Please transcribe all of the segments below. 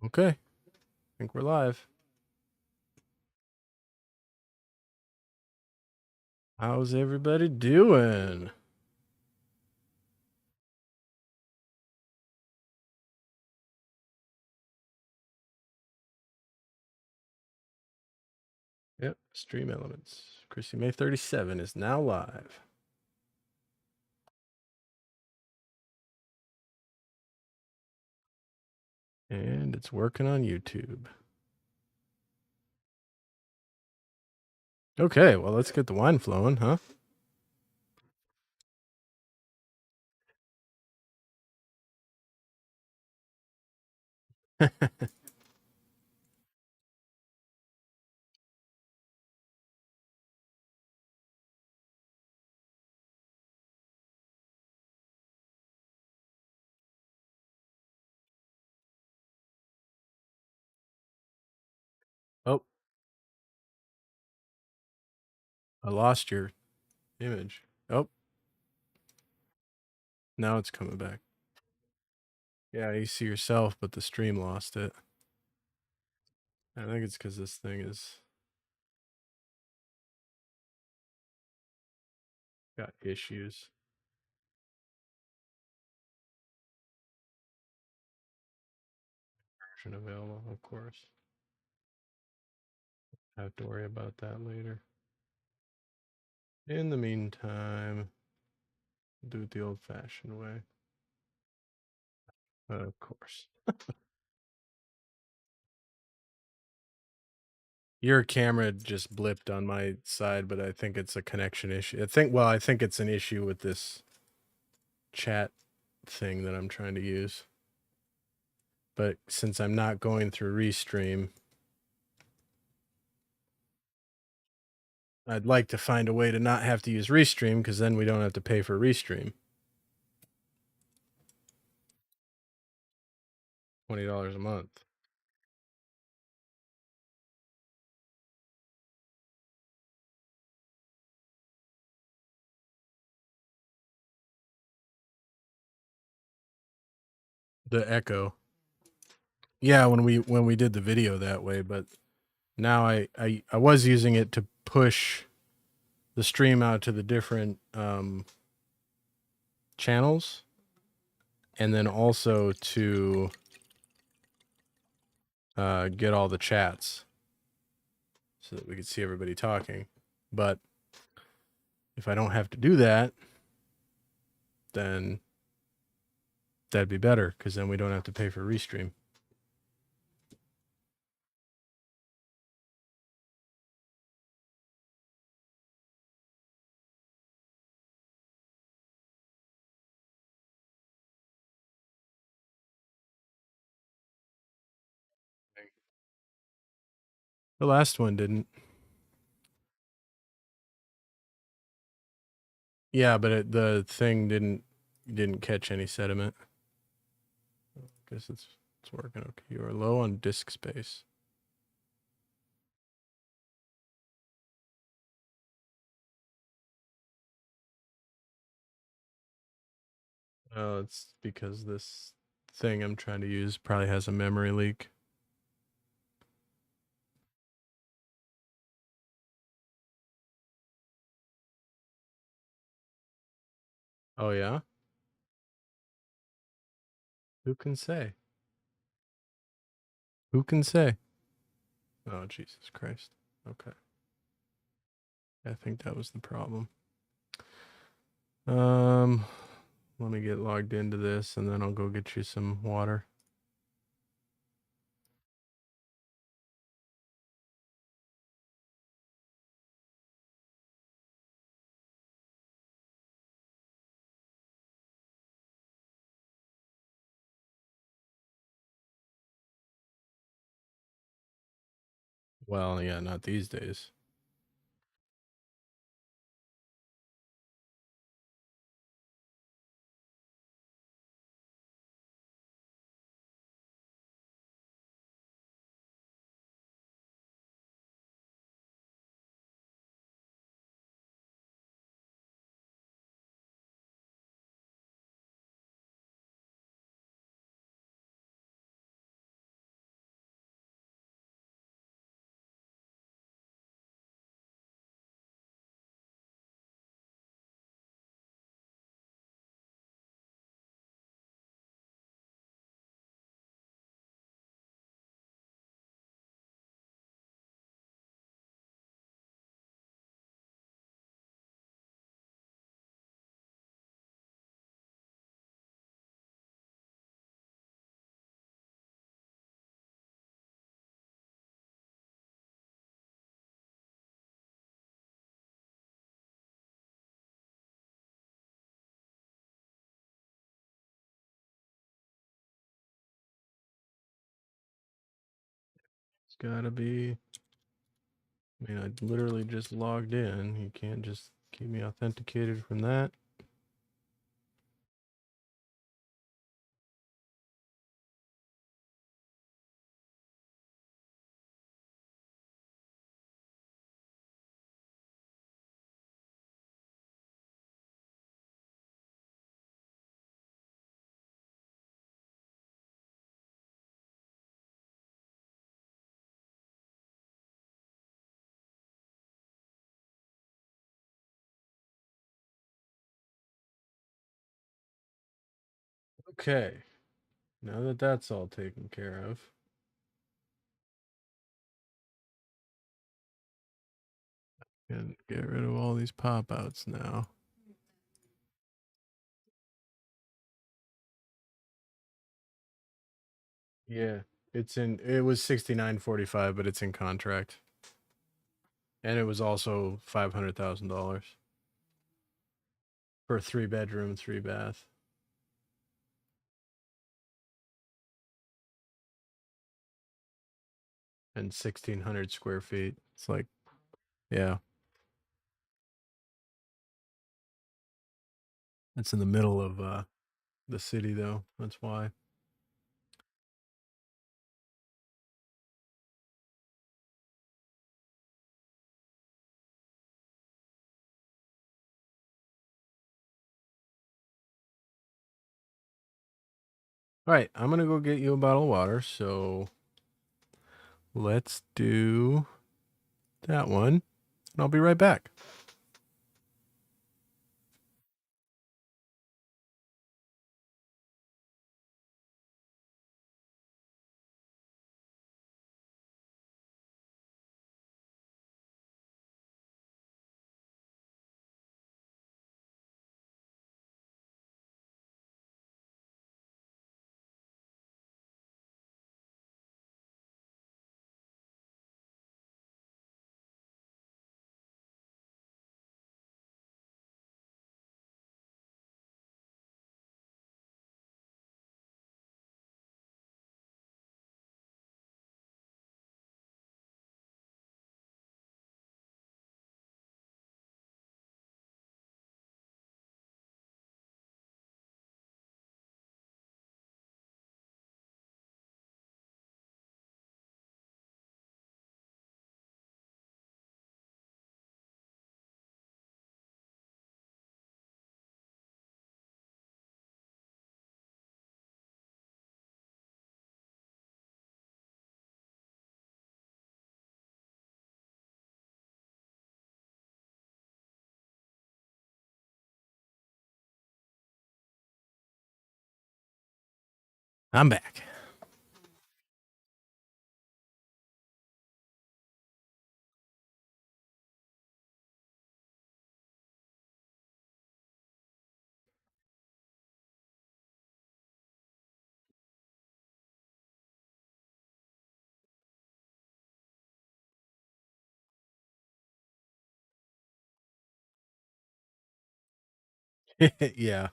Okay, I think we're live. How's everybody doing? Yep, Stream Elements. Chrissy May 37 is now live. And it's working on YouTube. Okay, well, let's get the wine flowing, huh? Oh, I lost your image. Oh, now it's coming back. Yeah, you see yourself, but the stream lost it. I think it's because this thing is got issues. Version available, of course. Have to worry about that later. In the meantime, do it the old-fashioned way. Of course. Your camera just blipped on my side, but I think it's a connection issue. I think it's an issue with this chat thing that I'm trying to use. But since I'm not going through Restream, I'd like to find a way to not have to use Restream, because then we don't have to pay for Restream. $20 a month. The echo. Yeah, when we did the video that way, but now I was using it to push the stream out to the different channels, and then also to get all the chats so that we could see everybody talking. But if I don't have to do that, then that'd be better, because then we don't have to pay for Restream. The last one didn't. Yeah, but the thing didn't catch any sediment. Guess it's working okay. You are low on disk space. Oh, it's because this thing I'm trying to use probably has a memory leak. Oh yeah? Who can say? Who can say? Oh, Jesus Christ. Okay. I think that was the problem. Let me get logged into this, and then I'll go get you some water. Well, yeah, not these days. gotta be. I mean, I literally just logged in. You can't just keep me authenticated from that. Okay. Now that that's all taken care of. And get rid of all these pop-outs now. Yeah. It was 69.45, but it's in contract. And it was also $500,000 for a 3-bedroom, 3-bath. And 1,600 square feet. It's like, yeah. It's in the middle of the city though. That's why. All right, I'm gonna go get you a bottle of water. So let's do that one, and I'll be right back. I'm back. Yeah.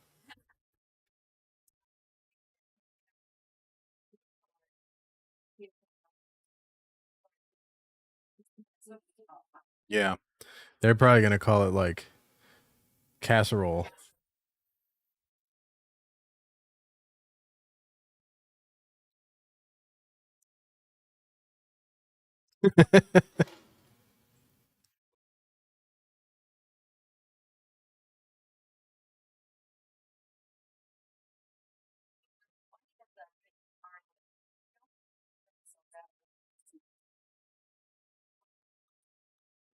Yeah. They're probably gonna call it like casserole.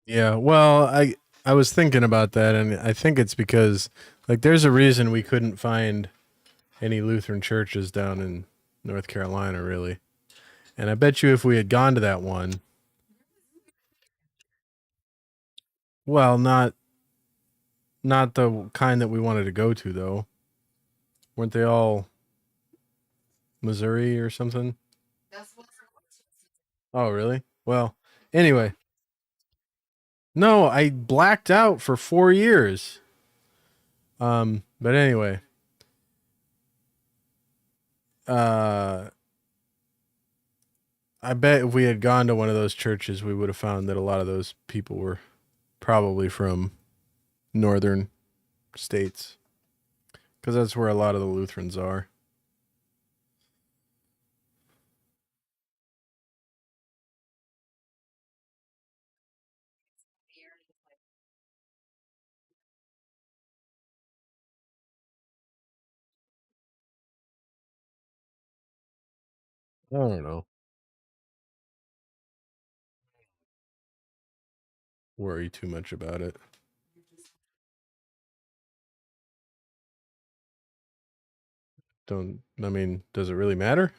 Yeah. Well, I was thinking about that, and I think it's because like there's a reason we couldn't find any Lutheran churches down in North Carolina, really. And I bet you if we had gone to that one, well, not the kind that we wanted to go to though. Weren't they all Missouri or something? Oh, really? Well, anyway, no, I blacked out for 4 years. But anyway, uh I bet if we had gone to one of those churches, we would have found that a lot of those people were probably from northern states, because that's where a lot of the Lutherans are. I don't know. Worry too much about it. Don't. I mean, does it really matter?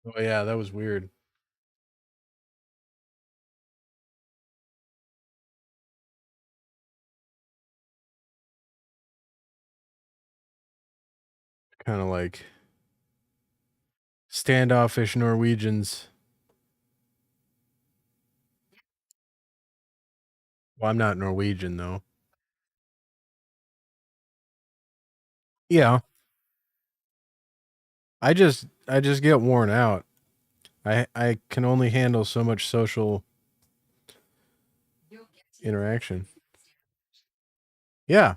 Oh yeah, that was weird. Kind of like standoffish Norwegians. Well, I'm not Norwegian though. Yeah, I just get worn out. I can only handle so much social interaction. Yeah,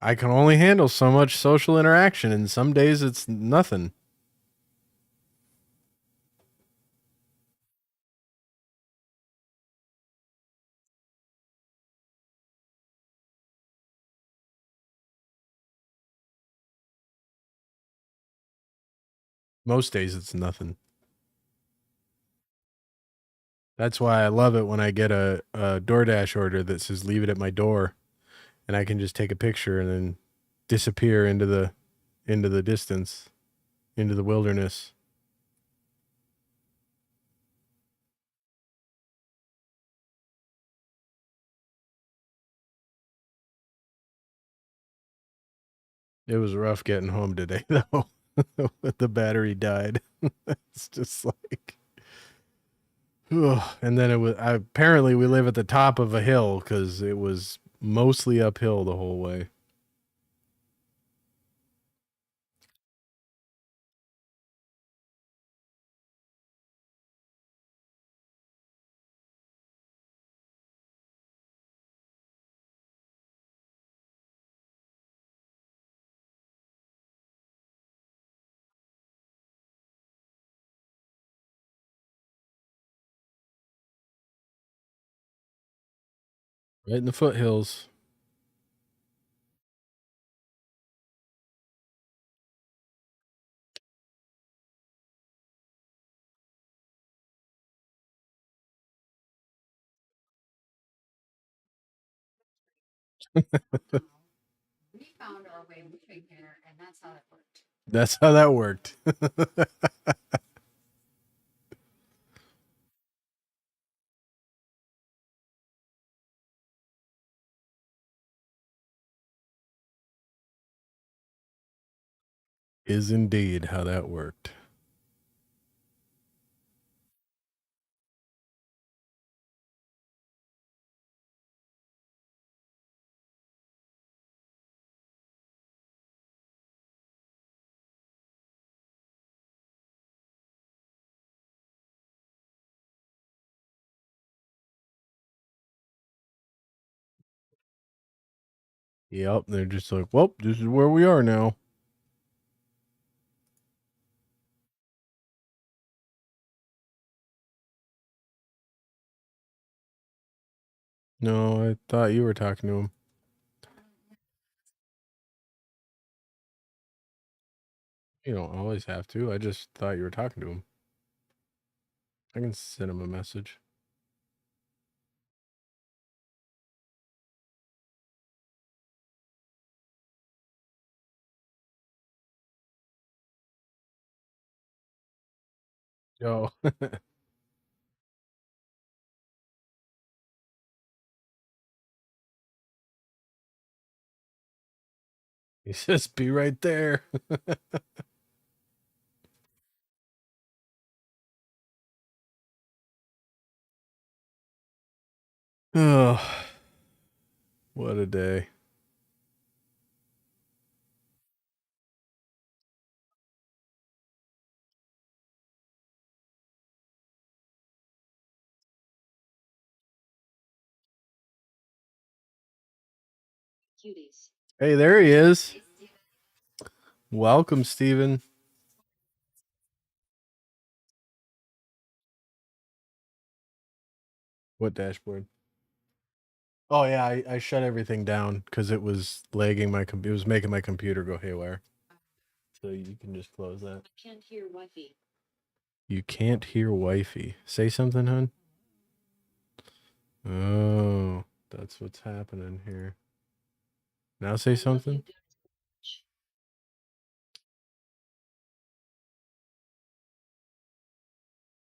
I can only handle so much social interaction, and some days it's nothing. Most days it's nothing. That's why I love it when I get a DoorDash order that says "leave it at my door," and I can just take a picture and then disappear into the distance, into the wilderness. It was rough getting home today though. The battery died. It's just like, ugh. And then apparently we live at the top of a hill because it was mostly uphill the whole way. Right in the foothills. That's how that worked. Is indeed how that worked. Yep, they're just like, well, this is where we are now. No, I thought you were talking to him. You don't always have to. I just thought you were talking to him. I can send him a message. Oh, he says, be right there. Oh, what a day. Hey, there he is. Welcome, Steven. What dashboard? Oh yeah, I shut everything down because it was lagging my computer. It was making my computer go haywire. So you can just close that. Can't hear Wifey. You can't hear Wifey. Say something, hun. Oh, that's what's happening here. Now say something.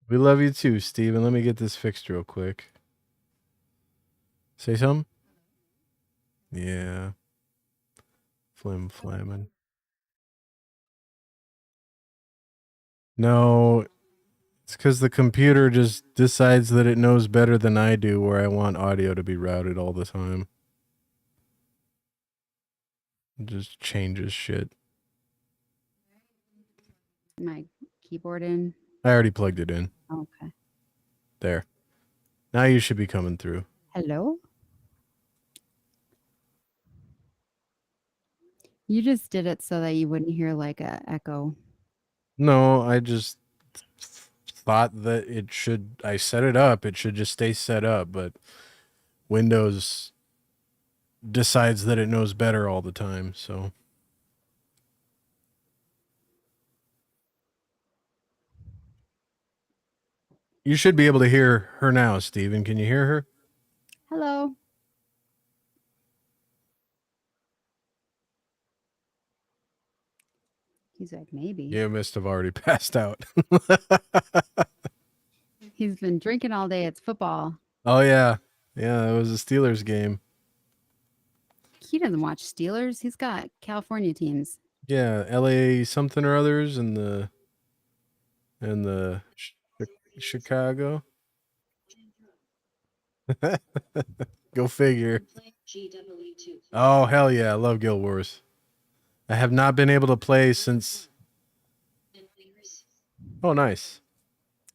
We love you too, Steven. Let me get this fixed real quick. Say something. Yeah. Flim flamming. No, it's because the computer just decides that it knows better than I do where I want audio to be routed all the time. It just changes shit. My keyboard in. I already plugged it in. Okay. There. Now you should be coming through. Hello? You just did it so that you wouldn't hear like a echo. No, I just thought that it should. I set it up. It should just stay set up, but Windows decides that it knows better all the time. So you should be able to hear her now, Steven. Can you hear her? Hello. He's like, maybe. You must have already passed out. He's been drinking all day. It's football. Oh yeah. Yeah, it was a Steelers game. He doesn't watch Steelers. He's got California teams. Yeah, LA something or others and the Chicago. Go figure. Oh hell yeah, I love Guild Wars. I have not been able to play since. Oh nice.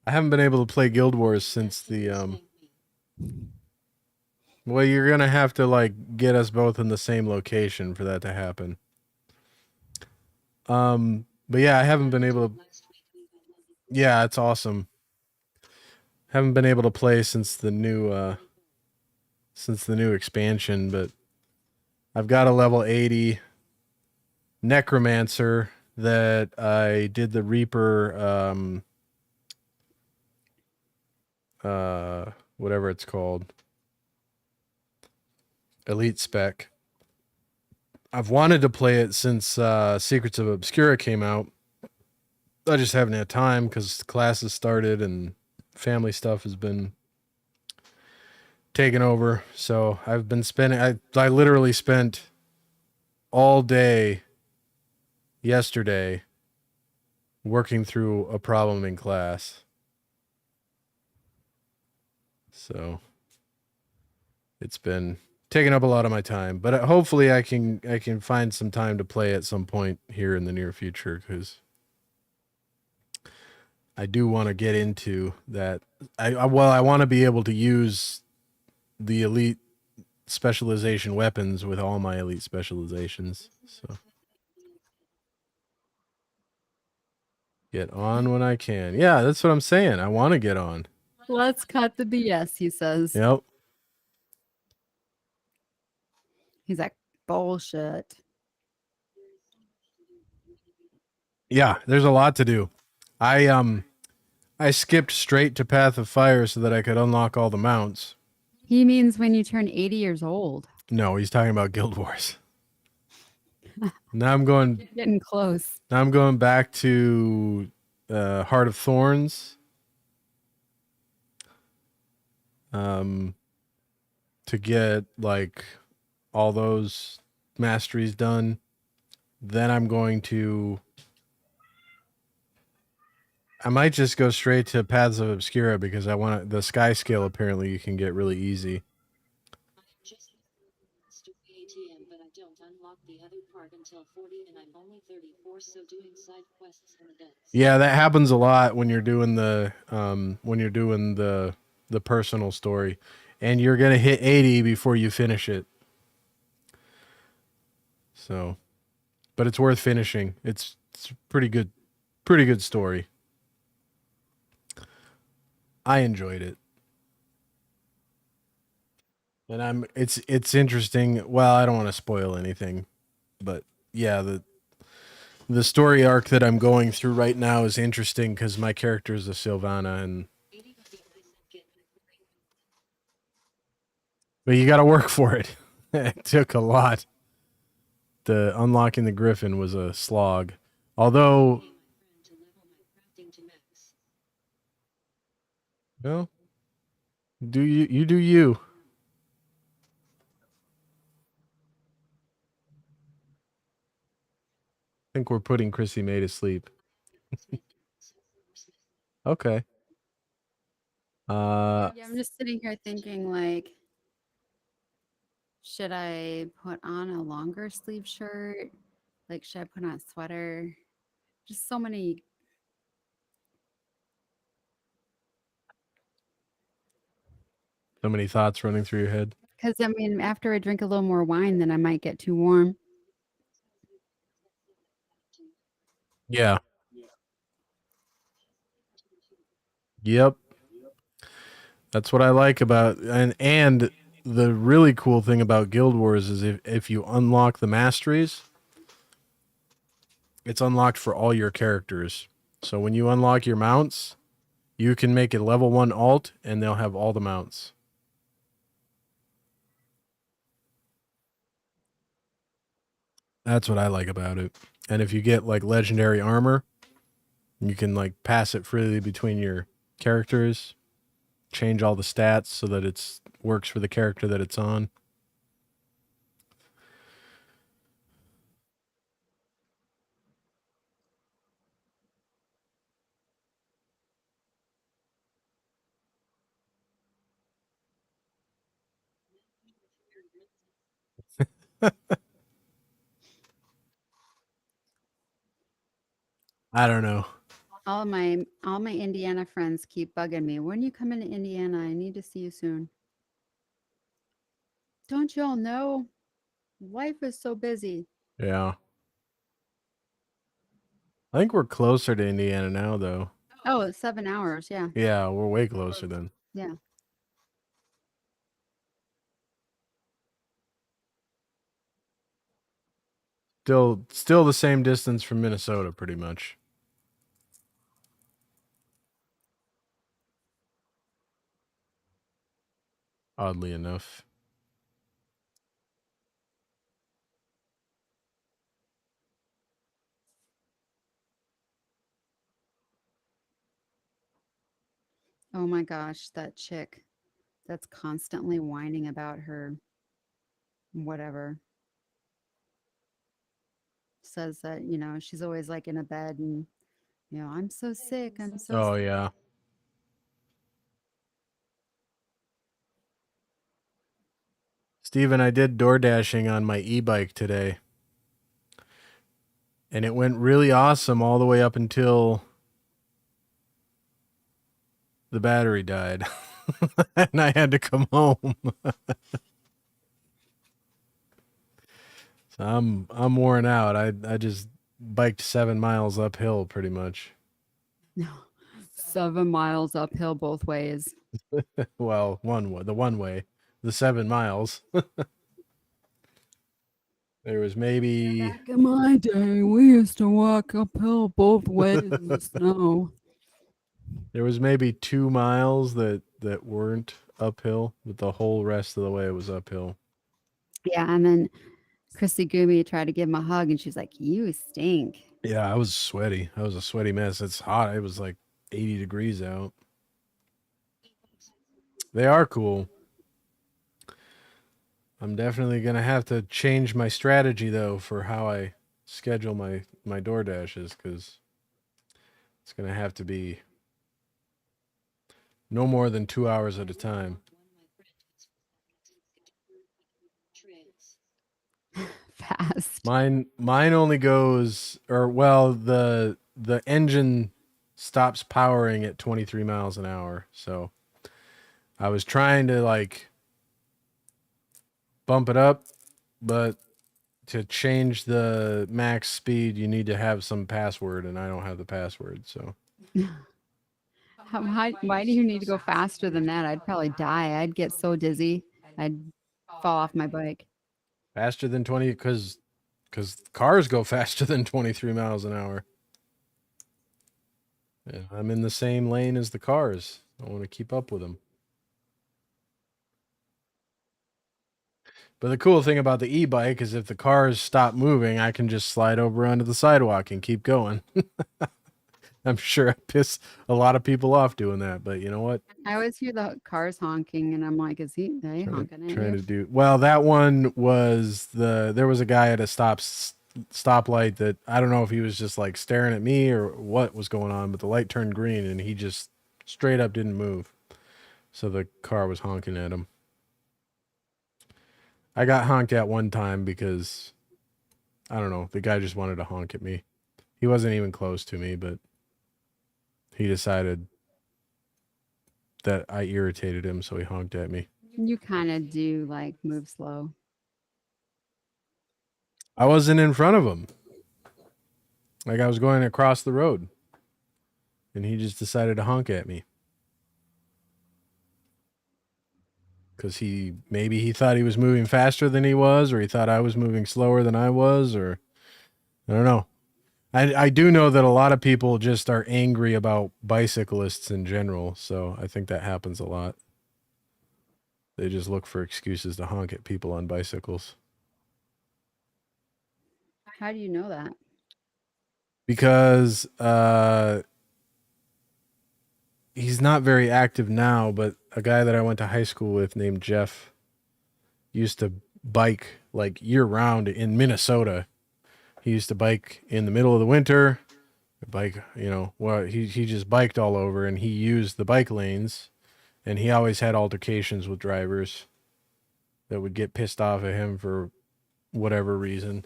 I haven't been able to play Guild Wars since the Well, you're gonna have to like get us both in the same location for that to happen. But yeah, I haven't been able to. Yeah, it's awesome. Haven't been able to play since the new expansion, but I've got a level 80 necromancer that I did the Reaper whatever it's called. Elite spec. I've wanted to play it since Secrets of Obscura came out. I just haven't had time because classes started and family stuff has been taken over. So I've been spending. I literally spent all day yesterday working through a problem in class. So it's been taking up a lot of my time, but hopefully I can find some time to play at some point here in the near future because I do want to get into that. I want to be able to use the elite specialization weapons with all my elite specializations. So get on when I can. Yeah, that's what I'm saying. I want to get on. Let's cut the BS, he says. Yep. He's like, bullshit. Yeah, there's a lot to do. I skipped straight to Path of Fire so that I could unlock all the mounts. He means when you turn 80 years old. No, he's talking about Guild Wars. Now I'm going. Getting close. Now I'm going back to Heart of Thorns. To get like all those masteries done. Then I'm going to. I might just go straight to Paths of Obscura because I want the sky scale. Apparently, you can get really easy. Yeah, that happens a lot when you're doing the the personal story, and you're gonna hit 80 before you finish it. So, but it's worth finishing. It's pretty good story. I enjoyed it, and it's interesting. Well, I don't want to spoil anything, but yeah, the story arc that I'm going through right now is interesting because my character is a Sylvana, and but you got to work for it. It took a lot. The unlocking the Griffin was a slog, although well, do you do you? I think we're putting Chrissy May to sleep. Okay. Yeah, I'm just sitting here thinking, like, should I put on a longer sleeve shirt? Like, should I put on a sweater? Just so many. so many thoughts running through your head. Because, I mean, after I drink a little more wine, then I might get too warm. Yeah. Yep. That's what I like about and the really cool thing about Guild Wars is if you unlock the masteries, it's unlocked for all your characters. So when you unlock your mounts, you can make it level 1 alt and they'll have all the mounts. That's what I like about it. And if you get like legendary armor, you can like pass it freely between your characters, change all the stats so that it's works for the character that it's on. I don't know. All my Indiana friends keep bugging me. When you come into Indiana, I need to see you soon. Don't you all know? Life is so busy. Yeah. I think we're closer to Indiana now though. Oh, it's 7 hours. Yeah. Yeah, we're way closer then. Yeah. Still the same distance from Minnesota pretty much. Oddly enough. Oh my gosh, that chick that's constantly whining about her whatever says that, she's always like in a bed and, I'm so sick. I'm so Oh sick. yeah. Steven, I did door dashing on my e-bike today. And it went really awesome all the way up until the battery died. And I had to come home. So I'm worn out. I just biked 7 miles uphill pretty much. 7 miles uphill both ways. Well, the one way, the 7 miles. There was maybe Back in my day, we used to walk uphill both ways in the snow. there was maybe 2 miles that weren't uphill, but the whole rest of the way was uphill. Yeah, and then Chrissy Gumi tried to give him a hug, and she's like, "You stink." Yeah, I was sweaty. I was a sweaty mess. It's hot. It was like 80 degrees out. They are cool. I'm definitely gonna have to change my strategy though for how I schedule my door dashes because it's gonna have to be no more than 2 hours at a time. fast. Mine only goes, or well, the engine stops powering at 23 miles an hour. So I was trying to like bump it up, but to change the max speed, you need to have some password, and I don't have the password. So Why do you need to go faster than that? I'd probably die. I'd get so dizzy. I'd fall off my bike. faster than 20, because cars go faster than 23 miles an hour. Yeah, I'm in the same lane as the cars. I want to keep up with them. But the cool thing about the e-bike is if the cars stop moving, I can just slide over onto the sidewalk and keep going. I'm sure I piss a lot of people off doing that, but you know what? I always hear the cars honking, and I'm like, "Is he? Are they honking at Trying you?" to do well. That one was there was a guy at a stoplight that I don't know if he was just like staring at me or what was going on, but the light turned green and he just straight up didn't move. So the car was honking at him. I got honked at one time because I don't know, the guy just wanted to honk at me. He wasn't even close to me, but he decided that I irritated him, so he honked at me. You kind of do like move slow. I wasn't in front of him. Like I was going across the road. And he just decided to honk at me. Cuz he thought he was moving faster than he was, or he thought I was moving slower than I was, or I don't know. I do know that a lot of people just are angry about bicyclists in general, so I think that happens a lot. They just look for excuses to honk at people on bicycles. How do you know that? Because he's not very active now, but a guy that I went to high school with named Jeff used to bike like year round in Minnesota. He used to bike in the middle of the winter, bike, well, he just biked all over and he used the bike lanes and he always had altercations with drivers that would get pissed off at him for whatever reason.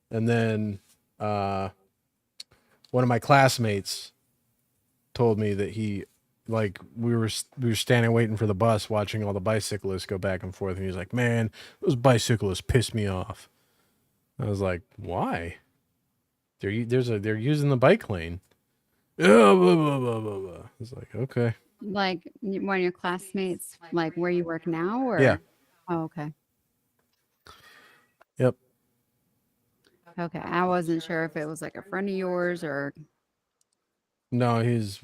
And then one of my classmates told me that he like we were standing waiting for the bus watching all the bicyclists go back and forth and he's like, "Man, those bicyclists piss me off." I was like, "Why?" They're using the bike lane. Yeah, blah, blah, blah, blah, blah. It's like, okay. Like one of your classmates, like where you work now, or? Yeah. Oh, okay. Yep. Okay. I wasn't sure if it was like a friend of yours or No, he's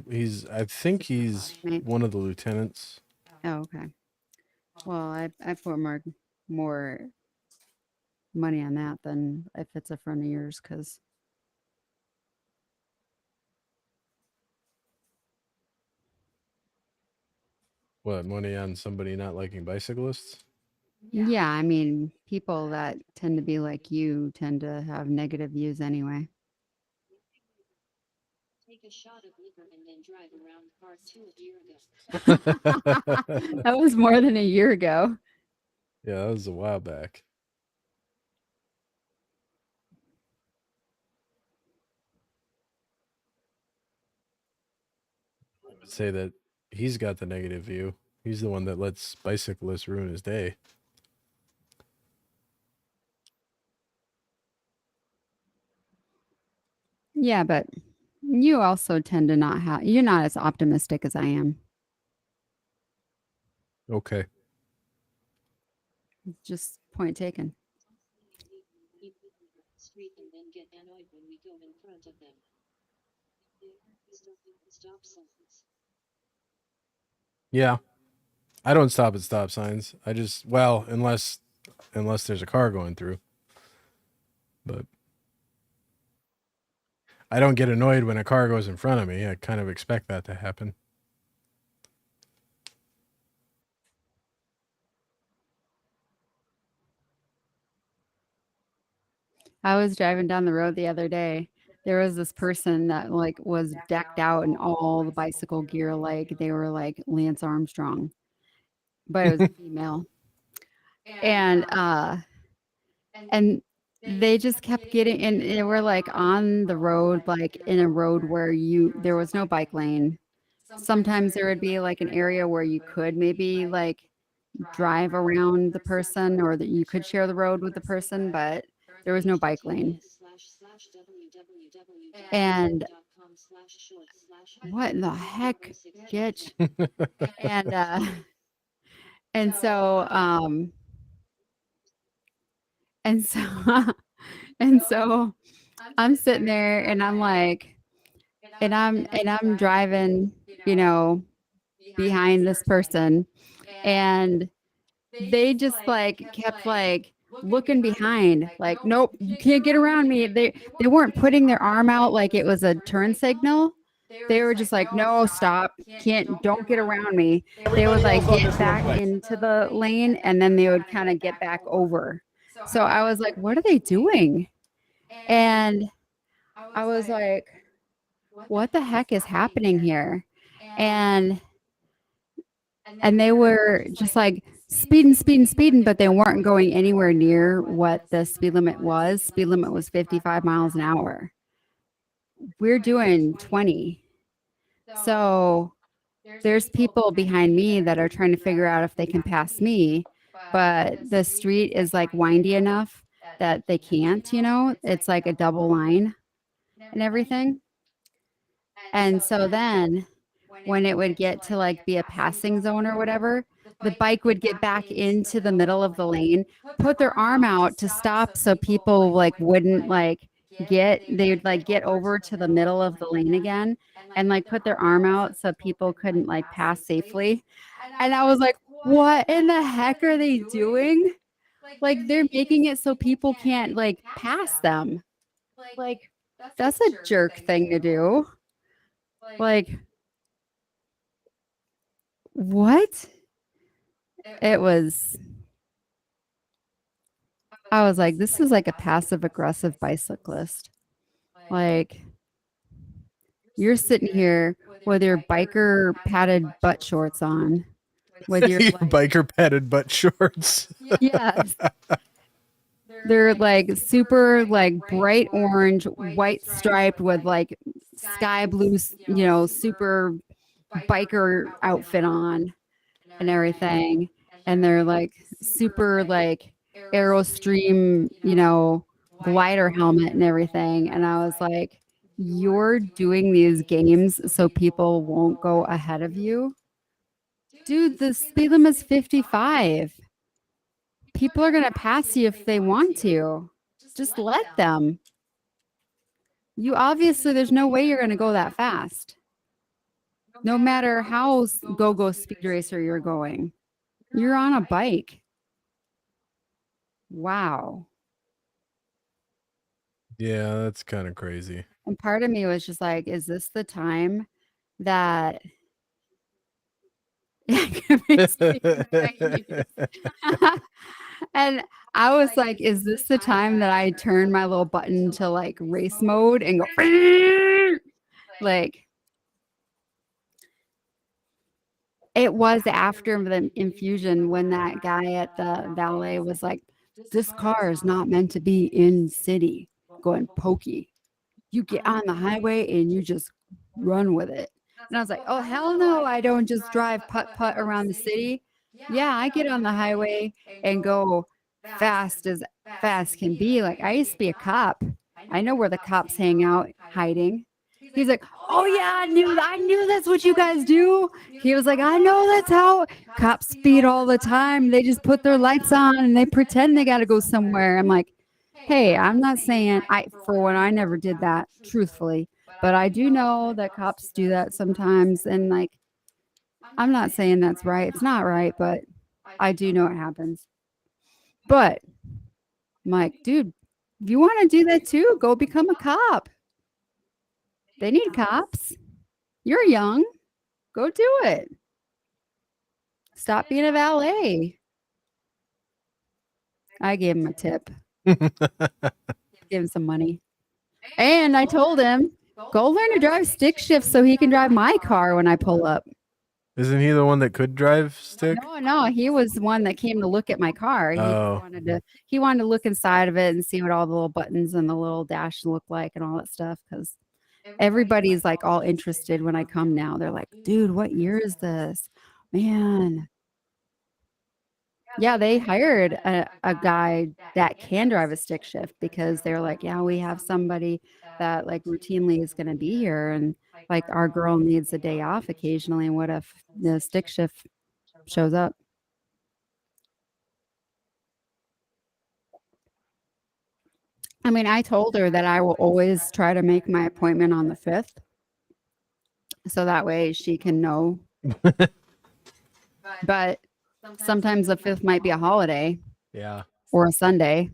I think he's classmate. one of the lieutenants. Oh, okay. Well, I put more money on that than if it's a friend of yours, because What, money on somebody not liking bicyclists? yeah, I mean, people that tend to be like you tend to have negative views anyway. That was more than a year ago. Yeah, that was a while back. I would say that he's got the negative view. He's the one that lets bicyclists ruin his day. Yeah, but you also tend to not have, you're not as optimistic as I am. Okay. Just point taken. Yeah. I don't stop at stop signs. I just, well, unless there's a car going through. But I don't get annoyed when a car goes in front of me. I kind of expect that to happen. I was driving down the road the other day. There was this person that like was decked out in all the bicycle gear, like they were like Lance Armstrong, but it was a female. And they just kept getting, and they were like on the road, like in a road where there was no bike lane. Sometimes there would be like an area where you could maybe like drive around the person or that you could share the road with the person, but there was no bike lane. And what in the heck, Gitch? And and so and so and so I'm sitting there and I'm like, and I'm driving, you know, behind this person, and they just like kept like looking behind, like, nope, you can't get around me. They weren't putting their arm out like it was a turn signal. They were just like, no, stop, don't get around me. They would like get back into the lane and then they would kind of get back over. So I was like, what are they doing? And I was like, what the heck is happening here? And they were just like speeding, but they weren't going anywhere near what the speed limit was. Speed limit was 55 miles an hour. We're doing 20. So there's people behind me that are trying to figure out if they can pass me, but the street is like windy enough that they can't, it's like a double line and everything. And so then when it would get to like be a passing zone or whatever, the bike would get back into the middle of the lane, put their arm out to stop so people like wouldn't like they would like get over to the middle of the lane again and like put their arm out so people couldn't like pass safely. And I was like, what in the heck are they doing? Like they're making it so people can't like pass them. Like that's a jerk thing to do. Like what? It was I was like, this is like a passive aggressive bicyclist. Like you're sitting here with your biker padded butt shorts on, with your biker padded butt shorts. yes. They're like super like bright orange, white striped with like sky blue, super biker outfit on and everything. And they're like super like Aerostream, glider helmet and everything. And I was like, you're doing these games so people won't go ahead of you? Dude, the speed limit is 55. People are going to pass you if they want to. Just let them. You obviously, there's no way you're going to go that fast. No matter how go speed racer you're going. You're on a bike. Wow. Yeah, that's kind of crazy. And part of me was just like, is this the time that and I was like, is this the time that I turn my little button to like race mode and go like it was after the infusion when that guy at the valet was like, this car is not meant to be in city going pokey. You get on the highway and you just run with it. And I was like, oh, hell no, I don't just drive putt around the city. Yeah, I get on the highway and go fast as fast can be. Like I used to be a cop. I know where the cops hang out hiding. He's like, oh yeah, I knew that's what you guys do. He was like, I know that's how cops speed all the time. They just put their lights on and they pretend they got to go somewhere. I'm like, hey, I'm not saying for one, I never did that, truthfully, but I do know that cops do that sometimes. And like, I'm not saying that's right. It's not right, but I do know it happens. But I'm like, dude, if you want to do that too, go become a cop. They need cops. You're young. Go do it. Stop being a valet. I gave him a tip. Give him some money. And I told him, go learn to drive stick shift so he can drive my car when I pull up. Isn't he the one that could drive stick? No, he was the one that came to look at my car. He just Oh, wanted to look inside of it and see what all the little buttons and the little dash look like and all that stuff. Because everybody's like all interested when I come now. They're like, dude, what year is this? Man. Yeah, they hired a guy that can drive a stick shift because they're like, yeah, we have somebody that like routinely is going to be here. And like our girl needs a day off occasionally. What if the stick shift shows up? I mean, I told her that I will always try to make my appointment on the 5th. So that way she can know. But sometimes the 5th might be a holiday yeah. or a Sunday.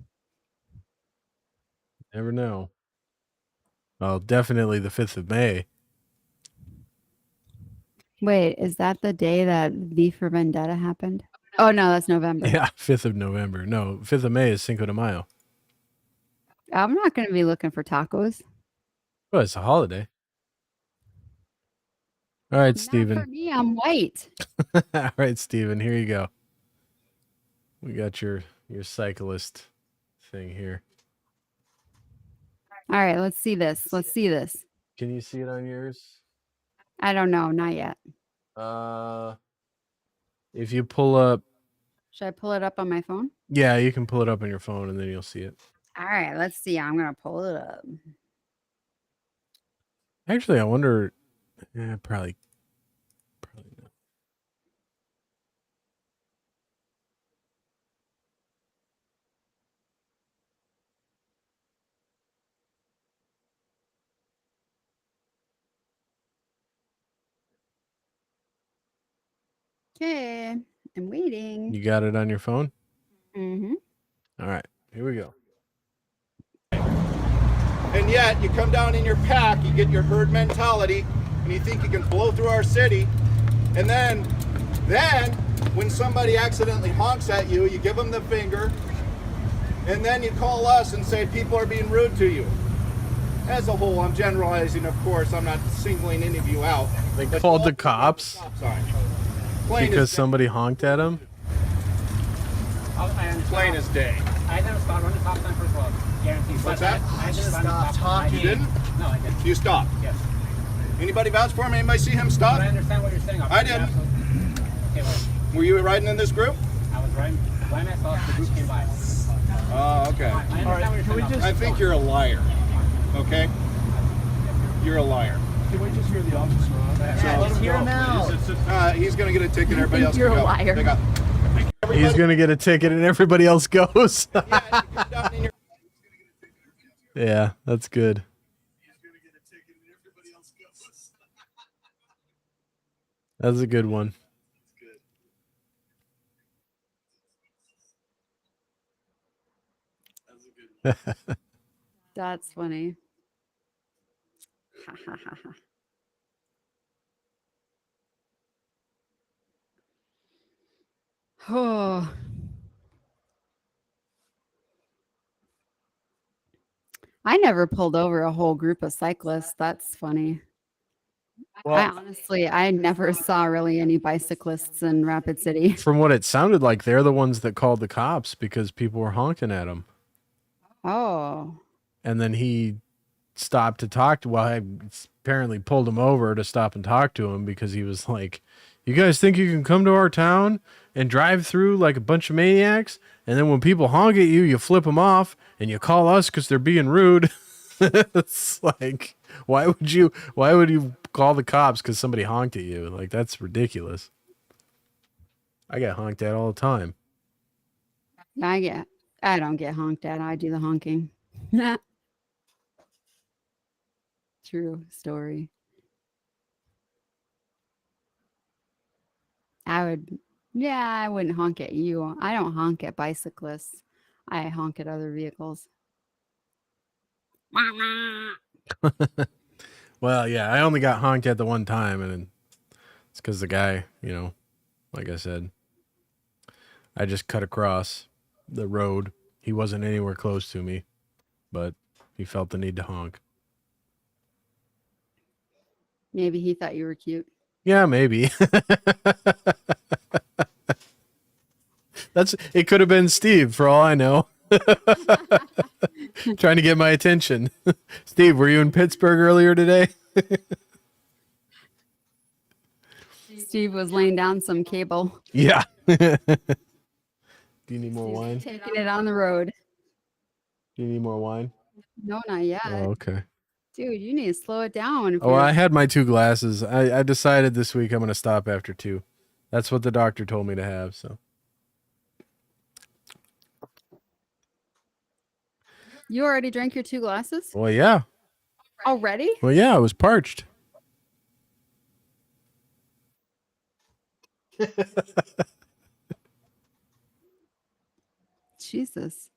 Never know. Well, definitely the 5th of May. Wait, is that the day that V for Vendetta happened? Oh, no, that's November. Yeah, 5th of November. No, 5th of May is Cinco de Mayo. I'm not going to be looking for tacos. Well, it's a holiday. All right, Not Steven. for me, I'm white. All right, Steven, here you go. We got your cyclist thing here. All right, let's see this. Let's see this. Can you see it on yours? I don't know, not yet. If you pull up, Should I pull it up on my phone? yeah, you can pull it up on your phone and then you'll see it. All right, let's see. I'm going to pull it up. Actually, I wonder. Yeah, probably not. Okay, I'm waiting. You got it on your phone? Mm-hmm. All right, here we go. And yet, you come down in your pack, you get your herd mentality, and you think you can blow through our city. And then, when somebody accidentally honks at you, you give them the finger, and then you call us and say people are being rude to you. As a whole, I'm generalizing, of course. I'm not singling any of you out. They called the cops Plain because as somebody honked at them. plain as day. I never stopped running stop sign first of all. Guaranteed. What's that? I didn't stop talking. You didn't? No, I didn't. You stopped. Yes. Anybody vouch for him? Anybody see him stop? But I understand what you're saying. I didn't. Okay, well, Were you riding in this group? I was riding. When I saw the group came by. Oh, okay. I understand what you're saying. I think you're a liar. Okay? You're a liar. Can we just hear the officer? Let's hear him out. He's going to get a ticket. Everybody else You're can a go. liar. They got- He's gonna get a ticket and everybody else goes. Yeah, you come down in your- Yeah, that's good. That's a good one. That's funny. Ha ha ha ha. Oh. I never pulled over a whole group of cyclists. That's funny. I never saw really any bicyclists in Rapid City. From what it sounded like, they're the ones that called the cops because people were honking at him. Oh. And then he stopped to talk to, well, I apparently pulled him over to stop and talk to him because he was like, you guys think you can come to our town and drive through like a bunch of maniacs? And then when people honk at you, you flip them off and you call us because they're being rude. It's like, why would you call the cops because somebody honked at you? Like, that's ridiculous. I get honked at all the time. I don't get honked at. I do the honking. True story. I wouldn't honk at you. I don't honk at bicyclists. I honk at other vehicles. Well, yeah, I only got honked at the one time, and it's because the guy, like I said, I just cut across the road. He wasn't anywhere close to me, but he felt the need to honk. Maybe he thought you were cute. Yeah, maybe. It could have been Steve for all I know. Trying to get my attention. Steve, were you in Pittsburgh earlier today? Steve was laying down some cable, Yeah. Do you need more wine? taking it on the road. Do you need more wine? No, not yet. Oh, okay. Dude, you need to slow it down. Oh, I had my 2 glasses. I decided this week I'm going to stop after 2. That's what the doctor told me to have, so. You already drank your 2 glasses? Well, yeah. Already? Well, yeah, I was parched. Jesus.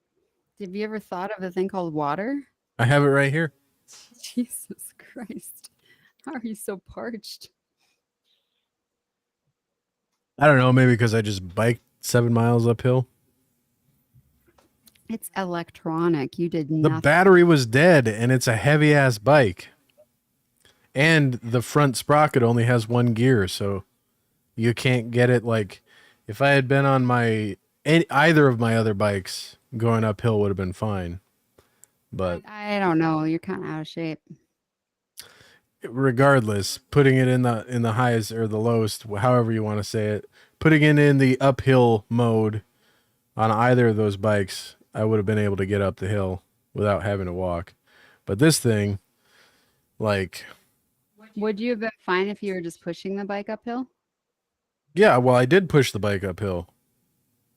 Have you ever thought of a thing called water? I have it right here. Jesus Christ. How are you so parched? I don't know, maybe because I just biked 7 miles uphill. It's electronic. You did The nothing. battery was dead, and it's a heavy-ass bike. And the front sprocket only has 1 gear, so you can't get it like... If I had been on either of my other bikes, going uphill would have been fine. But I don't know. You're kind of out of shape. regardless, putting it in the highest or the lowest, however you want to say it, putting it in the uphill mode on either of those bikes, I would have been able to get up the hill without having to walk. But this thing, like... Would you have been fine if you were just pushing the bike uphill? Yeah, well, I did push the bike uphill.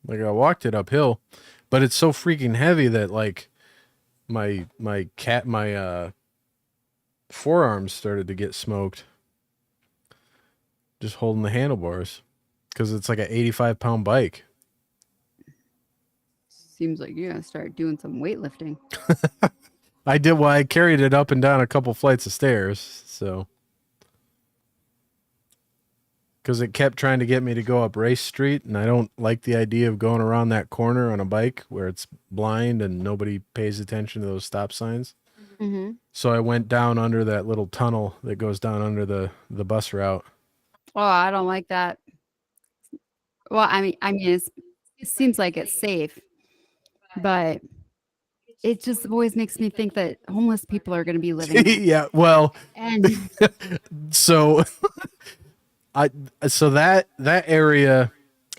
Like, I walked it uphill, but it's so freaking heavy that, like, my forearms started to get smoked just holding the handlebars because it's like an 85-pound bike. Seems like you're going to start doing some weightlifting. I did. Well, I carried it up and down a couple flights of stairs, so... Because it kept trying to get me to go up Race Street, and I don't like the idea of going around that corner on a bike where it's blind and nobody pays attention to those stop signs. Mm-hmm. So I went down under that little tunnel that goes down under the bus route. Oh, I don't like that. Well, I mean, it seems like it's safe, but it just always makes me think that homeless people are going to be living there. Yeah, well, And so that area,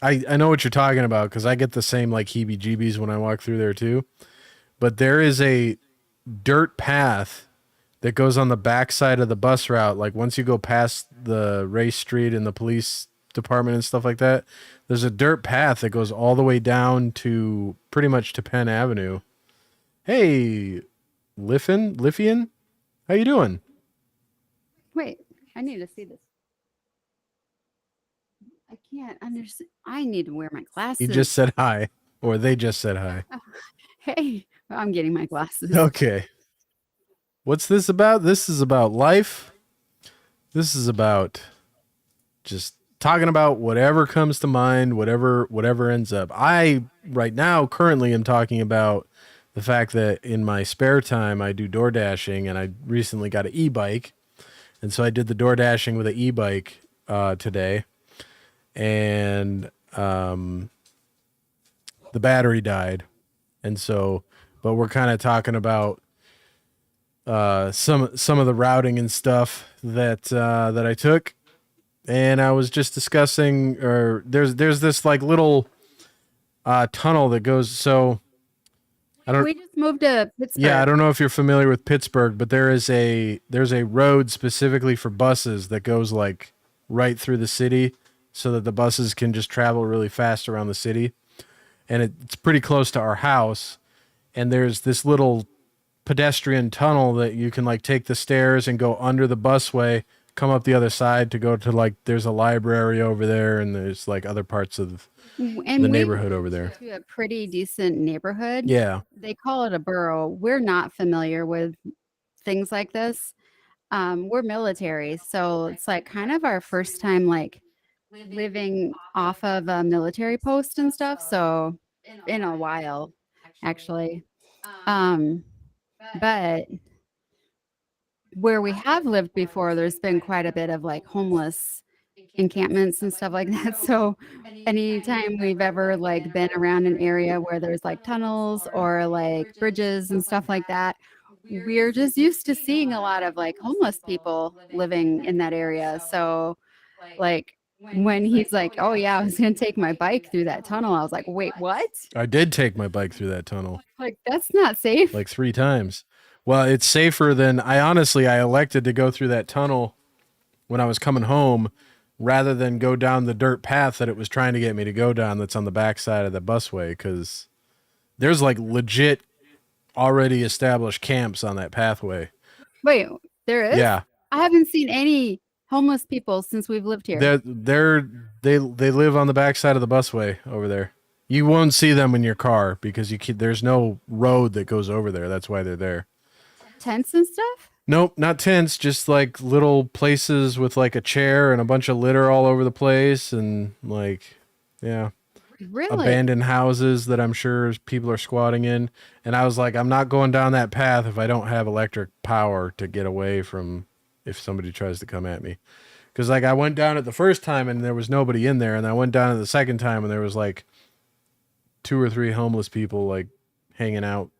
I know what you're talking about because I get the same like heebie-jeebies when I walk through there too. But there is a dirt path that goes on the backside of the bus route. Like once you go past the Race Street and the police department and stuff like that, there's a dirt path that goes all the way down to pretty much to Penn Avenue. Hey, Liffian, how you doing? wait, I need to see this. I can't understand. I need to wear my glasses. He just said hi, or they just said hi. Hey, I'm getting my glasses. Okay. What's this about? This is about life. This is about just talking about whatever comes to mind, whatever ends up. I right now currently am talking about the fact that in my spare time I do door dashing, and I recently got an e-bike. And so I did the door dashing with an e-bike today. And the battery died. And so, but we're kind of talking about some of the routing and stuff that I took, and I was just discussing, or there's this like little tunnel that goes. So I don't. We just moved to Pittsburgh. Yeah, I don't know if you're familiar with Pittsburgh, but there's a road specifically for buses that goes like right through the city, so that the buses can just travel really fast around the city, and it's pretty close to our house. And there's this little pedestrian tunnel that you can like take the stairs and go under the busway, come up the other side to go to like, there's a library over there, and there's like other parts of And the neighborhood over there. To a pretty decent neighborhood. Yeah. They call it a borough. We're not familiar with things like this. We're military, so it's like kind of our first time like living off of a military post and stuff. So in a while, actually. But where we have lived before, there's been quite a bit of like homeless encampments and stuff like that. So anytime we've ever like been around an area where there's like tunnels or like bridges and stuff like that, we're just used to seeing a lot of like homeless people living in that area. So like when he's like, "Oh yeah, I was gonna take my bike through that tunnel," I was like, "Wait, what? I did take my bike through that tunnel Like that's not safe." like 3 times. Well, it's safer than I elected to go through that tunnel when I was coming home rather than go down the dirt path that it was trying to get me to go down that's on the backside of the busway, because there's like legit already established camps on that pathway. Wait, there is? Yeah. I haven't seen any homeless people since we've lived here. They live on the backside of the busway over there. You won't see them in your car because there's no road that goes over there. That's why they're there. Tents and stuff? Nope, not tents, just like little places with like a chair and a bunch of litter all over the place, and like, yeah, Really? abandoned houses that I'm sure people are squatting in. And I was like, I'm not going down that path if I don't have electric power to get away from if somebody tries to come at me. Because like I went down it the first time and there was nobody in there, and I went down it the second time and there was like 2 or 3 homeless people like hanging out.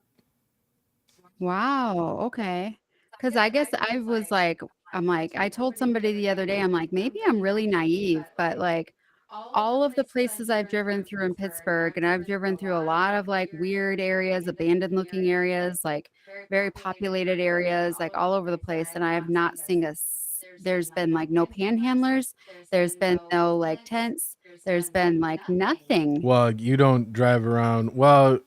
Wow. Okay. Because I guess I was like, I told somebody the other day, I'm like, maybe I'm really naive, but like all of the places I've driven through in Pittsburgh, and I've driven through a lot of like weird areas, abandoned looking areas, like very populated areas, like all over the place. And I have not seen there's been like no panhandlers. There's been no like tents. There's been like nothing. Well, you don't drive around. Well,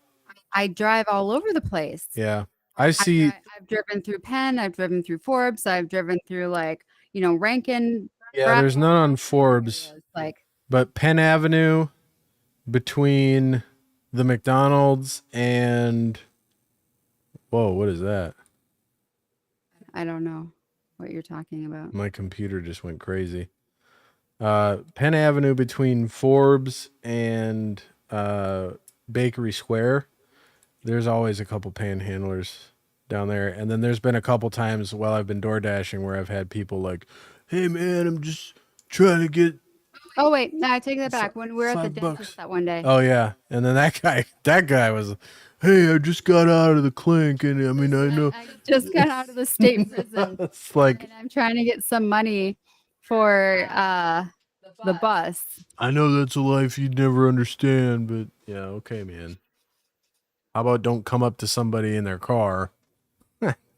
I drive all over the place. yeah. I see. I've driven through Penn. I've driven through Forbes. I've driven through like, Rankin. Yeah, there's none on Forbes, Like, but Penn Avenue between the McDonald's and whoa, what is that? I don't know what you're talking about. My computer just went crazy. Penn Avenue between Forbes and Bakery Square. There's always a couple panhandlers down there. And then there's been a couple times while I've been door dashing where I've had people like, "Hey man, I'm just trying to get..." Oh wait, no, I take that back. When we were at the $5. dentist that one day. Oh yeah. And then that guy was, "Hey, I just got out of the clink and I know." I just got out of the state prison It's like, and I'm trying to get some money for the bus. I know that's a life you'd never understand, but yeah, okay, man. How about don't come up to somebody in their car,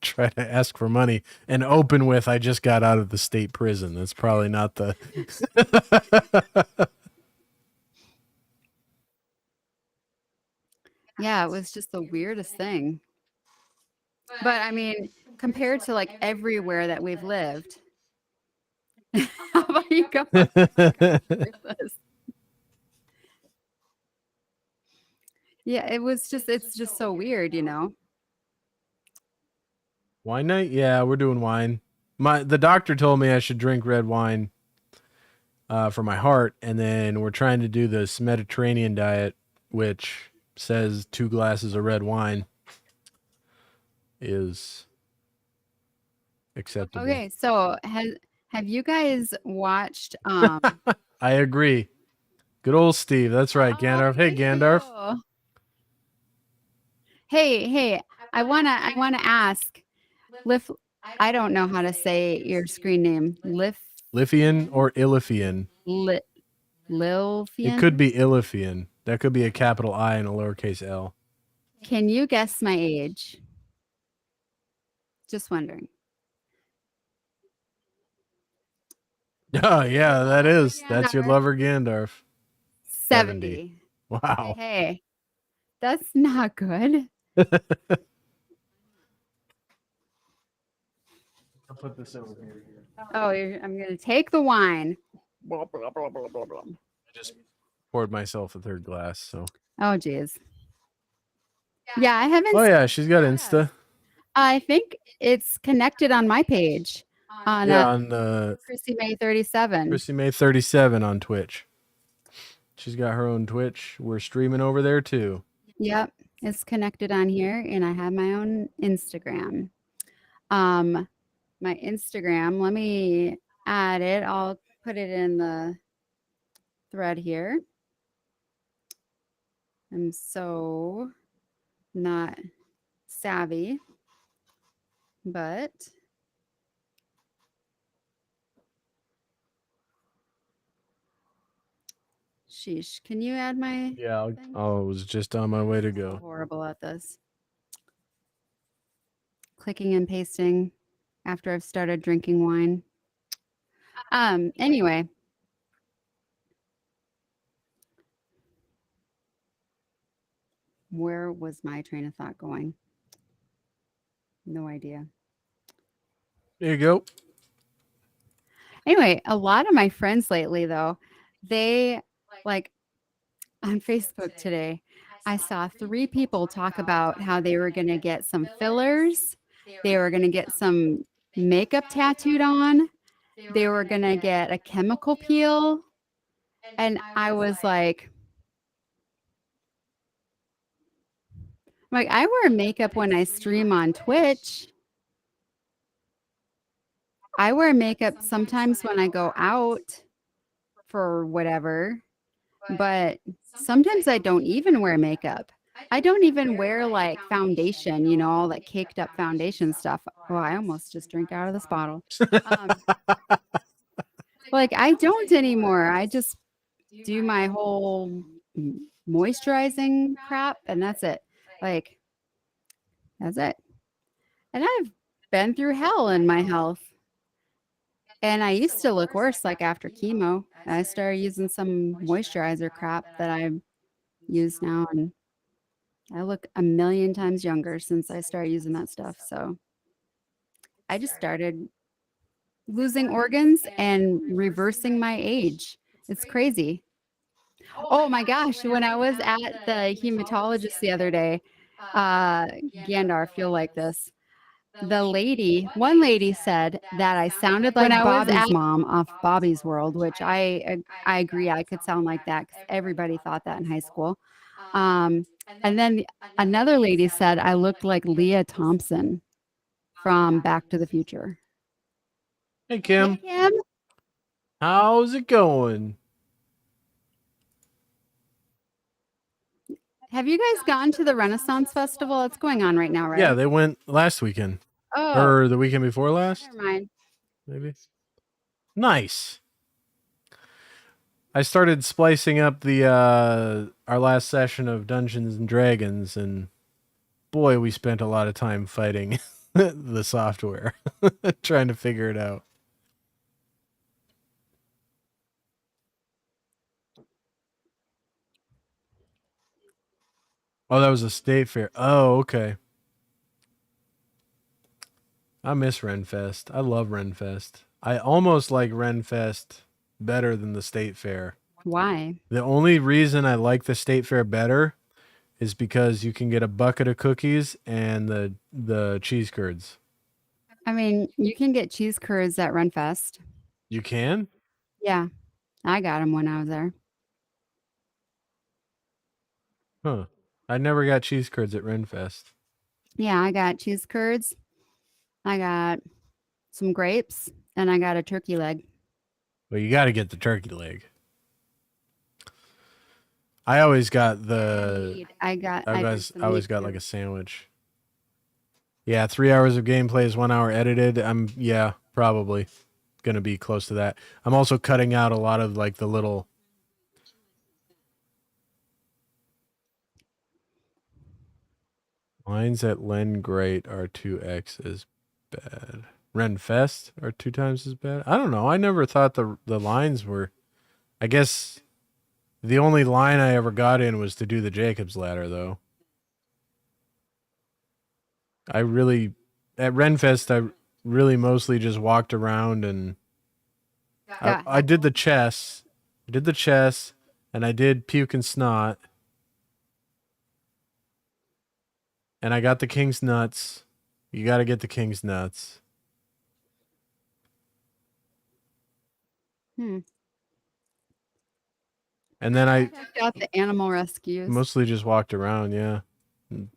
try to ask for money, and open with, "I just got out of the state prison." That's probably not the... Yeah, it was just the weirdest thing. But I mean, compared to like everywhere that we've lived. How about you go? Yeah, it's just so weird, Wine night? Yeah, we're doing wine. The doctor told me I should drink red wine for my heart, and then we're trying to do this Mediterranean diet, which says 2 glasses of red wine is acceptable. Okay, so have you guys watched I agree. Good old Steve. That's right, Gandalf. Hey, thank Gandalf. you. Hey, I wanna ask I don't know how to say your screen name. Lithian or Illifian? Lilfian? It could be Illifian. That could be a capital I and a lowercase L. Can you guess my age? Just wondering. Oh, yeah, that is. That's your lover, Gandalf. 70. Wow. Hey, that's not good. I'll put this over here. Oh, I'm going to take the wine. I just poured myself a 3rd glass, so. Oh, geez. Yeah, I haven't. Oh, yeah, she's got Insta. I think it's connected on my page. On Chrissy May 37. Chrissy May 37 on Twitch. She's got her own Twitch. We're streaming over there too. Yep, it's connected on here, and I have my own Instagram. My Instagram, let me add it. I'll put it in the thread here. I'm so not savvy, but sheesh. Can you add my Yeah, thing? I was just on my way to I'm so go. horrible at this. Clicking and pasting after I've started drinking wine. Anyway. Where was my train of thought going? No idea. There you go. Anyway, a lot of my friends lately, though, they like on Facebook today, I saw 3 people talk about how they were going to get some fillers, they were going to get some makeup tattooed on, they were going to get a chemical peel. And I was like, I wear makeup when I stream on Twitch. I wear makeup sometimes when I go out for whatever, but sometimes I don't even wear makeup. I don't even wear like foundation, you know, all that caked up foundation stuff. Oh, I almost just drank out of this bottle. Like I don't anymore. I just do my whole moisturizing crap and that's it. Like that's it. And I've been through hell in my health. And I used to look worse like after chemo. I started using some moisturizer crap that I use now and I look a million times younger since I started using that stuff. So I just started losing organs and reversing my age. It's crazy. Oh my gosh, when I was at the hematologist the other day, Gandalf, you'll like this. One lady said that I sounded like Bobby's mom off Bobby's World, which I agree. I could sound like that because everybody thought that in high school. And then another lady said I looked like Leah Thompson from Back to the Future. Hey, Kim. Hey, Kim. How's it going? Have you guys gone to the Renaissance Festival? It's going on right now, right? Yeah, they went last weekend. Oh, Or the weekend before last, never mind. maybe. Nice. I started splicing up the our last session of Dungeons and Dragons, and boy, we spent a lot of time fighting the software, trying to figure it out. Oh, that was a state fair. Oh, okay. I miss Renfest. I love Renfest. I almost like Renfest better than the state fair. Why? The only reason I like the state fair better is because you can get a bucket of cookies and the cheese curds. I mean, you can get cheese curds at Renfest. You can? Yeah, I got them when I was there. Huh. I never got cheese curds at Renfest. Yeah, I got cheese curds. I got some grapes, and I got a turkey leg. Well, you got to get the turkey leg. I always got the. I always got like a sandwich. Yeah, 3 hours of gameplay is 1 hour edited. I'm probably gonna be close to that. I'm also cutting out a lot of like the little. Lines at Len Great are 2x as bad. Renfest are 2 times as bad. I don't know. I never thought the lines were. I guess the only line I ever got in was to do the Jacob's Ladder, though. At Renfest, I really mostly just walked around and I did the chess. I did the chess, and I did puke and snot. And I got the king's nuts. You got to get the king's nuts. And then I checked out the animal rescues. mostly just walked around, yeah. And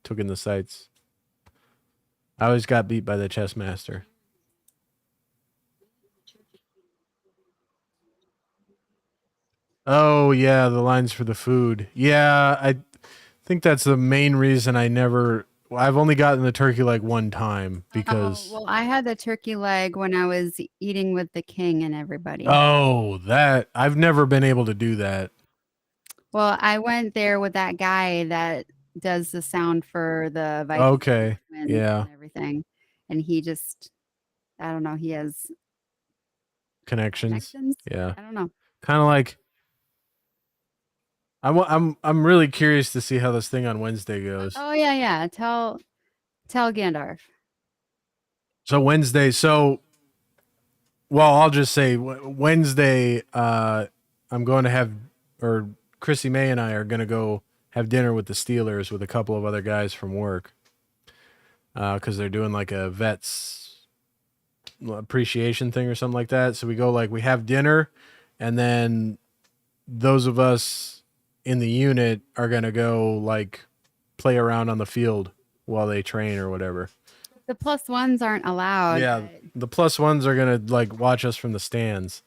took in the sights. I always got beat by the chess master. Oh yeah, the lines for the food. Yeah, I think that's the main reason I've only gotten the turkey leg one time because well, I had the turkey leg when I was eating with the king and everybody. that I've never been able to do that. Well, I went there with that guy that does the sound for the Viking Okay. and Yeah. everything. And he just, I don't know, he has Connections. connections. Yeah. I don't know. Kind of like I'm really curious to see how this thing on Wednesday goes. Oh yeah. Tell Gandalf. So Wednesday, well, I'll just say Wednesday I'm going to have or Chrissy May and I are going to go have dinner with the Steelers with a couple of other guys from work. Cuz they're doing like a vets appreciation thing or something like that. So we have dinner and then those of us in the unit are going to go like play around on the field while they train or whatever. The +1s aren't allowed. Yeah, the +1s are going to like watch us from the stands.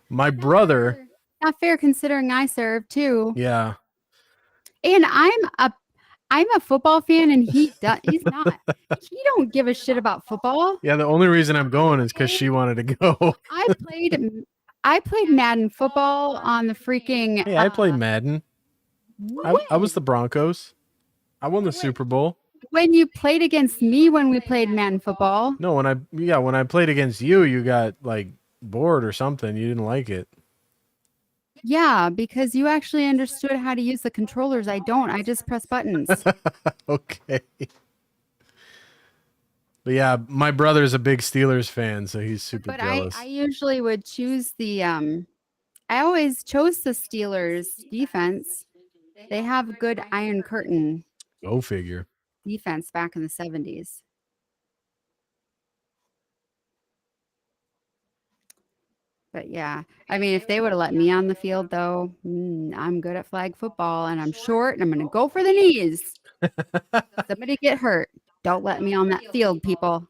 My brother, not fair considering I serve too. yeah. And I'm a football fan and he's not. He don't give a shit about football. Yeah, the only reason I'm going is cuz she wanted to go. I played Madden football on the freaking Hey, I played Madden. I was the Broncos. I won the Super Bowl. When you played against me when we played Madden football. No, when I played against you, you got like bored or something. You didn't like it. Yeah, because you actually understood how to use the controllers. I don't. I just press buttons. Okay. But yeah, my brother's a big Steelers fan, so he's super jealous. I usually would choose I always chose the Steelers defense. They have good Iron Curtain. Go figure. Defense back in the 70s. But yeah, I mean, if they would have let me on the field, though, I'm good at flag football and I'm short and I'm going to go for the knees. Somebody get hurt. Don't let me on that field, people.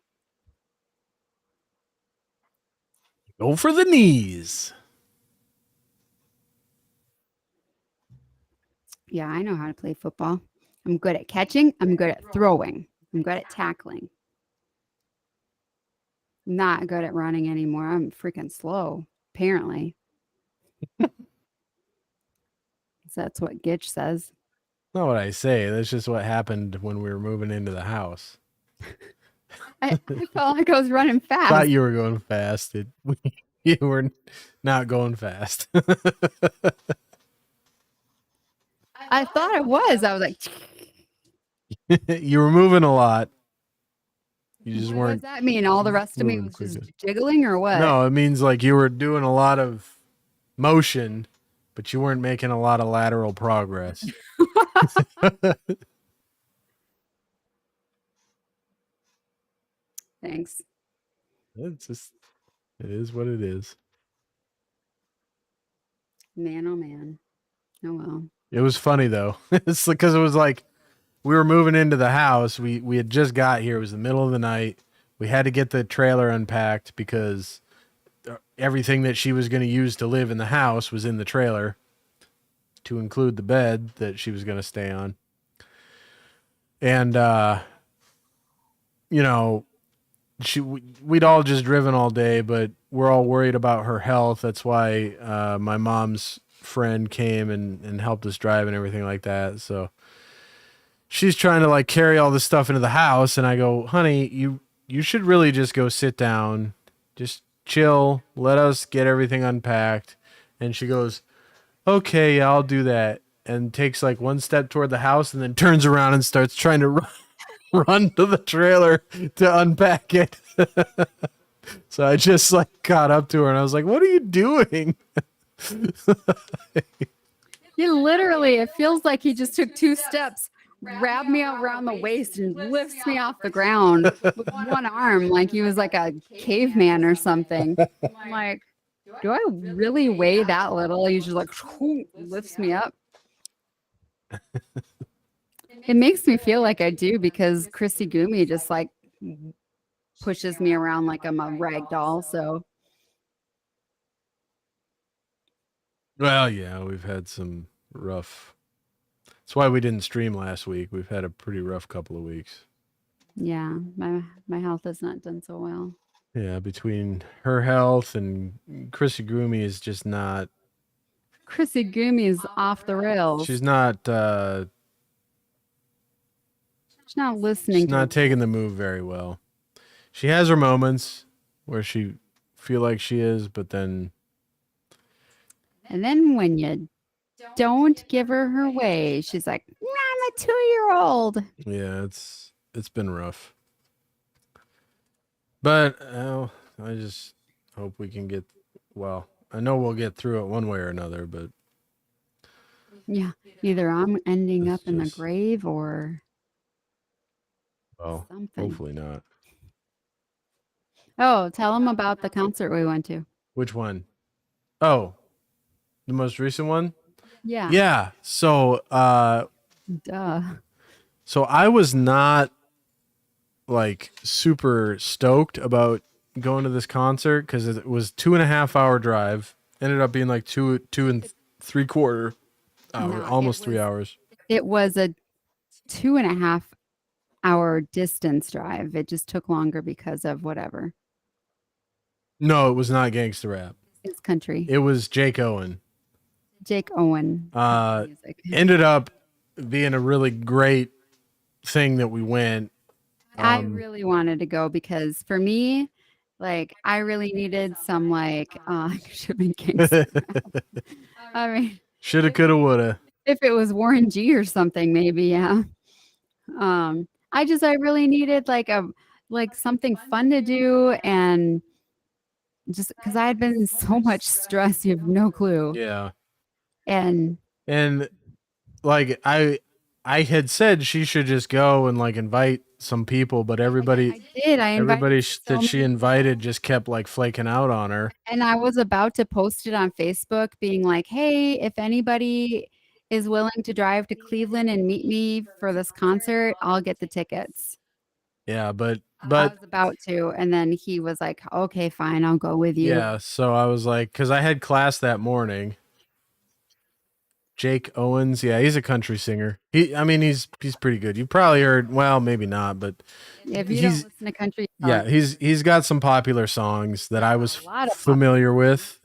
Go for the knees. Yeah, I know how to play football. I'm good at catching. I'm good at throwing. I'm good at tackling. Not good at running anymore. I'm freaking slow, apparently. That's what Gitch says. Not what I say. That's just what happened when we were moving into the house. I felt like I was running fast. Thought you were going fast. You were not going fast. I thought I was. I was like, you were moving a lot. You just what weren't. does that mean? All the rest of me was just jiggling or what? No, it means like you were doing a lot of motion, but you weren't making a lot of lateral progress. Thanks. It is what it is. Man, oh man. Oh well. It was funny though. It's because it was like we were moving into the house. We had just got here. It was the middle of the night. We had to get the trailer unpacked because everything that she was going to use to live in the house was in the trailer, to include the bed that she was going to stay on. And you know, we'd all just driven all day, but we're all worried about her health. That's why my mom's friend came and helped us drive and everything like that. So she's trying to like carry all this stuff into the house, and I go, honey, you should really just go sit down, just chill, let us get everything unpacked. And she goes, okay, yeah, I'll do that, and takes like one step toward the house and then turns around and starts trying to run to the trailer to unpack it. So I just like caught up to her and I was like, what are you doing? It feels like he just took 2 steps, grabbed me around the waist and lifts me off the ground with one arm, like he was like a caveman or something. I'm like, do I really weigh that little? He just like lifts me up. It makes me feel like I do because Chrissy Gumi just like pushes me around like I'm a rag doll. So Well, yeah, we've had some rough. That's why we didn't stream last week. We've had a pretty rough couple of weeks. Yeah, my health has not done so well. Yeah, between her health and Chrissy Groomy is just not. Chrissy Goomy's off the rails. She's not. She's not listening She's to not taking the move very well. She has her moments where she feel like she is, but then. And then when you don't give her way, she's like, "I'm a 2-year-old." Yeah, it's been rough. But I just hope we can get. Well, I know we'll get through it one way or another, but Yeah, either I'm ending It's up in the just- grave or well, something. hopefully not. Oh, tell them about the concert we went to. Which one? Oh, the most recent one? Yeah. Yeah. So Duh. so I was not like super stoked about going to this concert because it was 2.5 hour drive. Ended up being like 2.75 hours, No, almost it 3 was- hours. It was a 2.5-hour distance drive. It just took longer because of whatever. No, it was not gangster rap. It's country. It was Jake Owen. Jake Owen. Music. Ended up being a really great thing that we went. I really wanted to go because for me, like I really needed some like should have been gangster. I mean, Shoulda, coulda, woulda. if it was Warren G or something, maybe, yeah. I really needed like something fun to do, and just because I had been in so much stress, you have no clue. Yeah. And like I had said she should just go and like invite some people, but everybody I did. I invited everybody so that she many invited just kept like flaking out on her. And I was about to post it on Facebook being like, hey, if anybody is willing to drive to Cleveland and meet me for this concert, I'll get the tickets. Yeah, but I was about to. And then he was like, okay, fine, I'll go with you. yeah, so I was like, because I had class that morning. Jake Owens, yeah, he's a country singer. He's pretty good. You probably heard, well, maybe not, but If you don't listen to country, yeah, he's got some popular songs that I was a lot of familiar with.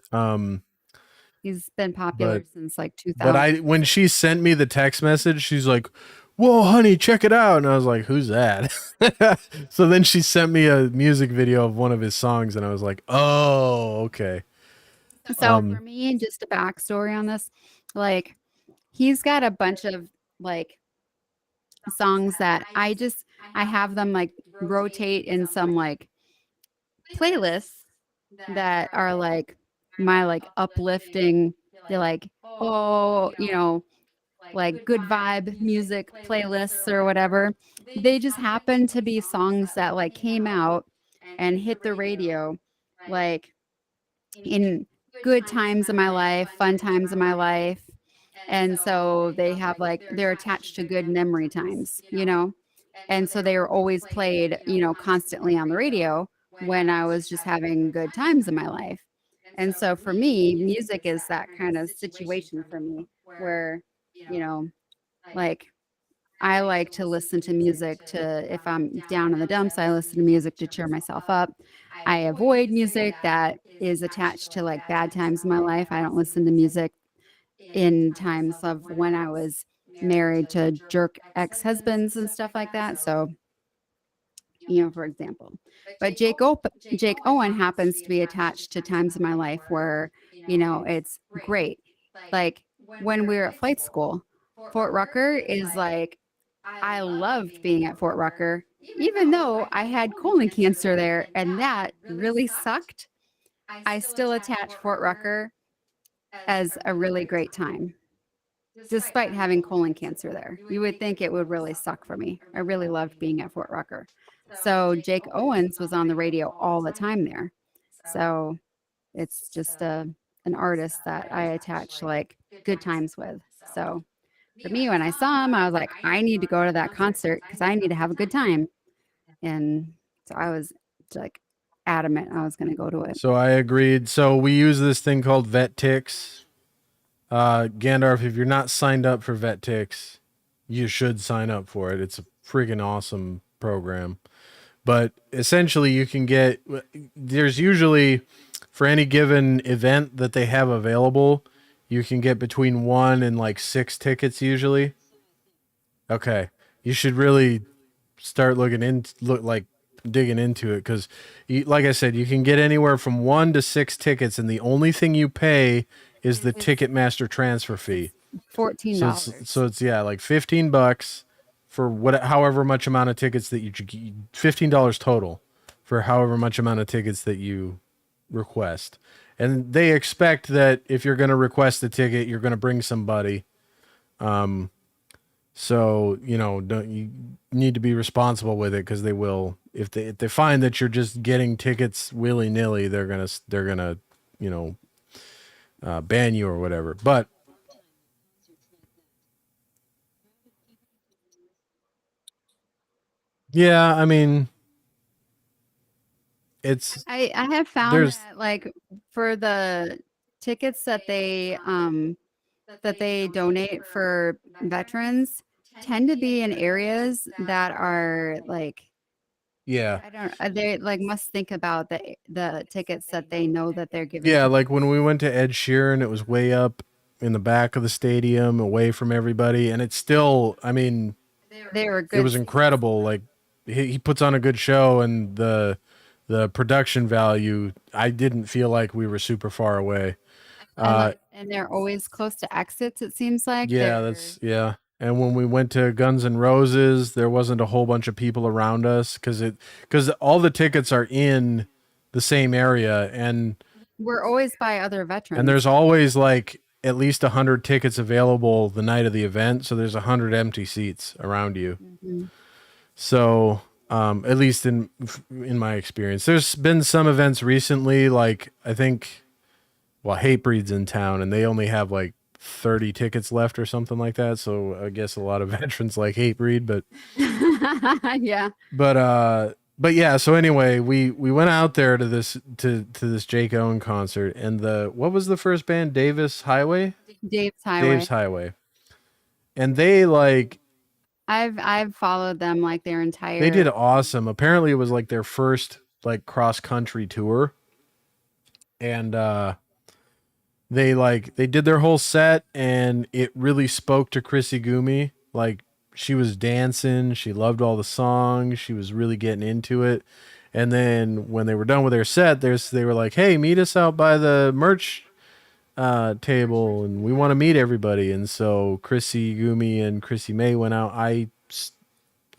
He's been popular but- since like 2000. But when she sent me the text message, she's like, "Whoa, honey, check it out!" And I was like, "Who's that?" So then she sent me a music video of one of his songs, and I was like, "Oh, okay." So for me, just a backstory on this, like he's got a bunch of like songs that I have them like rotate in some like playlists that are like my like uplifting, they're like, oh, like good vibe music playlists or whatever. They just happen to be songs that like came out and hit the radio like in good times of my life, fun times of my life. And so they have like, they're attached to good memory times, And so they were always played, constantly on the radio when I was just having good times in my life. And so for me, music is that kind of situation for me where, like I like to listen to music if I'm down in the dumps, I listen to music to cheer myself up. I avoid music that is attached to like bad times in my life. I don't listen to music in times of when I was married to jerk ex-husbands and stuff like that. So, for example, but Jake Owen happens to be attached to times in my life where, it's great. Like when we were at flight school, Fort Rucker is like, I loved being at Fort Rucker, even though I had colon cancer there and that really sucked. I still attach Fort Rucker as a really great time, despite having colon cancer there. You would think it would really suck for me. I really loved being at Fort Rucker. So Jake Owens was on the radio all the time there. So it's just an artist that I attach like good times with. So for me, when I saw him, I was like, I need to go to that concert because I need to have a good time. And so I was like adamant I was going to go to it. So I agreed. So we use this thing called VetTix, Gandalf, if you're not signed up for VetTix, you should sign up for it. It's a freaking awesome program. But essentially, you can get, there's usually, for any given event that they have available, you can get between 1 and like 6 tickets usually. Okay. You should really start digging into it, because like I said, you can get anywhere from 1 to 6 tickets, and the only thing you pay is the Ticketmaster transfer fee. $14. So it's yeah, like $15 for however much amount of tickets that you $15 total for however much amount of tickets that you request. And they expect that if you're going to request a ticket, you're going to bring somebody. So, you need to be responsible with it, because they will, if they find that you're just getting tickets willy-nilly, they're going to ban you or whatever. But yeah, I mean, I have found there's that like for the tickets that they donate for veterans tend to be in areas that are like, yeah. I don't they like must think about the tickets that they know that they're giving. Yeah, like when we went to Ed Sheeran, it was way up in the back of the stadium, away from everybody, and it's still, I mean, They were it good. was incredible. Like he puts on a good show, and the production value, I didn't feel like we were super far away. And they're always close to exits, it seems like. Yeah, yeah. And when we went to Guns N' Roses, there wasn't a whole bunch of people around us, because all the tickets are in the same area, and we're always by other veterans. And there's always like at least 100 tickets available the night of the event, so there's 100 empty seats around you. Mm-hmm. So, at least in my experience, there's been some events recently, like I think, Hatebreed's in town, and they only have like 30 tickets left or something like that. So I guess a lot of veterans like Hatebreed, but yeah. But yeah, so anyway, we went out there to this Jake Owen concert, and what was the first band? Davis Highway? Dave's Highway. And they like, I've followed them like their entire, they did awesome. Apparently it was like their first like cross country tour. And they did their whole set, and it really spoke to Chrissy Gumi. Like, she was dancing. She loved all the songs. She was really getting into it. And then when they were done with their set, they were like, "Hey, meet us out by the merch table, and we want to meet everybody." And so Chrissy Gumi and Chrissy May went out. I,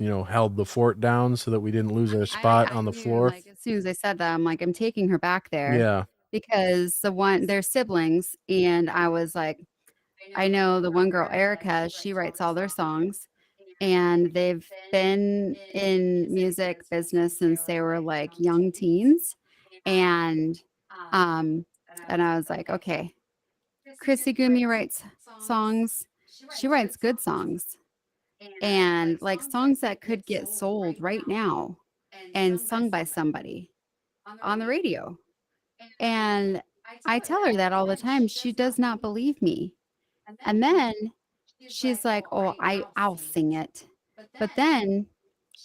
held the fort down so that we didn't lose our spot on the floor. Like, as soon as I said that, I'm like, I'm taking her back there. Yeah. Because they're siblings, and I was like, I know the one girl, Erica, she writes all their songs, and they've been in music business since they were like young teens. And I was like, okay, Chrissy Gumi writes songs. She writes good songs, and like songs that could get sold right now and sung by somebody on the radio. And I tell her that all the time. She does not believe me. And then she's like, "Oh, I'll sing it." But then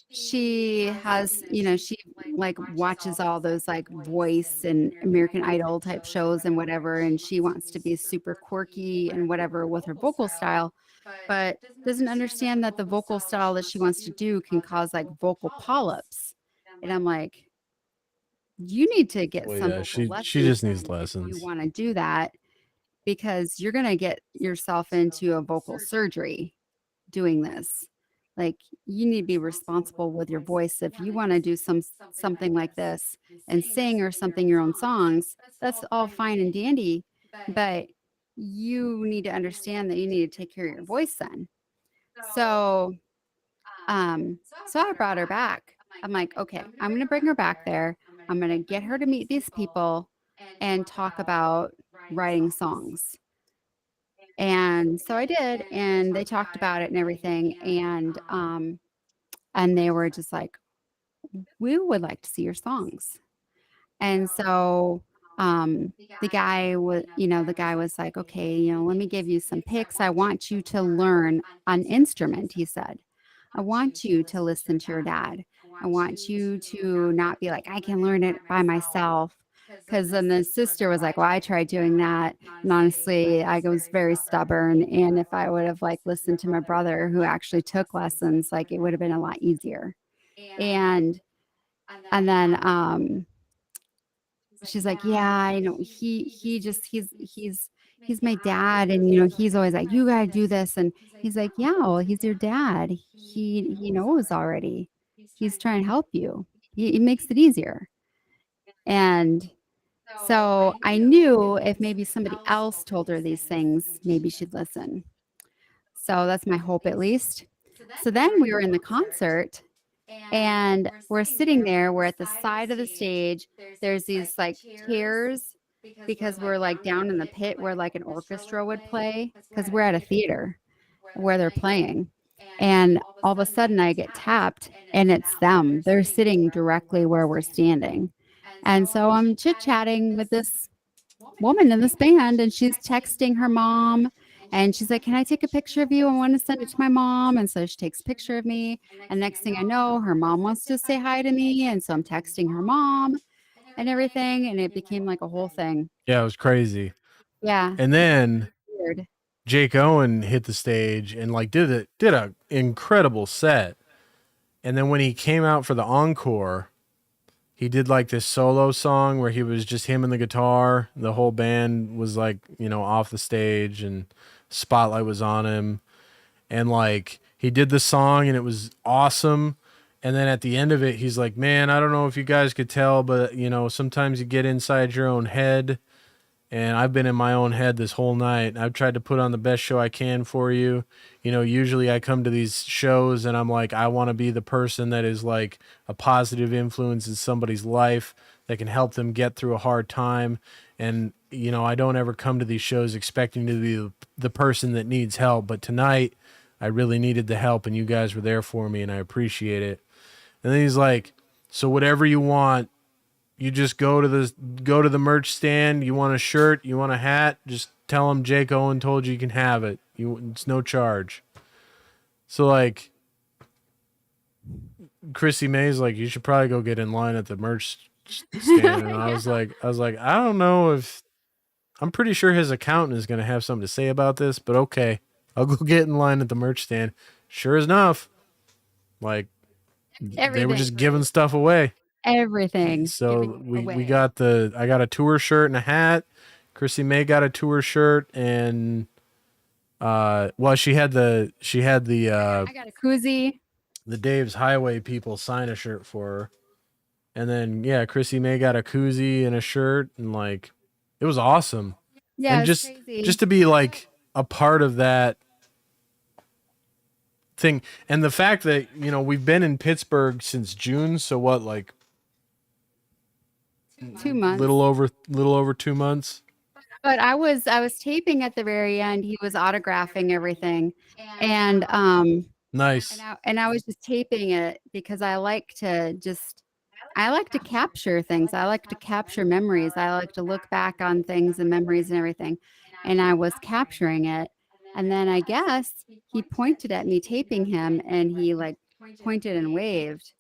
she has, she like watches all those like Voice and American Idol type shows and whatever, and she wants to be super quirky and whatever with her vocal style, but doesn't understand that the vocal style that she wants to do can cause like vocal polyps. And I'm like, you need to get some lessons. She just needs lessons. If you want to do that, because you're going to get yourself into a vocal surgery doing this. Like, you need to be responsible with your voice. If you want to do something like this and sing or something your own songs, that's all fine and dandy, but you need to understand that you need to take care of your voice then. So I brought her back. I'm like, okay, I'm going to bring her back there. I'm going to get her to meet these people and talk about writing songs. And so I did, and they talked about it and everything. And they were just like, we would like to see your songs. And so the guy was like, okay, let me give you some picks. I want you to learn an instrument, he said. I want you to listen to your dad. I want you to not be like, I can learn it by myself. Because then the sister was like, well, I tried doing that. And honestly, I was very stubborn. And if I would have like listened to my brother who actually took lessons, like it would have been a lot easier. And then she's like, yeah, I know he's my dad. And he's always like, you gotta do this. And he's like, yeah, well, he's your dad. He knows already. He's trying to help you. He makes it easier. And so I knew if maybe somebody else told her these things, maybe she'd listen. So that's my hope, at least. So then we were in the concert and we're sitting there. We're at the side of the stage. There's these like chairs because we're like down in the pit where like an orchestra would play because we're at a theater where they're playing. And all of a sudden I get tapped and it's them. They're sitting directly where we're standing. And so I'm chit-chatting with this woman in this band and she's texting her mom and she's like, can I take a picture of you? I want to send it to my mom. And so she takes a picture of me. And next thing I know, her mom wants to say hi to me. And so I'm texting her mom and everything. And it became like a whole thing. Yeah, it was crazy. Yeah. And then Weird. Jake Owen hit the stage and like did a incredible set. And then when he came out for the encore, he did like this solo song where he was just him and the guitar. The whole band was like, off the stage and spotlight was on him. And like he did the song and it was awesome. And then at the end of it, he's like, man, I don't know if you guys could tell, but sometimes you get inside your own head. And I've been in my own head this whole night. I've tried to put on the best show I can for you. Usually I come to these shows and I'm like, I want to be the person that is like a positive influence in somebody's life that can help them get through a hard time. And, I don't ever come to these shows expecting to be the person that needs help. But tonight I really needed the help and you guys were there for me and I appreciate it. And then he's like, so whatever you want, you just go to the merch stand. You want a shirt, you want a hat, just tell them Jake Owen told you can have it. It's no charge. So like Chrissy May's like, you should probably go get in line at the merch stand. And I was like, I don't know if I'm pretty sure his accountant is going to have something to say about this, but okay, I'll go get in line at the merch stand. Sure enough, like they were just giving stuff away. Everything. So we got I got a tour shirt and a hat. Chrissy May got a tour shirt and she had the I got a koozie. The Dave's Highway people sign a shirt for her. And then Chrissy May got a koozie and a shirt and like it was awesome. Yeah, and just to be like a part of that thing. And the fact that, we've been in Pittsburgh since June, so what, like 2 months. Little over 2 months. But I was taping at the very end. He was autographing everything. And nice. And I was just taping it because I like to capture things. I like to capture memories. I like to look back on things and memories and everything. And I was capturing it. And then I guess he pointed at me taping him and he like pointed and waved.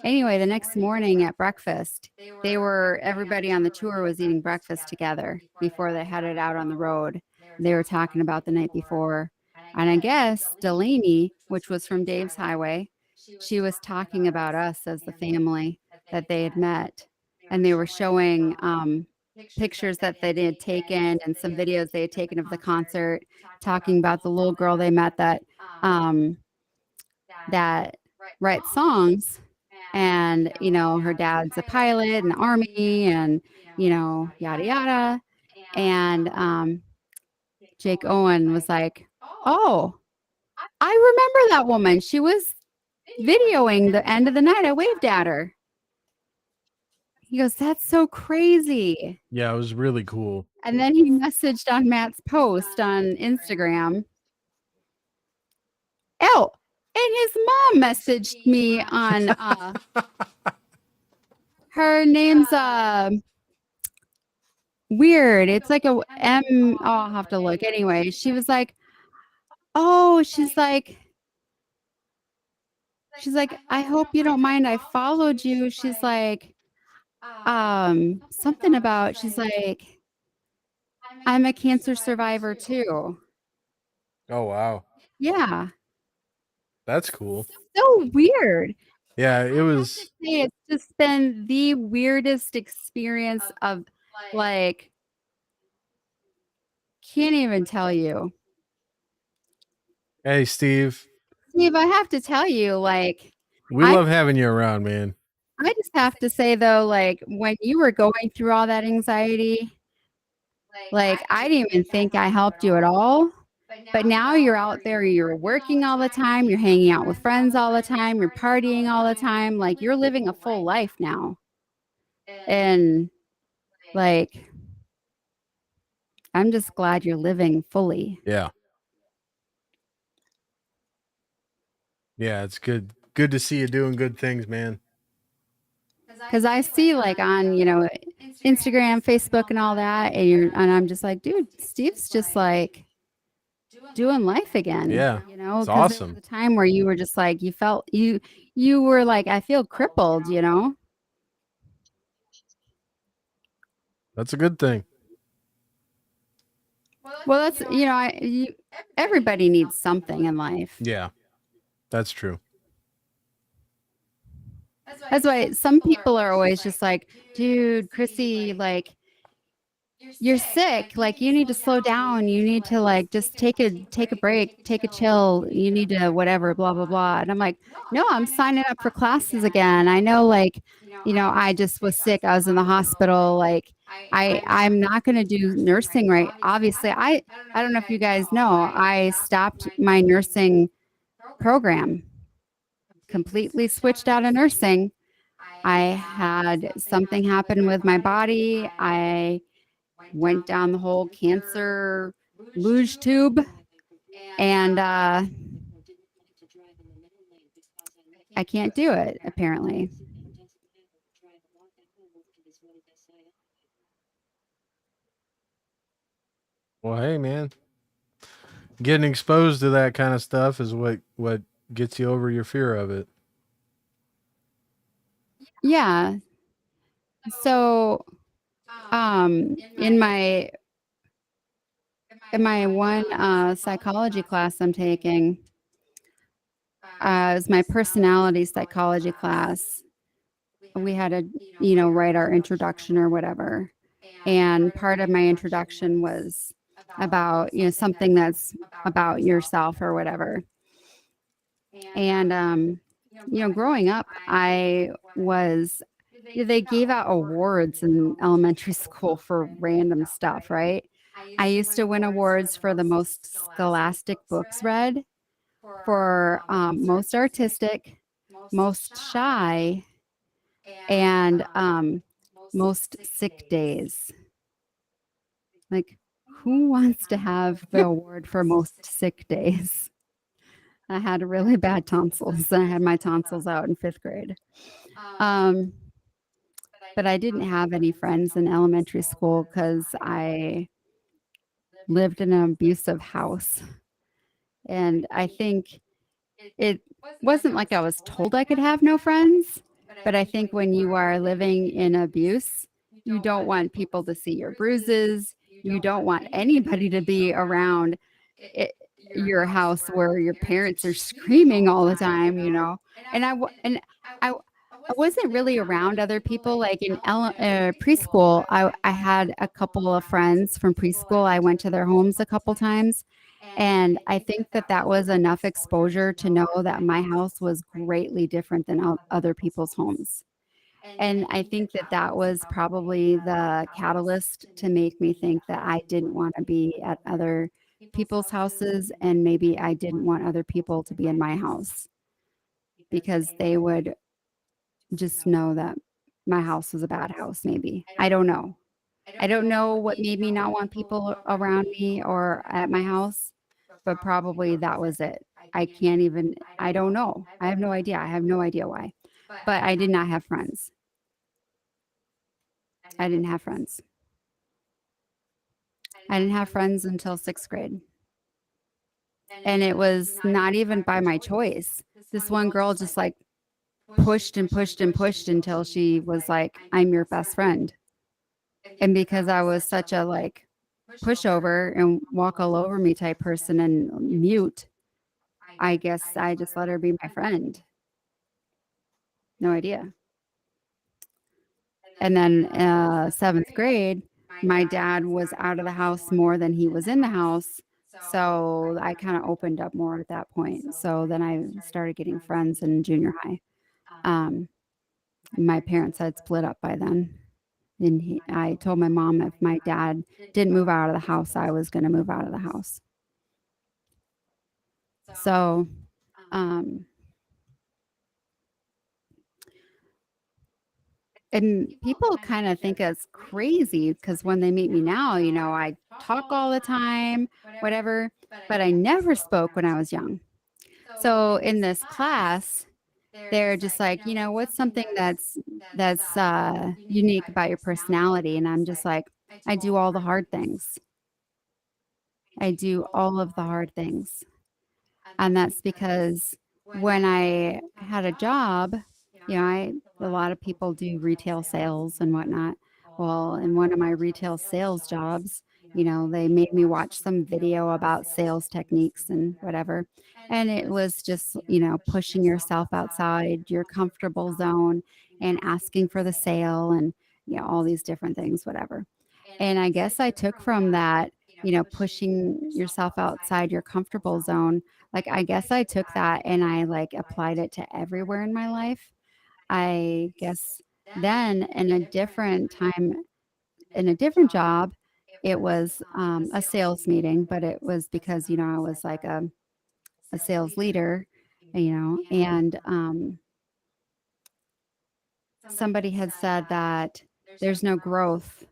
Anyway, the next morning at breakfast, everybody on the tour was eating breakfast together before they headed out on the road. They were talking about the night before. And I guess Delaney, which was from Dave's Highway, she was talking about us as the family that they had met. And they were showing pictures that they had taken and some videos they had taken of the concert, talking about the little girl they met that writes songs. And, her dad's a pilot in the Army and, yada, yada. And Jake Owen was like, oh, I remember that woman. She was videoing the end of the night. I waved at her. He goes, that's so crazy. Yeah, it was really cool. And then he messaged on Matt's post on Instagram. Oh, and his mom messaged me on her name's weird. It's like a M. Oh, I'll have to look. Anyway, she was like, oh, she's like, I hope you don't mind. I followed you. She's like, something about, she's like, I'm a cancer survivor too. Oh wow, Yeah. that's cool. So weird. Yeah, it was. Say it's just been the weirdest experience of like, can't even tell you. Hey, Steve, Steve, I have to tell you, like, we I love having you around, man. I just have to say though, like when you were going through all that anxiety, like I didn't even think I helped you at all. But now you're out there, you're working all the time, you're hanging out with friends all the time, you're partying all the time, like you're living a full life now. And like I'm just glad you're living fully. Yeah. Yeah, it's good. Good to see you doing good things, man. Because I see like on, Instagram, Facebook and all that, and I'm just like, dude, Steve's just like doing life again. Yeah, Because it's there was awesome. a time where you were just like, you were like, I feel crippled, That's a good thing. Well, that's, everybody needs something in life. Yeah, that's true. That's why some people are always just like, dude, Chrissy, like, you're sick. Like, you need to slow down. You need to like just take a break, take a chill. You need to whatever, blah blah blah. And I'm like, no, I'm signing up for classes again. I know, like, I just was sick. I was in the hospital. Like, I'm not going to do nursing right. Obviously, I don't know if you guys know, I stopped my nursing program. Completely switched out of nursing. I had something happen with my body. I went down the whole cancer luge tube, and I can't do it apparently. Well, hey, man, getting exposed to that kind of stuff is what gets you over your fear of it. Yeah. So, in my one psychology class I'm taking, is my personality psychology class. We had to, write our introduction or whatever. And part of my introduction was about, something that's about yourself or whatever. And, growing up, they gave out awards in elementary school for random stuff, right? I used to win awards for the most scholastic books read, for most artistic, most shy, and most sick days. Like, who wants to have the award for most sick days? I had really bad tonsils. I had my tonsils out in 5th grade. But I didn't have any friends in elementary school because I lived in an abusive house. And I think it wasn't like I was told I could have no friends, but I think when you are living in abuse, you don't want people to see your bruises. You don't want anybody to be around your house where your parents are screaming all the time, And I wasn't really around other people. Like in preschool, I had a couple of friends from preschool. I went to their homes a couple times. And I think that was enough exposure to know that my house was greatly different than other people's homes. And I think that was probably the catalyst to make me think that I didn't want to be at other people's houses, and maybe I didn't want other people to be in my house because they would just know that my house was a bad house. Maybe. I don't know. I don't know what made me not want people around me or at my house, but probably that was it. I don't know. I have no idea. I have no idea why. But I did not have friends. I didn't have friends. I didn't have friends until 6th grade. And it was not even by my choice. This one girl just like pushed and pushed and pushed until she was like, I'm your best friend. And because I was such a like pushover and walk all over me type person and mute, I guess I just let her be my friend. No idea. And then 7th grade, my dad was out of the house more than he was in the house. So I kind of opened up more at that point. So then I started getting friends in junior high. My parents had split up by then. And I told my mom if my dad didn't move out of the house, I was going to move out of the house. So, and people kind of think it's crazy because when they meet me now, I talk all the time, whatever, but I never spoke when I was young. So in this class, they're just like, what's something that's unique about your personality? And I'm just like, I do all the hard things. I do all of the hard things. And that's because when I had a job, a lot of people do retail sales and whatnot. Well, in one of my retail sales jobs, they made me watch some video about sales techniques and whatever. And it was just, pushing yourself outside your comfortable zone and asking for the sale and, all these different things, whatever. And I guess I took from that, pushing yourself outside your comfortable zone. Like, I guess I took that and I like applied it to everywhere in my life. I guess then in a different time, in a different job, it was a sales meeting, but it was because, I was like a sales leader, and somebody had said that there's no growth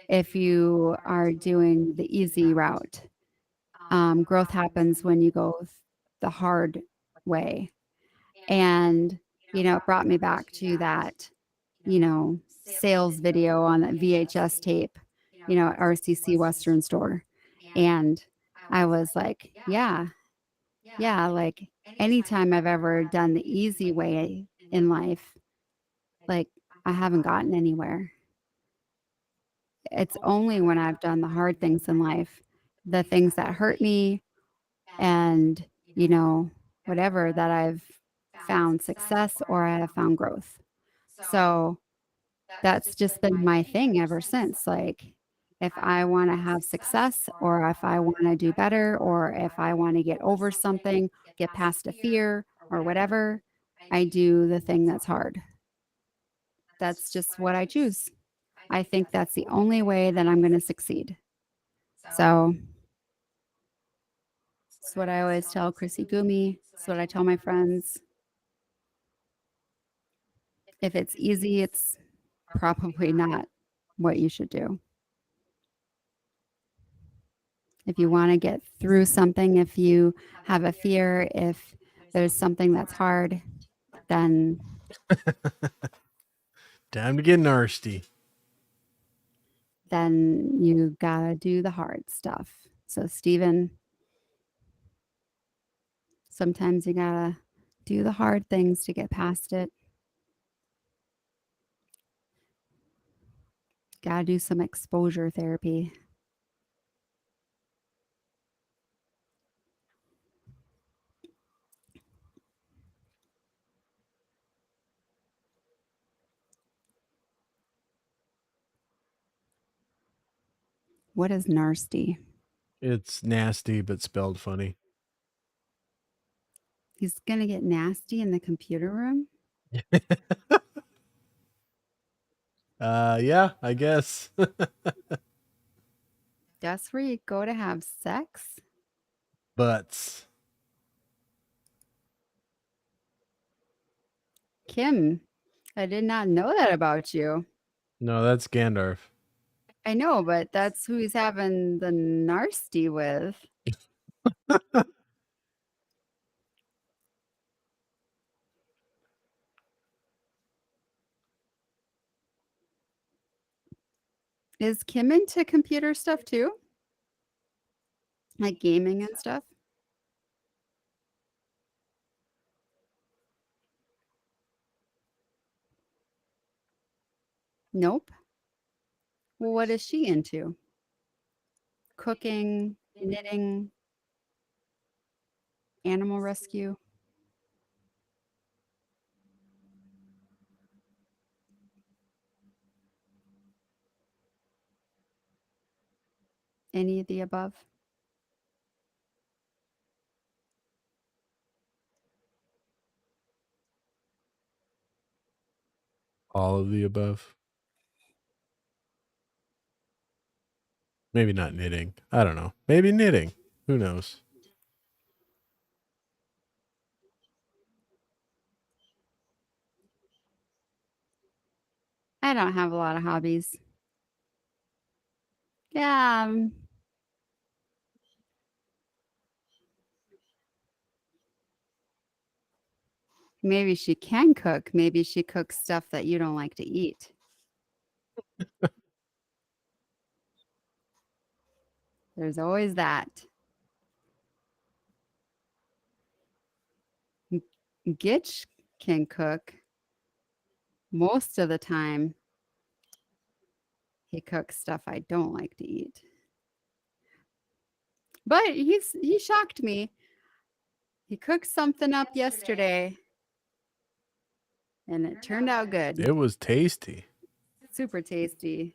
if you are doing the easy route. Growth happens when you go the hard way. And, it brought me back to that, sales video on that VHS tape, at RCC Western Store. And I was like, yeah, like anytime I've ever done the easy way in life, like I haven't gotten anywhere. It's only when I've done the hard things in life, the things that hurt me and, whatever, that I've found success or I have found growth. So that's just been my thing ever since. Like, if I want to have success or if I want to do better or if I want to get over something, get past a fear or whatever, I do the thing that's hard. That's just what I choose. I think that's the only way that I'm going to succeed. So it's what I always tell Chrissy Gumi. It's what I tell my friends. If it's easy, it's probably not what you should do. If you want to get through something, if you have a fear, if there's something that's hard, then time to get nasty. Then you gotta do the hard stuff. So, Stephen, sometimes you gotta do the hard things to get past it. Gotta do some exposure therapy. What is nasty? It's nasty, but spelled funny. He's gonna get nasty in the computer room? Yeah, I guess. That's where you go to have sex? Butts. Kim, I did not know that about you. No, that's Gandalf. I know, but that's who he's having the nasty with. Is Kim into computer stuff too? Like gaming and stuff? Nope. Well, what is she into? Cooking, knitting, animal rescue? Any of the above? All of the above. Maybe not knitting. I don't know. Maybe knitting. Who knows? I don't have a lot of hobbies. Yeah. Maybe she can cook. Maybe she cooks stuff that you don't like to eat. There's always that. Gitch can cook most of the time. He cooks stuff I don't like to eat. But he shocked me. He cooked something up yesterday and it turned out good. It was tasty. Super tasty.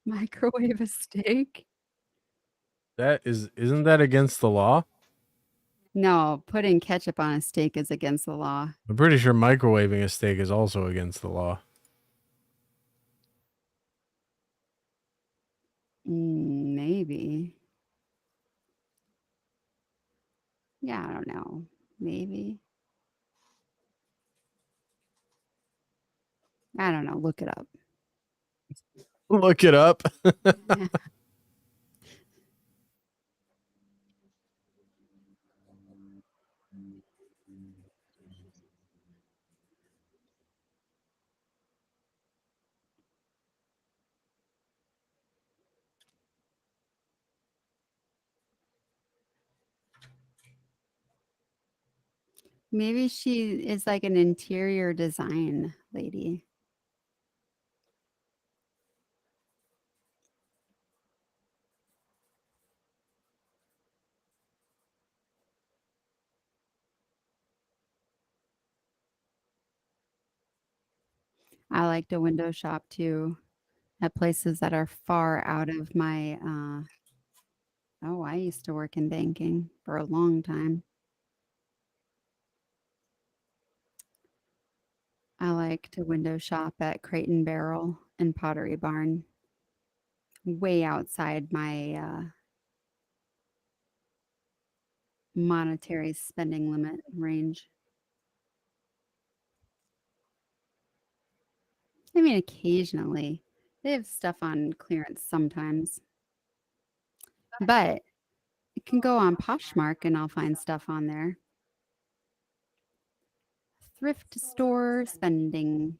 Microwave a steak? Isn't that against the law? No, putting ketchup on a steak is against the law. I'm pretty sure microwaving a steak is also against the law. Maybe. Yeah, I don't know. Maybe. I don't know. Look it up. Look it up. Yeah. Maybe she is like an interior design lady. I like to window shop too at places that are far out of my I used to work in banking for a long time. I like to window shop at Crate and Barrel and Pottery Barn. Way outside my monetary spending limit range. I mean, occasionally. They have stuff on clearance sometimes. But you can go on Poshmark and I'll find stuff on there. Thrift store spending.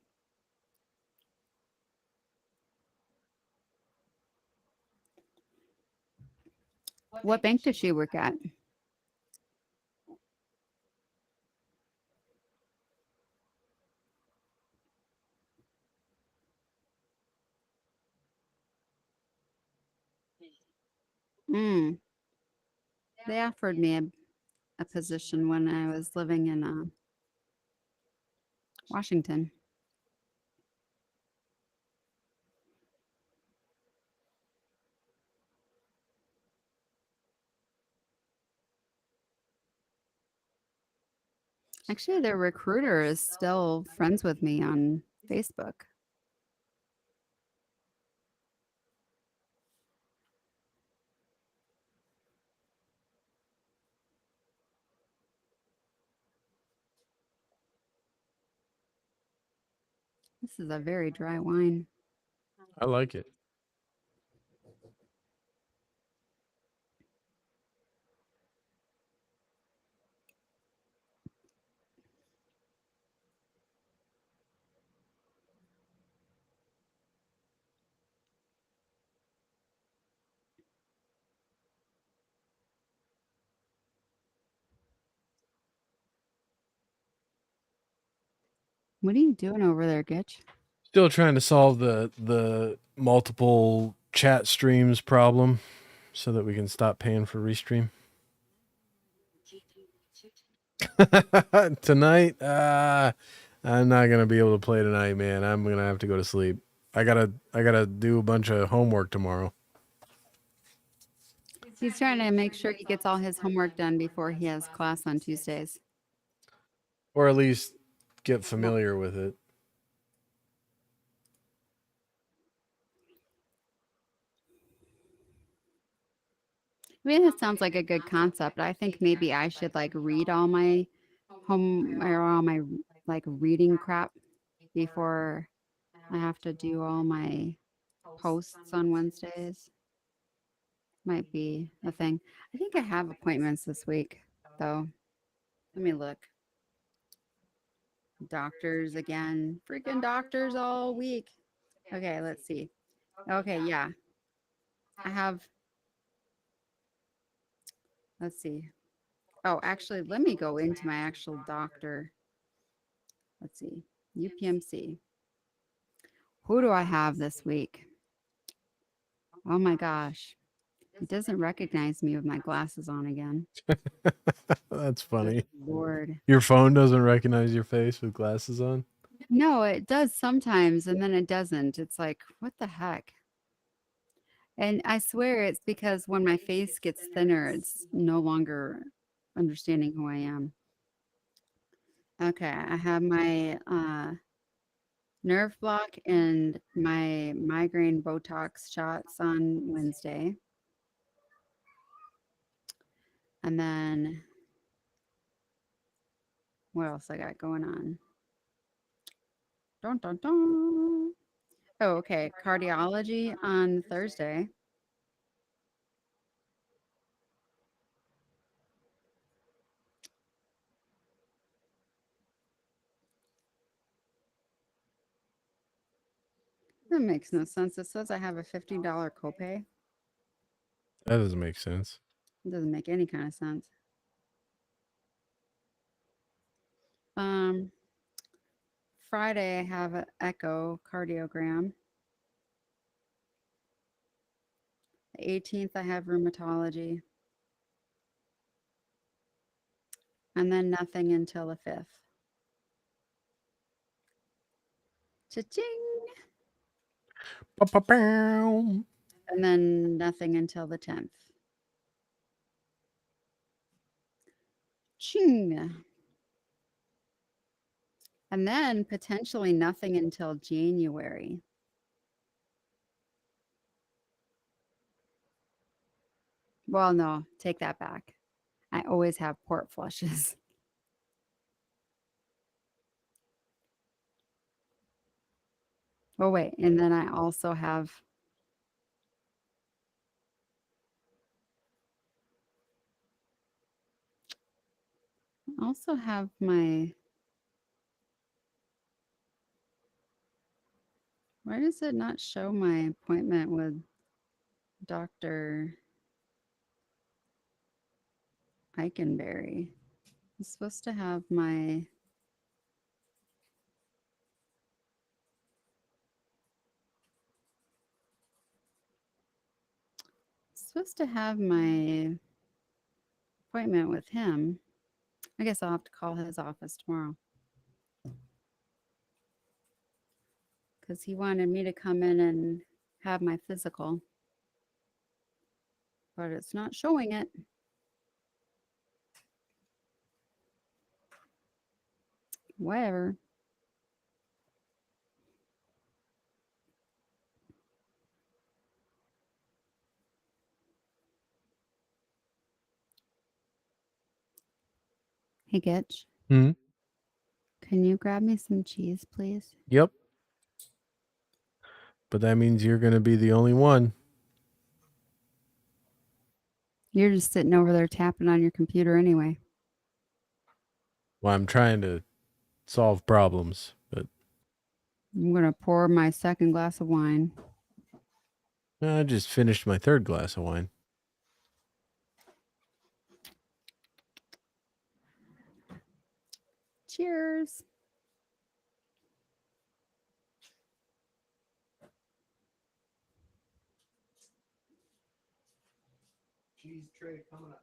What bank does she work at? They offered me a position when I was living in Washington. Actually, their recruiter is still friends with me on Facebook. This is a very dry wine. I like it. What are you doing over there, Gitch? Still trying to solve the multiple chat streams problem so that we can stop paying for Restream. Tonight, I'm not gonna be able to play tonight, man. I'm gonna have to go to sleep. I gotta do a bunch of homework tomorrow. He's trying to make sure he gets all his homework done before he has class on Tuesdays. Or at least get familiar with it. I mean, that sounds like a good concept. I think maybe I should like read all my home or all my like reading crap before I have to do all my posts on Wednesdays. Might be a thing. I think I have appointments this week, though. Let me look. Doctors again. Freaking doctors all week. Okay, let's see. Okay, yeah. I have. Let's see. Oh, actually, let me go into my actual doctor. Let's see. UPMC. Who do I have this week? Oh my gosh. It doesn't recognize me with my glasses on again. That's funny. Lord. Your phone doesn't recognize your face with glasses on? No, it does sometimes and then it doesn't. It's like, what the heck? And I swear it's because when my face gets thinner, it's no longer understanding who I am. Okay, I have my nerve block and my migraine Botox shots on Wednesday. And then what else I got going on? Dun, dun, dun. Oh, okay. Cardiology on Thursday. That makes no sense. It says I have a $50 copay. That doesn't make sense. It doesn't make any kind of sense. Friday I have an echocardiogram. The 18th I have rheumatology. And then nothing until the 5th. Cha-ching! Ba-ba-bow. And then nothing until the 10th. Ching! And then potentially nothing until January. Well, no, take that back. I always have port flushes. Oh, wait. And then I also have my, why does it not show my appointment with Dr. Eikenberry? I'm supposed to have my, appointment with him. I guess I'll have to call his office tomorrow. Because he wanted me to come in and have my physical. But it's not showing it. Whatever. Hey, Gitch. Hmm? Can you grab me some cheese, please? Yep. But that means you're going to be the only one. You're just sitting over there tapping on your computer anyway. Well, I'm trying to solve problems, but I'm going to pour my second glass of wine. I just finished my third glass of wine. Cheers. cheese tray coming up.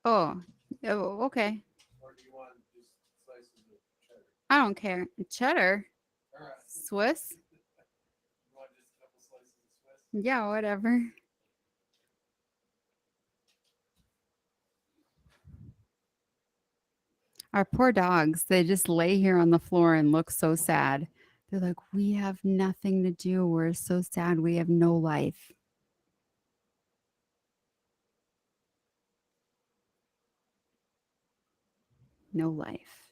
Oh, okay. Or do you want just slices of cheddar? I don't care. Cheddar, All right. Swiss. You want just a couple slices of Swiss? Yeah, whatever. Our poor dogs, they just lay here on the floor and look so sad. They're like, we have nothing to do. We're so sad. We have no life. No life.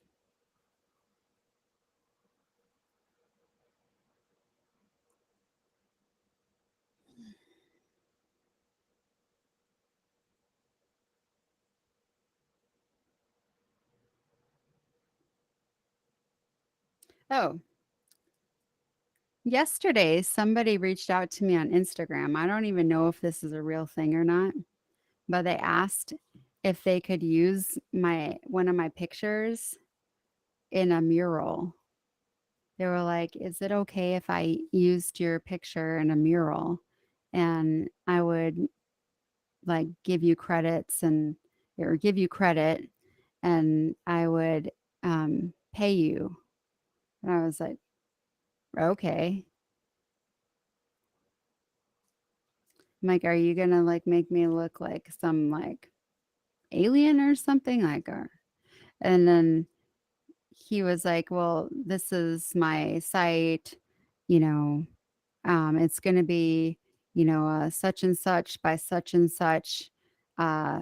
Oh, yesterday somebody reached out to me on Instagram. I don't even know if this is a real thing or not, but they asked if they could use one of my pictures in a mural. They were like, "Is it okay if I used your picture in a mural?" And I would like give you credits or give you credit and I would pay you. And I was like, okay. I'm like, are you gonna like make me look like some like alien or something? Like and then he was like, well, this is my site, you know, it's gonna be, such and such by such and such, uh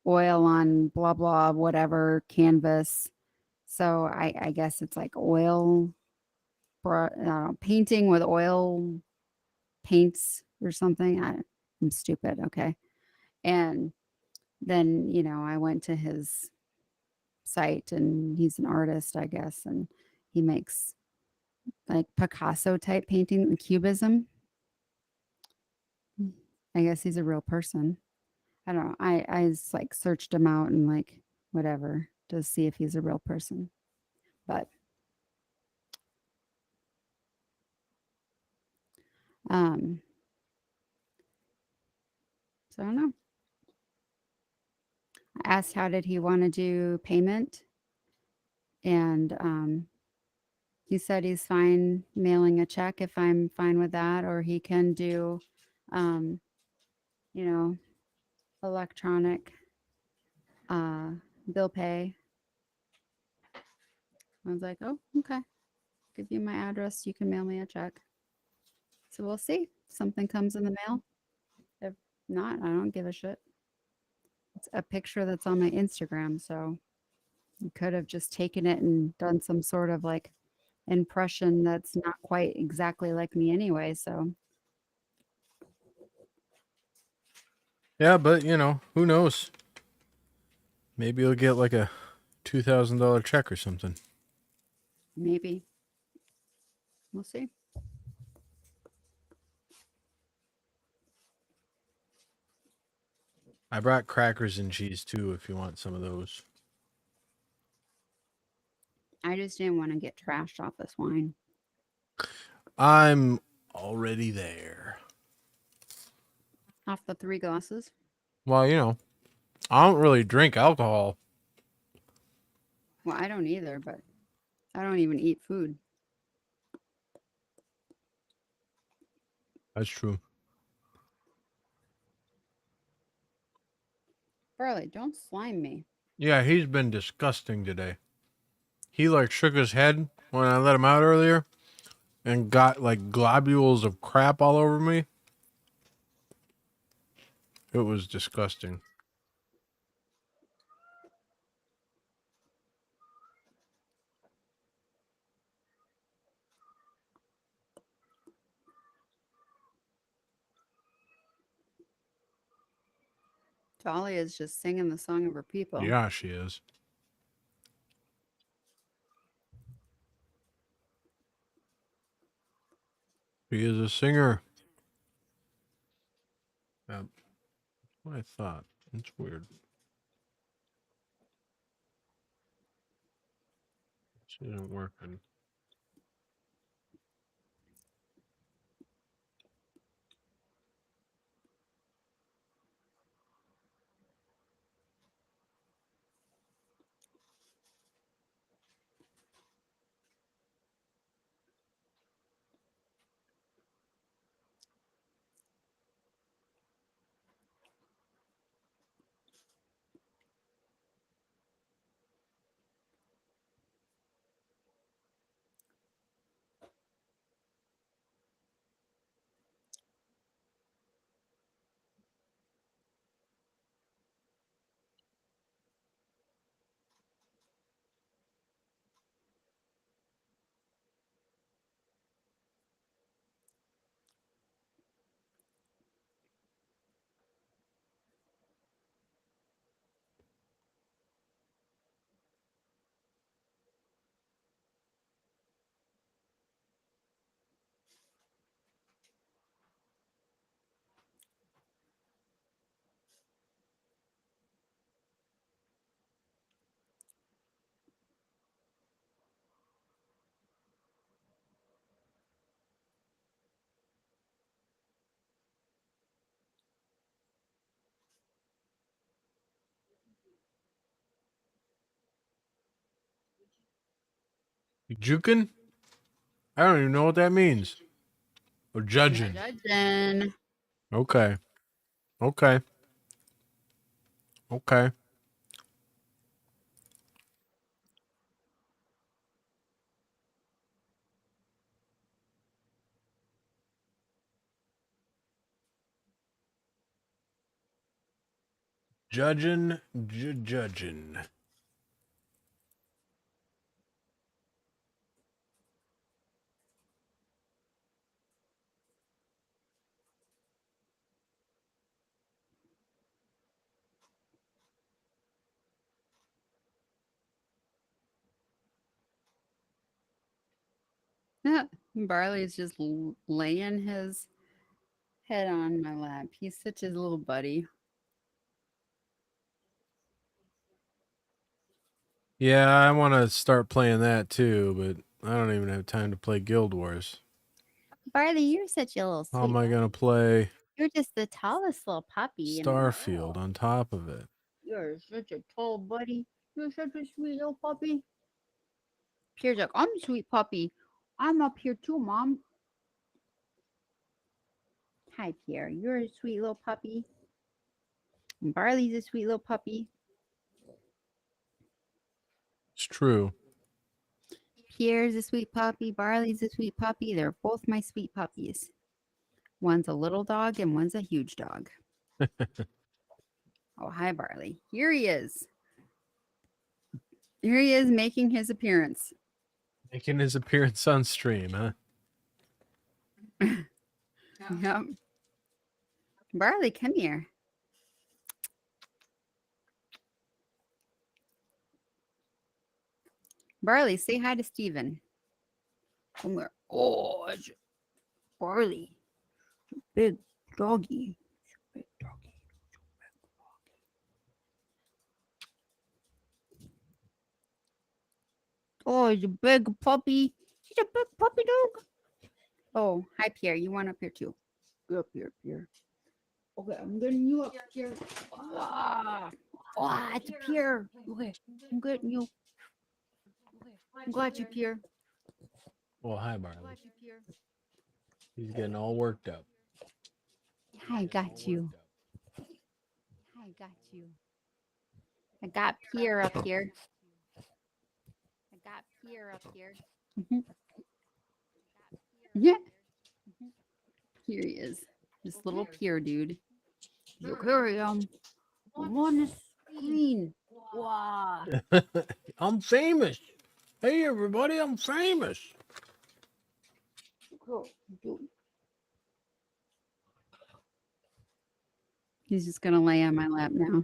oil on blah blah whatever canvas. So I guess it's like oil, I don't know, painting with oil paints or something. I'm stupid. Okay. And then, I went to his site and he's an artist, I guess. And he makes like Picasso type painting, cubism. I guess he's a real person. I don't know. I just like searched him out and like whatever to see if he's a real person. But um so I don't know. I asked how did he want to do payment and he said he's fine mailing a check if I'm fine with that, or he can do um you know electronic bill pay. I was like, oh, okay. Give you my address. You can mail me a check. So we'll see. Something comes in the mail. If not, I don't give a shit. It's a picture that's on my Instagram. So you could have just taken it and done some sort of like impression that's not quite exactly like me anyway. So Yeah, but who knows? Maybe you'll get like a $2,000 check or something. maybe we'll see. I brought crackers and cheese too if you want some of those. I just didn't want to get trashed off this wine. I'm already there. Off the 3 glasses. Well, I don't really drink alcohol. Well, I don't either, but I don't even eat food. That's true. Burley, don't slime me. Yeah, he's been disgusting today. He like shook his head when I let him out earlier and got like globules of crap all over me. It was disgusting. Talia is just singing the song of her people. Yeah, she is. She is a singer. That's what I thought. It's weird. This isn't working. You juking? I don't even know what that means. Or judging. Judging. Okay. Okay. Okay. Judging. Judging. Barley's just laying his head on my lap. He's such a little buddy. Yeah, I want to start playing that too, but I don't even have time to play Guild Wars. Barley, you're such a little How am sweet. I going to play You're just the tallest little puppy in the Starfield world. on top of it? You're such a tall buddy. You're such a sweet little puppy. Pierre's like, I'm a sweet puppy. I'm up here too, Mom. Hi, Pierre. You're a sweet little puppy. And Barley's a sweet little puppy. It's true. Pierre's a sweet puppy. Barley's a sweet puppy. They're both my sweet puppies. One's a little dog and one's a huge dog. Oh, hi, Barley. Here he is. Here he is making his appearance. Making his appearance on stream, huh? Yep. Barley, come here. Barley, say hi to Steven. Come here. Oh, it's Barley. Big doggy. Big doggy. Oh, he's a big puppy. He's a big puppy dog. Oh, hi, Pierre. You want up here too? Get up here, Pierre. Okay, I'm getting you up here. Ah, oh, it's Pierre. Okay, I'm getting you. I'm glad you, Pierre. Well, hi, I'm Barley. glad you, Pierre. He's getting all worked up. I got you. I got you. I got Pierre up here. I got Pierre up here. Yeah. Here he is. This little Pierre dude. Look, here I am. I'm on the screen. Wow. I'm famous. Hey, everybody, I'm famous. He's just going to lay on my lap now.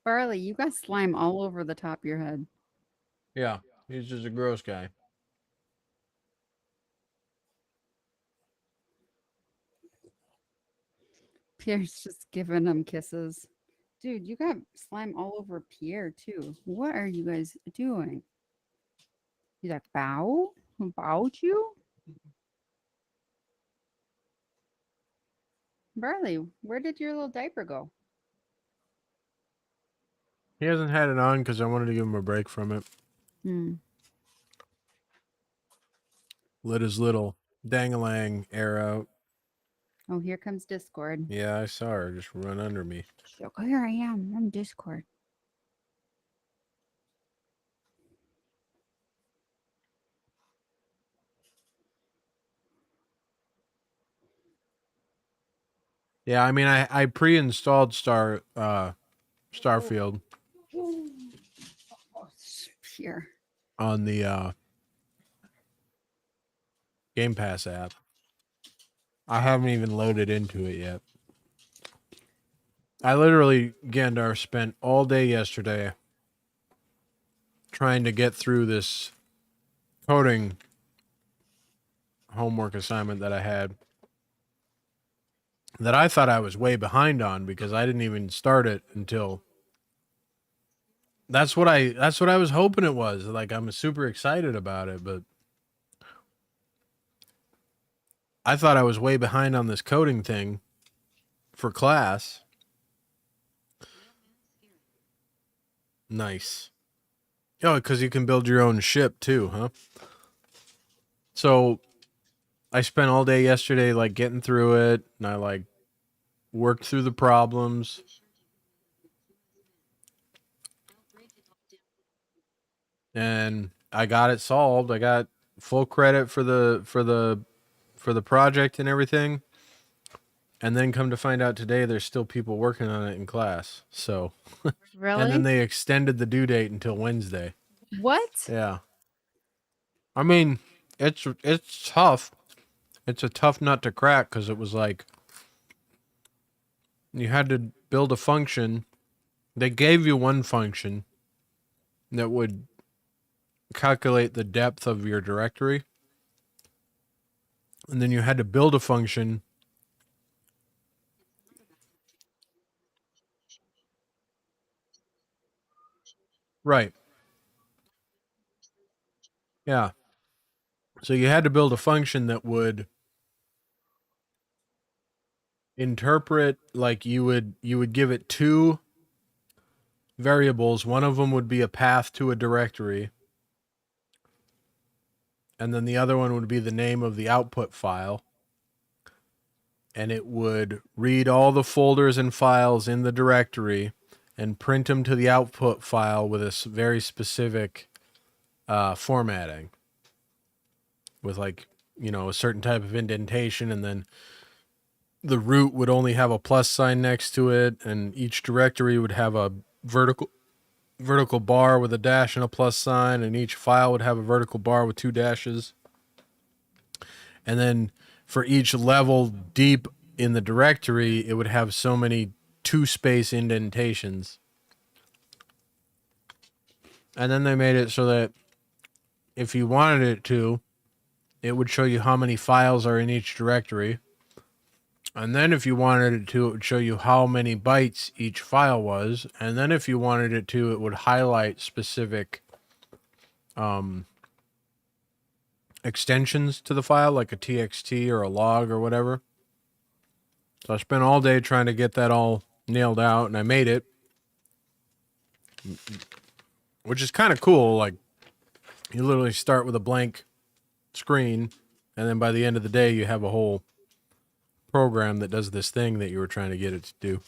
Barley, you got slime all over the top of your head. Yeah, he's just a gross guy. Pierre's just giving him kisses. Dude, you got slime all over Pierre, too. What are you guys doing? He's like, bow? About you? Barley, where did your little diaper go? He hasn't had it on because I wanted to give him a break from it. Hmm. Let his little dang-a-lang air out. Oh, here comes Discord. Yeah, I saw her just run under me. She's like, oh, here I am. I'm Discord. Yeah, I mean, I pre-installed Starfield Oh, Pierre. on the Game Pass app. I haven't even loaded into it yet. I literally, Gandar, spent all day yesterday trying to get through this coding homework assignment that I had that I thought I was way behind on because I didn't even start it until that's what I was hoping it was. Like, I'm super excited about it, but I thought I was way behind on this coding thing for class. Nice. Oh, because you can build your own ship too, huh? So I spent all day yesterday like getting through it, and I like worked through the problems. And I got it solved. I got full credit for the project and everything. And then come to find out today there's still people working on it in class. So Really? and then they extended the due date until Wednesday. What? Yeah. I mean, it's tough. It's a tough nut to crack because it was like you had to build a function. They gave you one function that would calculate the depth of your directory. And then you had to build a function. Right. Yeah. So you had to build a function that would interpret, like you would give it two variables. One of them would be a path to a directory, and then the other one would be the name of the output file. And it would read all the folders and files in the directory and print them to the output file with a very specific formatting, with like, you know, a certain type of indentation, and then the root would only have a plus sign next to it, and each directory would have a vertical bar with a dash and a plus sign, and each file would have a vertical bar with two dashes. And then for each level deep in the directory, it would have so many two-space indentations. And then they made it so that if you wanted it to, it would show you how many files are in each directory. And then if you wanted it to, it would show you how many bytes each file was. And then if you wanted it to, it would highlight specific extensions to the file, like a TXT or a log or whatever. So I spent all day trying to get that all nailed out, and I made it, which is kind of cool. Like, you literally start with a blank screen, and then by the end of the day, you have a whole program that does this thing that you were trying to get it to do.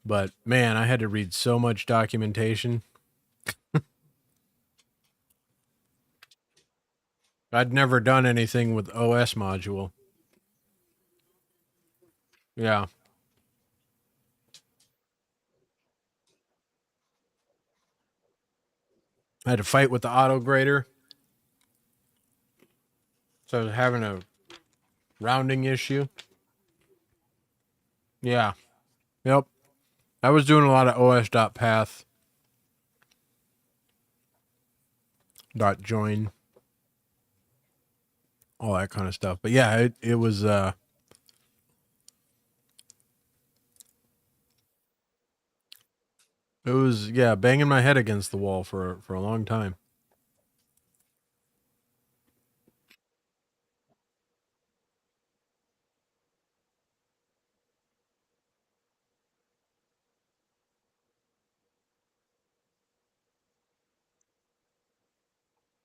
But man, I had to read so much documentation. I'd never done anything with OS module. Yeah. I had to fight with the auto grader. So I was having a rounding issue. Yeah. Yep. I was doing a lot of os.path .join, all that kind of stuff. But yeah, it was banging my head against the wall for a long time.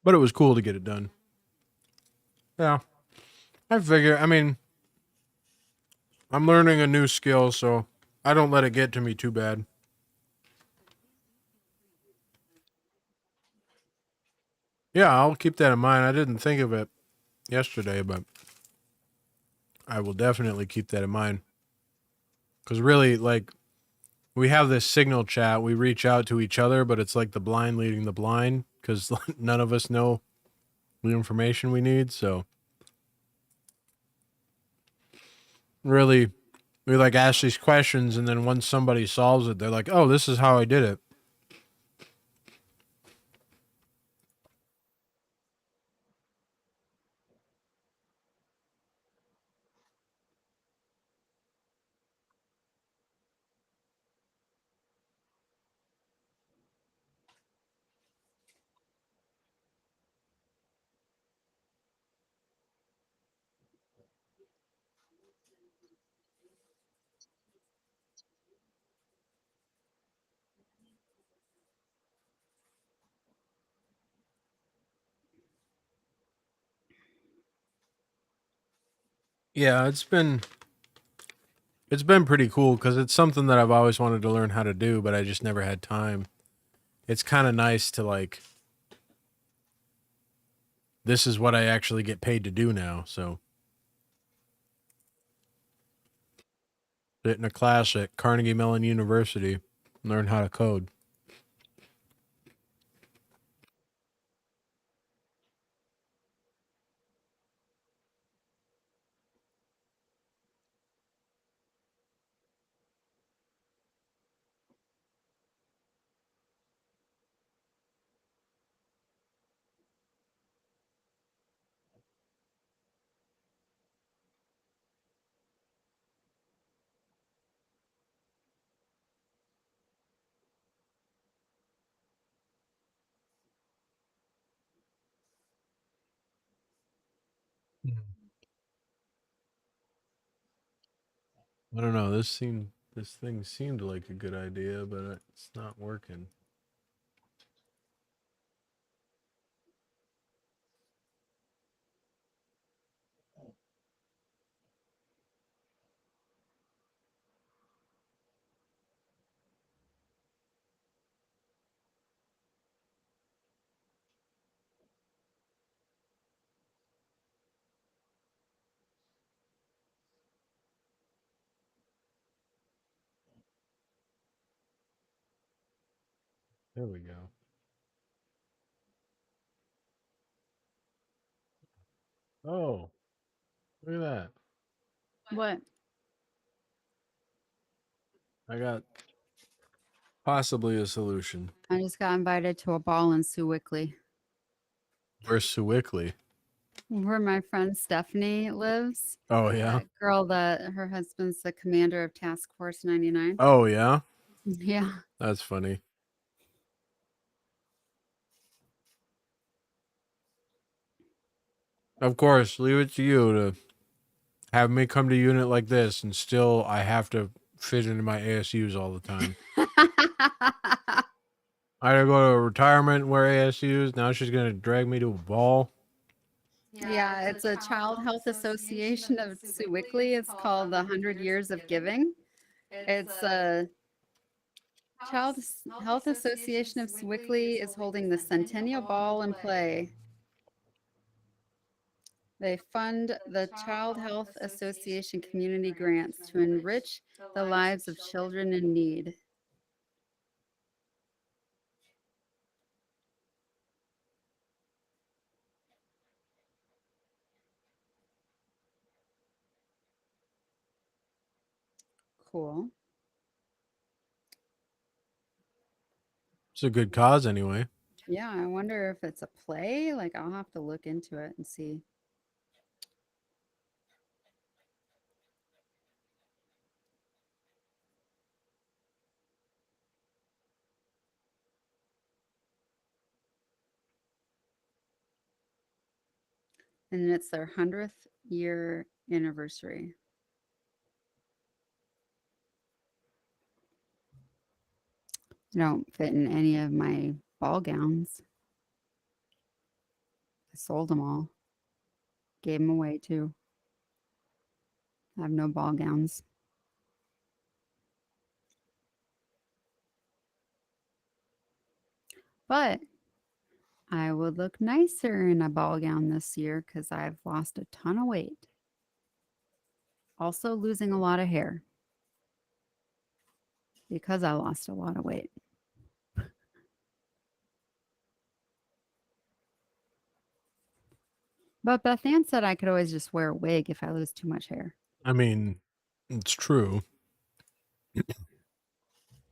But it was cool to get it done. Yeah. I figure, I mean, I'm learning a new skill, so I don't let it get to me too bad. Yeah, I'll keep that in mind. I didn't think of it yesterday, but I will definitely keep that in mind. Because really, like, we have this signal chat. We reach out to each other, but it's like the blind leading the blind, because none of us know the information we need. So really, we like ask these questions, and then once somebody solves it, they're like, oh, this is how I did it. Yeah, it's been pretty cool because it's something that I've always wanted to learn how to do, but I just never had time. It's kind of nice to like, this is what I actually get paid to do now. So, sit in a class at Carnegie Mellon University, learn how to code. I don't know. This thing seemed like a good idea, but it's not working. There we go. Oh, look at that. What? I got possibly a solution. I just got invited to a ball in Sewickley, Where's Sewickley? where my friend Stephanie lives. Oh, yeah. That girl that her husband's the commander of Task Force 99. Oh, yeah. Yeah. That's funny. Of course, leave it to you to have me come to unit like this, and still I have to fit into my ASUs all the time. I had to go to retirement and wear ASUs. Now she's gonna drag me to a ball. Yeah, it's a Child Health Association of Sewickley. It's called the 100 Years of Giving. It's a Health Association of Sewickley is holding the Centennial Ball and Play. They fund the Child Health Association community grants to enrich the lives of children in need. Cool. It's a good cause anyway. Yeah, I wonder if it's a play. Like, I'll have to look into it and see. And it's their 100th year anniversary. I don't fit in any of my ball gowns. I sold them all. Gave them away too. I have no ball gowns. But I would look nicer in a ball gown this year because I've lost a ton of weight. Also losing a lot of hair because I lost a lot of weight. But Beth Ann said I could always just wear a wig if I lose too much hair. I mean, it's true.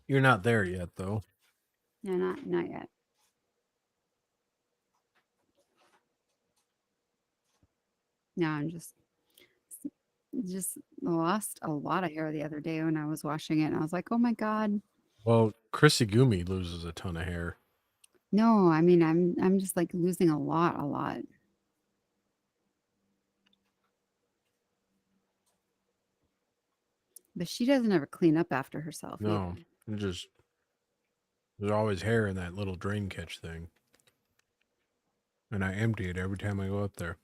You're not there yet, though. Yeah, not yet. No, I'm just lost a lot of hair the other day when I was washing it, and I was like, oh my God. Well, Chrissy Gumi loses a ton of hair. No, I mean I'm just like losing a lot. But she doesn't ever clean up after herself. No, either. there's always hair in that little drain catch thing. And I empty it every time I go up there.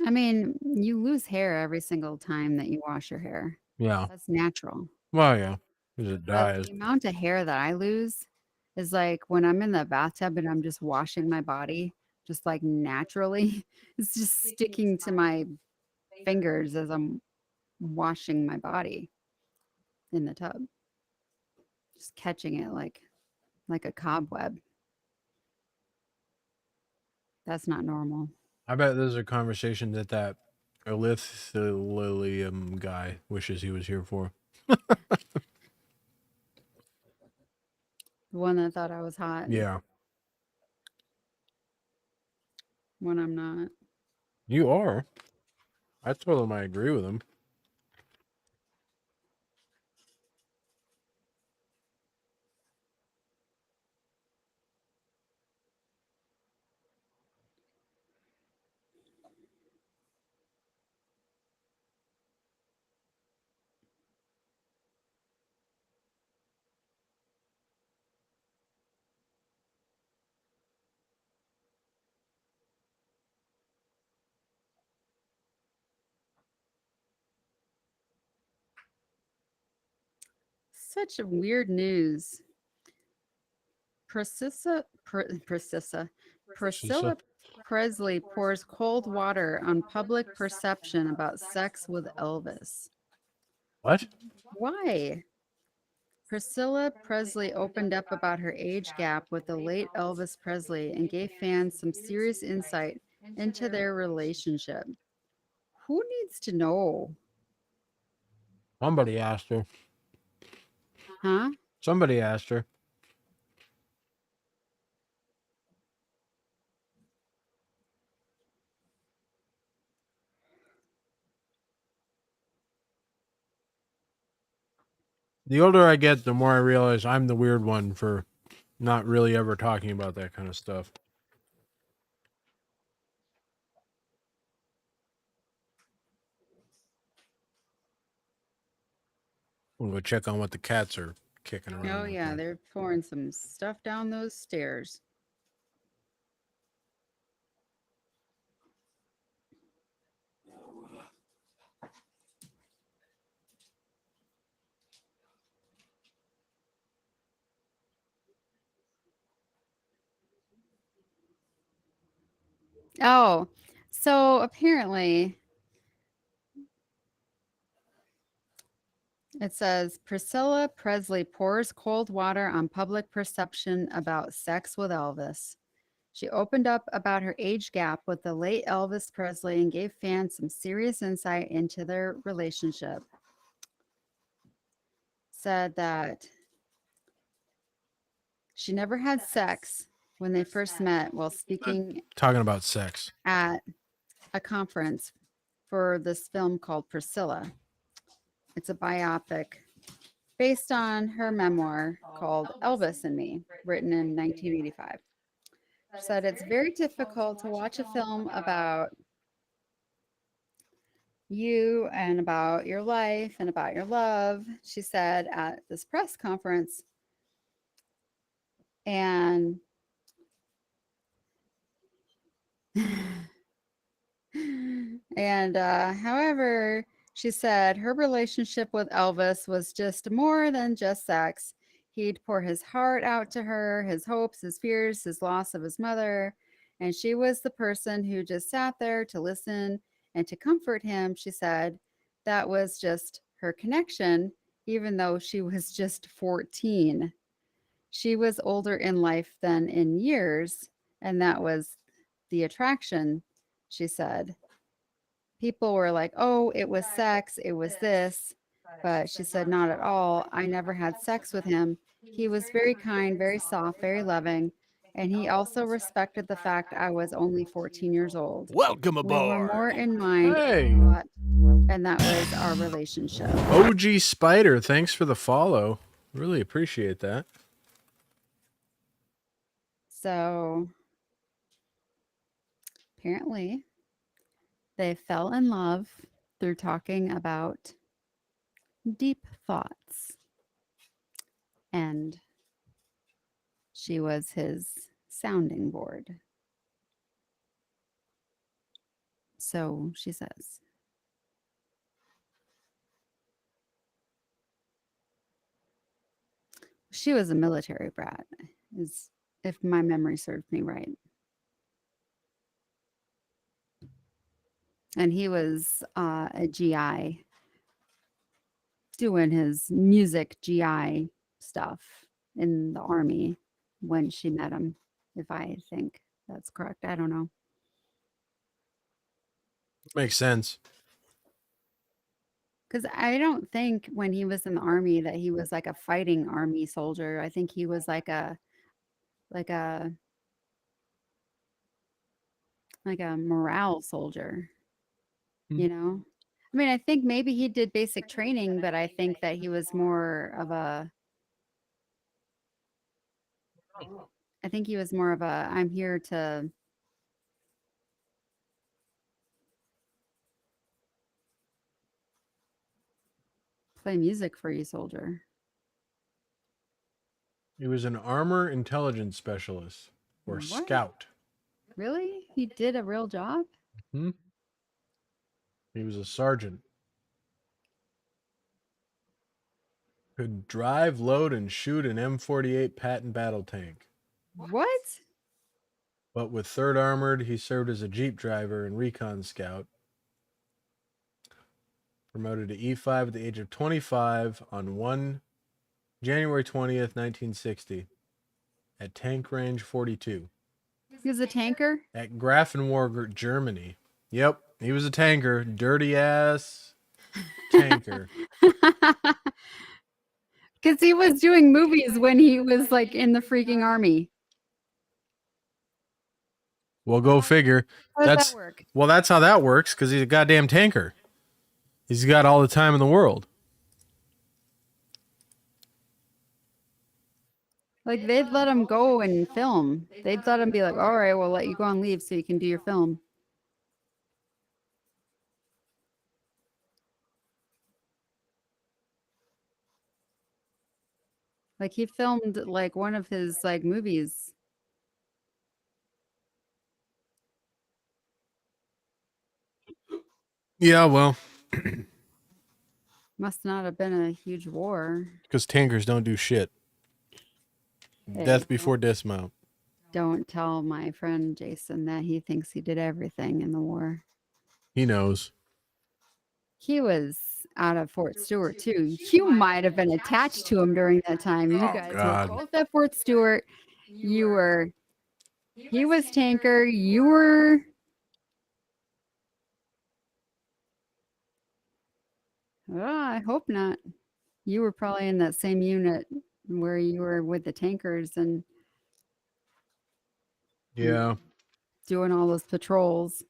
I mean, you lose hair every single time that you wash your hair. Yeah. That's natural. Well, yeah. Because it But dies. the amount of hair that I lose is like when I'm in the bathtub and I'm just washing my body, just like naturally, it's just sticking to my fingers as I'm washing my body in the tub, just catching it like a cobweb. That's not normal. I bet there's a conversation that Elithilium guy wishes he was here for. The one that thought I was hot Yeah. when I'm not. You are. I told him I agree with him. Such a weird news. Priscilla Shisa. Presley pours cold water on public perception about sex with Elvis. What? Why? Priscilla Presley opened up about her age gap with the late Elvis Presley and gave fans some serious insight into their relationship. Who needs to know? Somebody asked her. Huh? Somebody asked her. The older I get, the more I realize I'm the weird one for not really ever talking about that kind of stuff. We'll go check on what the cats are kicking around. Oh, with yeah, there. they're pouring some stuff down those stairs. Oh, so apparently it says Priscilla Presley pours cold water on public perception about sex with Elvis. She opened up about her age gap with the late Elvis Presley and gave fans some serious insight into their relationship. Said that she never had sex when they first met while speaking Talking about sex. at a conference for this film called Priscilla. It's a biopic based on her memoir called Elvis and Me, written in 1985. She said it's very difficult to watch a film about you and about your life and about your love, she said at this press conference. And however, she said her relationship with Elvis was just more than just sex. He'd pour his heart out to her, his hopes, his fears, his loss of his mother. And she was the person who just sat there to listen and to comfort him. She said that was just her connection, even though she was just 14. She was older in life than in years. And that was the attraction, she said. People were like, oh, it was sex, it was this. But she said, not at all. I never had sex with him. He was very kind, very soft, very loving. And he also respected the fact I was only 14 years old. Welcome We were aboard. more in mind, Hey. and that was our relationship. OG Spider, thanks for the follow. Really appreciate that. So apparently they fell in love through talking about deep thoughts. And she was his sounding board. So she says. She was a military brat, is if my memory serves me right. And he was a GI doing his music GI stuff in the army when she met him, if I think that's correct. I don't know. Makes sense. Because I don't think when he was in the army that he was like a fighting army soldier. I think he was like a morale soldier, you know? I mean, I think maybe he did basic training, but I think that he was more of a I'm here to play music for you, soldier. He was an armor intelligence specialist or What? scout. Really? He did a real job? Hmm? He was a sergeant. Could drive, load, and shoot an M48 Patton battle tank. What? But with 3rd Armored, he served as a Jeep driver and recon scout. Promoted to E5 at the age of 25 on January 20th, 1960 at Tank Range 42 He was a tanker? at Grafenwohr, Germany. Yep, he was a tanker. Dirty ass tanker. Because he was doing movies when he was like in the freaking army. Well, go figure. How does That's that work? Well, that's how that works because he's a goddamn tanker. He's got all the time in the world. Like they'd let him go and film. They'd let him be like, all right, we'll let you go on leave so you can do your film. Like he filmed like one of his like movies. Yeah, well, Must not have been a huge war. because tankers don't do shit. Hey, Death before dismount. Don't tell my friend Jason that he thinks he did everything in the war. He knows. He was out of Fort Stewart too. You might have been attached to him during that time. You Oh, guys God. were both at Fort Stewart. He was tanker. You were. Oh, I hope not. You were probably in that same unit where you were with the tankers and Yeah. doing all those patrols.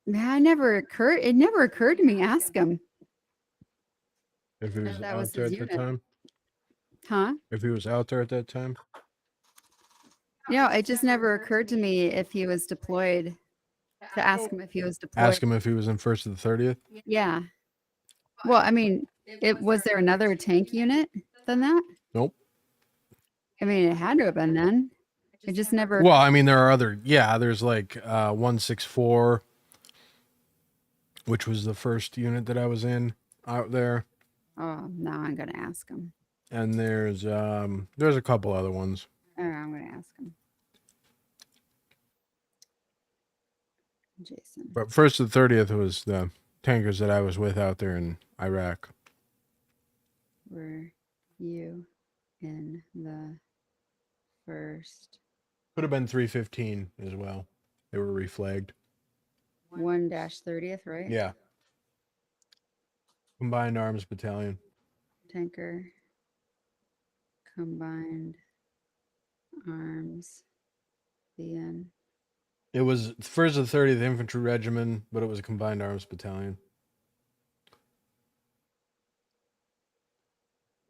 Man, it never occurred to me. Ask him. If he was That out was there his at the unit. time. Huh? If he was out there at that time. No, it just never occurred to me if he was deployed to ask him if he was deployed. Ask him if he was in 1st to the 30th. Yeah. Well, I mean, was there another tank unit than that? Nope. I mean, it had to have been then. It just never. Well, I mean, there are other. Yeah, there's like 164, which was the first unit that I was in out there, Oh, now I'm gonna ask him. and there's a couple other ones. I'm gonna ask him. Jason. But 1st to the 30th was the tankers that I was with out there in Iraq. Were you in the first Could have been 315 as well. They were reflagged. 1-30th, right? Yeah. Combined Arms Battalion. Tanker Combined Arms BN. It was 1st to the 30th Infantry Regiment, but it was a Combined Arms Battalion.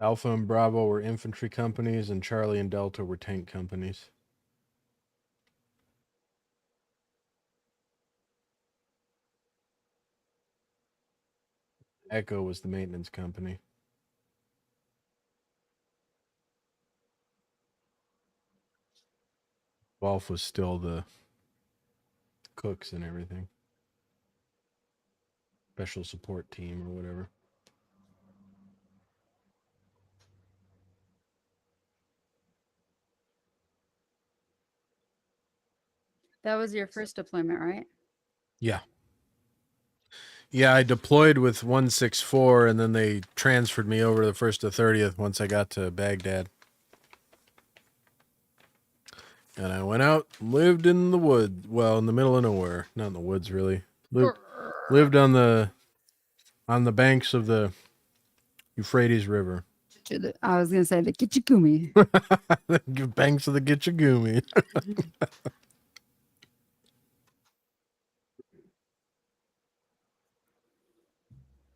Alpha and Bravo were infantry companies, and Charlie and Delta were tank companies. Echo was the maintenance company. Wolf was still the cooks and everything. Special support team or whatever. That was your first deployment, right? Yeah. Yeah, I deployed with 164 and then they transferred me over the 1st to 30th once I got to Baghdad. And I went out, lived in the woods. Well, in the middle of nowhere. Not in the woods, really. Lived on the banks of the Euphrates River. I was gonna say the Kichigumi. The banks of the Gitchagumi.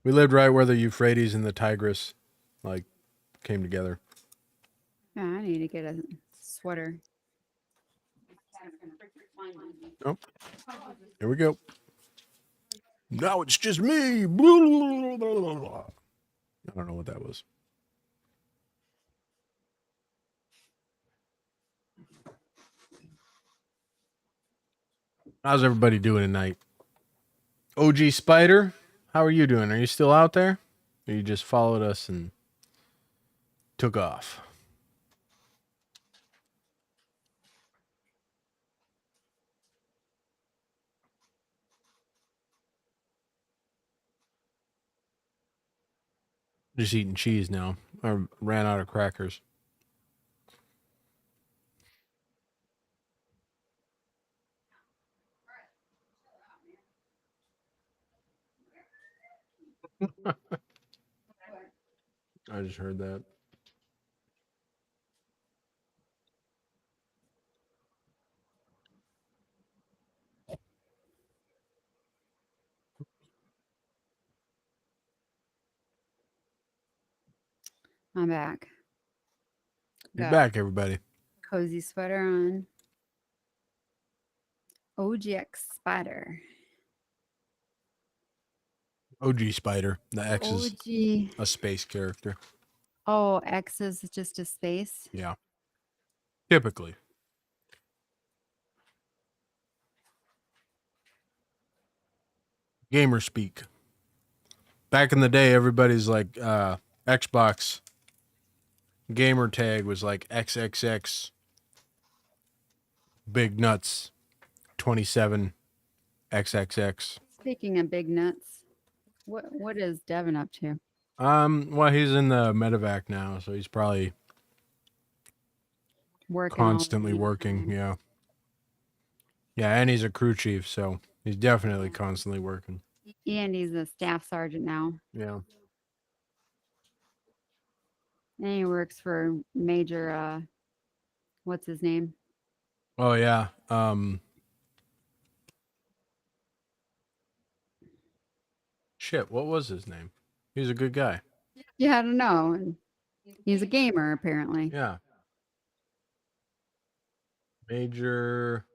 We lived right where the Euphrates and the Tigris, like, came together. Yeah, I need to get a sweater. Oh, here we go. Now it's just me. I don't know what that was. How's everybody doing tonight? OG Spider, how are you doing? Are you still out there? Or you just followed us and took off? Just eating cheese now. I ran out of crackers. I just heard that. I'm back. You're Got back, everybody. cozy sweater on. OGX Spider. OG Spider. The X is OG. a space character. Oh, X is just a space. Yeah. Typically. Gamer speak. Back in the day, everybody's like, Xbox gamer tag was like XXX Big Nuts 27 XXX. Speaking of big nuts, what is Devin up to? Well, he's in the medevac now, so he's probably Working all the constantly damn working. time. Yeah. Yeah, and he's a crew chief, so he's definitely constantly working. And he's a staff sergeant now. Yeah. And he works for Major what's his name? Oh yeah. Shit, what was his name? He was a good guy. Yeah, I don't know. And he's a gamer apparently. Yeah. Major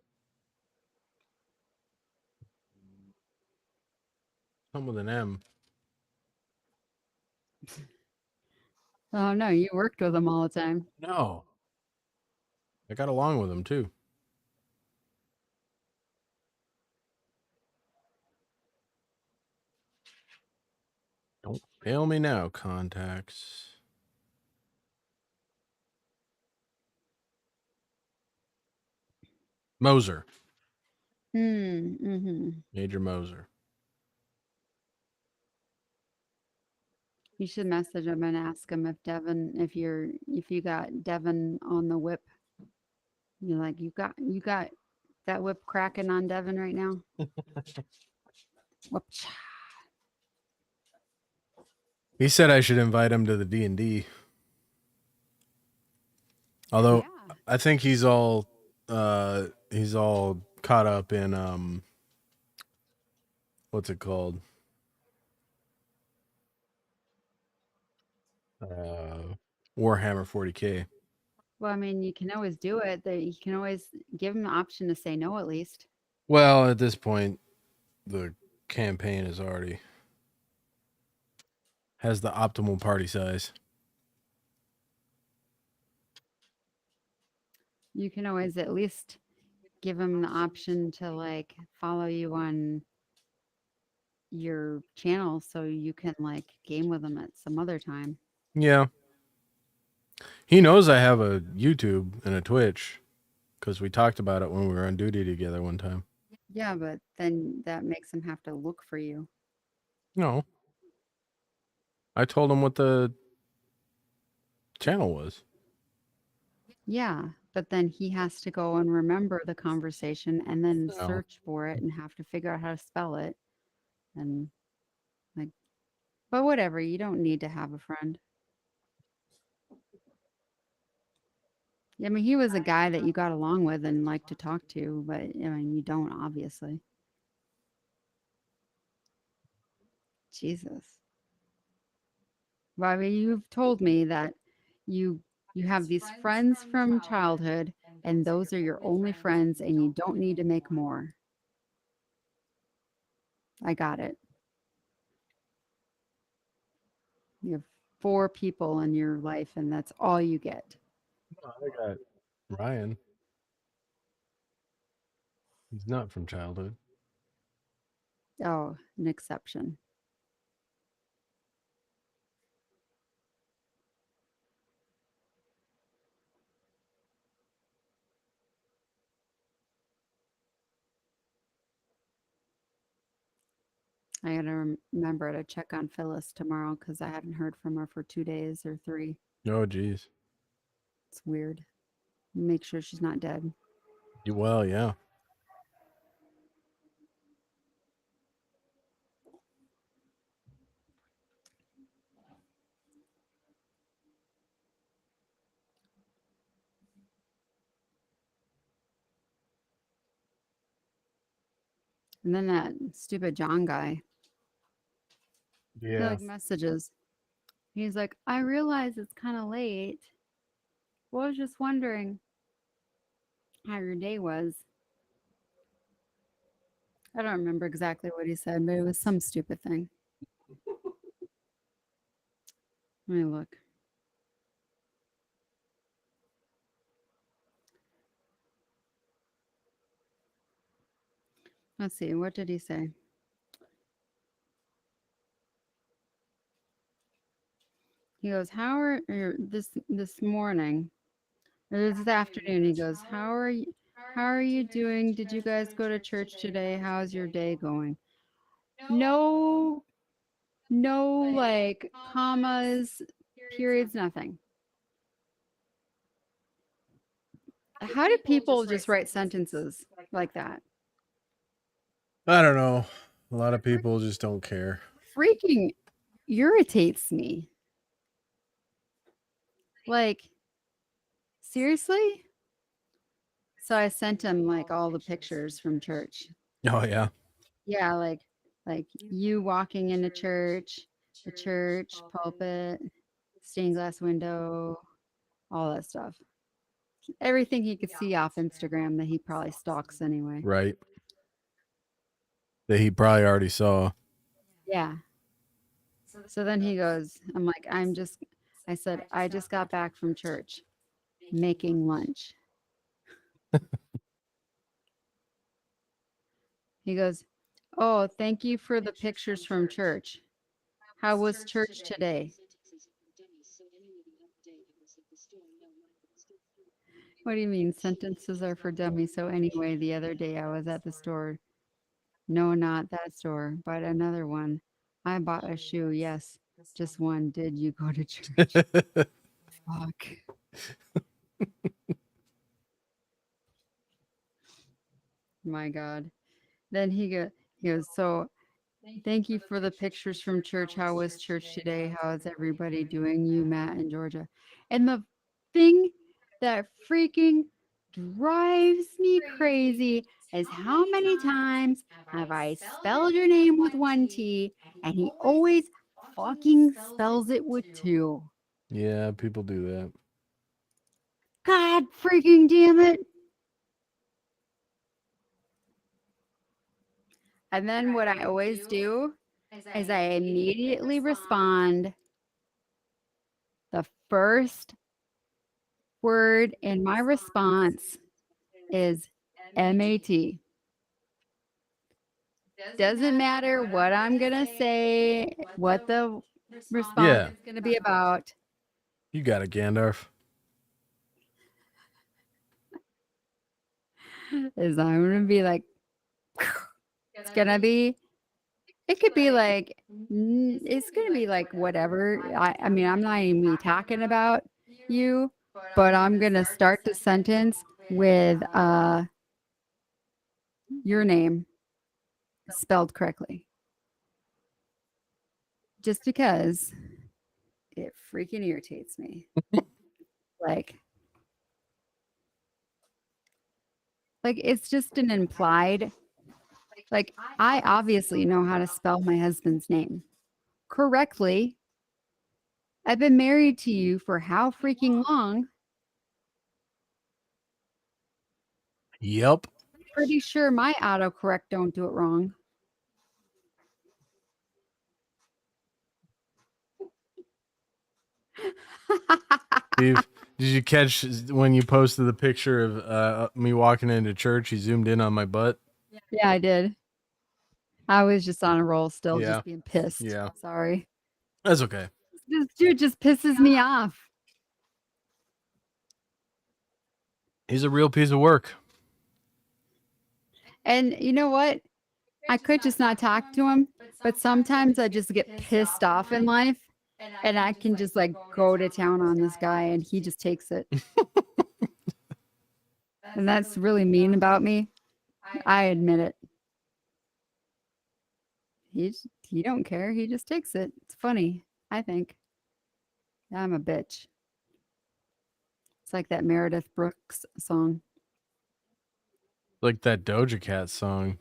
something with an M. Oh no, you worked with him all the time. No. I got along with him too. Don't fail me now, contacts. Moser. Mm-hmm. Major Moser. You should message him and ask him if you got Devin on the whip. You're like, you got that whip cracking on Devin right now. Whoop. He said I should invite him to the D&D. Although Yeah. I think he's all caught up in what's it called? Warhammer 40K. Well, I mean, you can always do it. You can always give him the option to say no at least. Well, at this point, the campaign is already has the optimal party size. You can always at least give him the option to like follow you on your channel so you can like game with him at some other time. Yeah. He knows I have a YouTube and a Twitch because we talked about it when we were on duty together one time. Yeah, but then that makes him have to look for you. No. I told him what the channel was. Yeah, but then he has to go and remember the conversation and then No. search for it and have to figure out how to spell it. And like, but whatever, you don't need to have a friend. I mean, he was a guy that you got along with and liked to talk to, but I mean, you don't obviously. Jesus. Bobby, you've told me that you have these friends from childhood and those are your only friends and you don't need to make more. I got it. You have 4 people in your life and that's all you get. I got Ryan. He's not from childhood. Oh, an exception. I gotta remember to check on Phyllis tomorrow because I haven't heard from her for 2 days or 3. Oh, geez. It's weird. Make sure she's not dead. Well, yeah. And then that stupid John guy, he Yeah. like messages. He's like, I realize it's kind of late. Well, I was just wondering how your day was. I don't remember exactly what he said, but it was some stupid thing. Let me look. Let's see. What did he say? He goes, "How are or this morning or this afternoon?" He goes, "How are you? How are you doing? Did you guys go to church today? How's your day going?" No, no, like commas, periods, nothing. How do people just write sentences like that? I don't know. A lot of people just don't care. Freaking irritates me. Like, seriously? So I sent him like all the pictures from church. Oh, yeah. Yeah, like you walking into church, the church pulpit, stained glass window, all that stuff. Everything he could see off Instagram that he probably stalks anyway. Right. That he probably already saw. Yeah. So then he goes, I'm like, I said, I just got back from church making lunch. He goes, oh, thank you for the pictures from church. How was church today? What do you mean? Sentences are for dummies. So anyway, the other day I was at the store. No, not that store, but another one. I bought a shoe. Yes, just one. Did you go to church? Fuck. My God. Then he goes, so thank you for the pictures from church. How was church today? How is everybody doing? You, Matt, and Georgia. And the thing that freaking drives me crazy is how many times have I spelled your name with 1 T and he always fucking spells it with 2. Yeah, people do that. God freaking damn it. And then what I always do is I immediately respond. The first word in my response is M-A-T. Doesn't matter what I'm going to say, what the response Yeah. is going to be about. You got it, Gandalf. Is I'm going to be like, it's going to be, it could be like, it's going to be like whatever. I mean, I'm not even talking about you, but I'm going to start the sentence with your name spelled correctly. Just because it freaking irritates me. like it's just an implied, like, I obviously know how to spell my husband's name correctly. I've been married to you for how freaking long? Yep. Pretty sure my autocorrect don't do it wrong. Steve, did you catch when you posted the picture of me walking into church? He zoomed in on my butt. Yeah, I did. I was just on a roll still, Yeah. just being pissed. Yeah. Sorry. That's okay. This dude just pisses me off. He's a real piece of work. And you know what? I could just not talk to him, but sometimes I just get pissed off in life and I can just like go to town on this guy and he just takes it. And that's really mean about me. I admit it. He don't care. He just takes it. It's funny, I think. I'm a bitch. It's like that Meredith Brooks song. Like that Doja Cat song.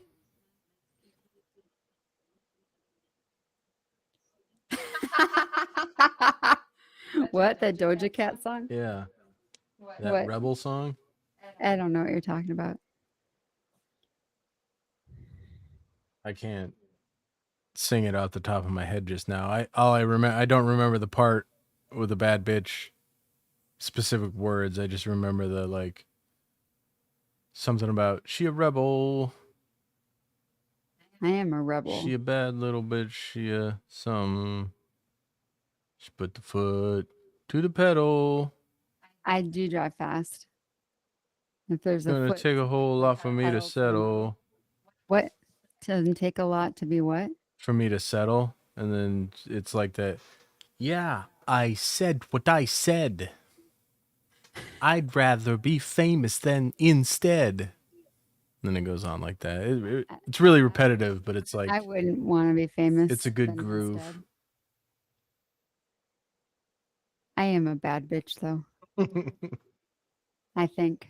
What? That Doja Cat song? Yeah. That What? Rebel song. I don't know what you're talking about. I can't sing it off the top of my head just now. I don't remember the part with the bad bitch specific words. I just remember the like something about she a rebel. I am a rebel. She a bad little bitch. She a some. She put the foot to the pedal. I do drive fast. If there's a Gonna foot, take a whole lot for me to pedals, settle. what? Doesn't take a lot to be what? For me to settle. And then it's like that. Yeah, I said what I said. I'd rather be famous than instead. And then it goes on like that. It's really repetitive, but it's like I wouldn't want to be famous. it's a good than groove. instead. I am a bad bitch, though. I think.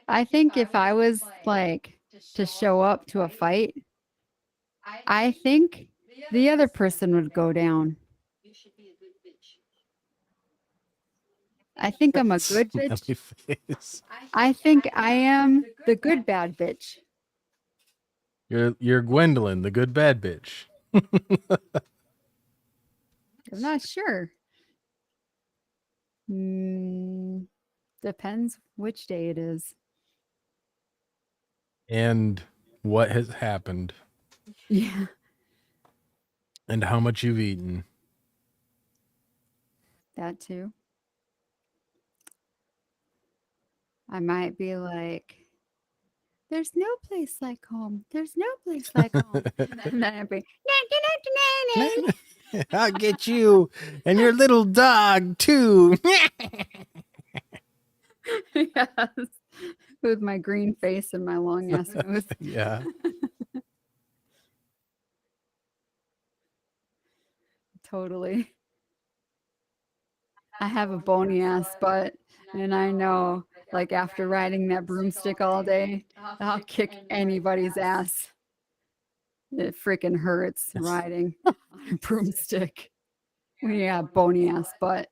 I think if I was like to show up to a fight, I think the other person would go down. I think I'm a good bitch. Smelly face. I think I am the good bad bitch. You're Gwendolyn, the good bad bitch. I'm not sure. Depends which day it is. And what has happened. Yeah. And how much you've eaten. That too. I might be like, there's no place like home. There's no place like home. And then I'd be, I'll get you and your little dog too. yes. With my green face and my long ass nose. Yeah. Totally. I have a bony ass butt, and I know, like, after riding that broomstick all day, I'll kick anybody's ass. It freaking hurts riding on a broomstick when you have bony ass butt.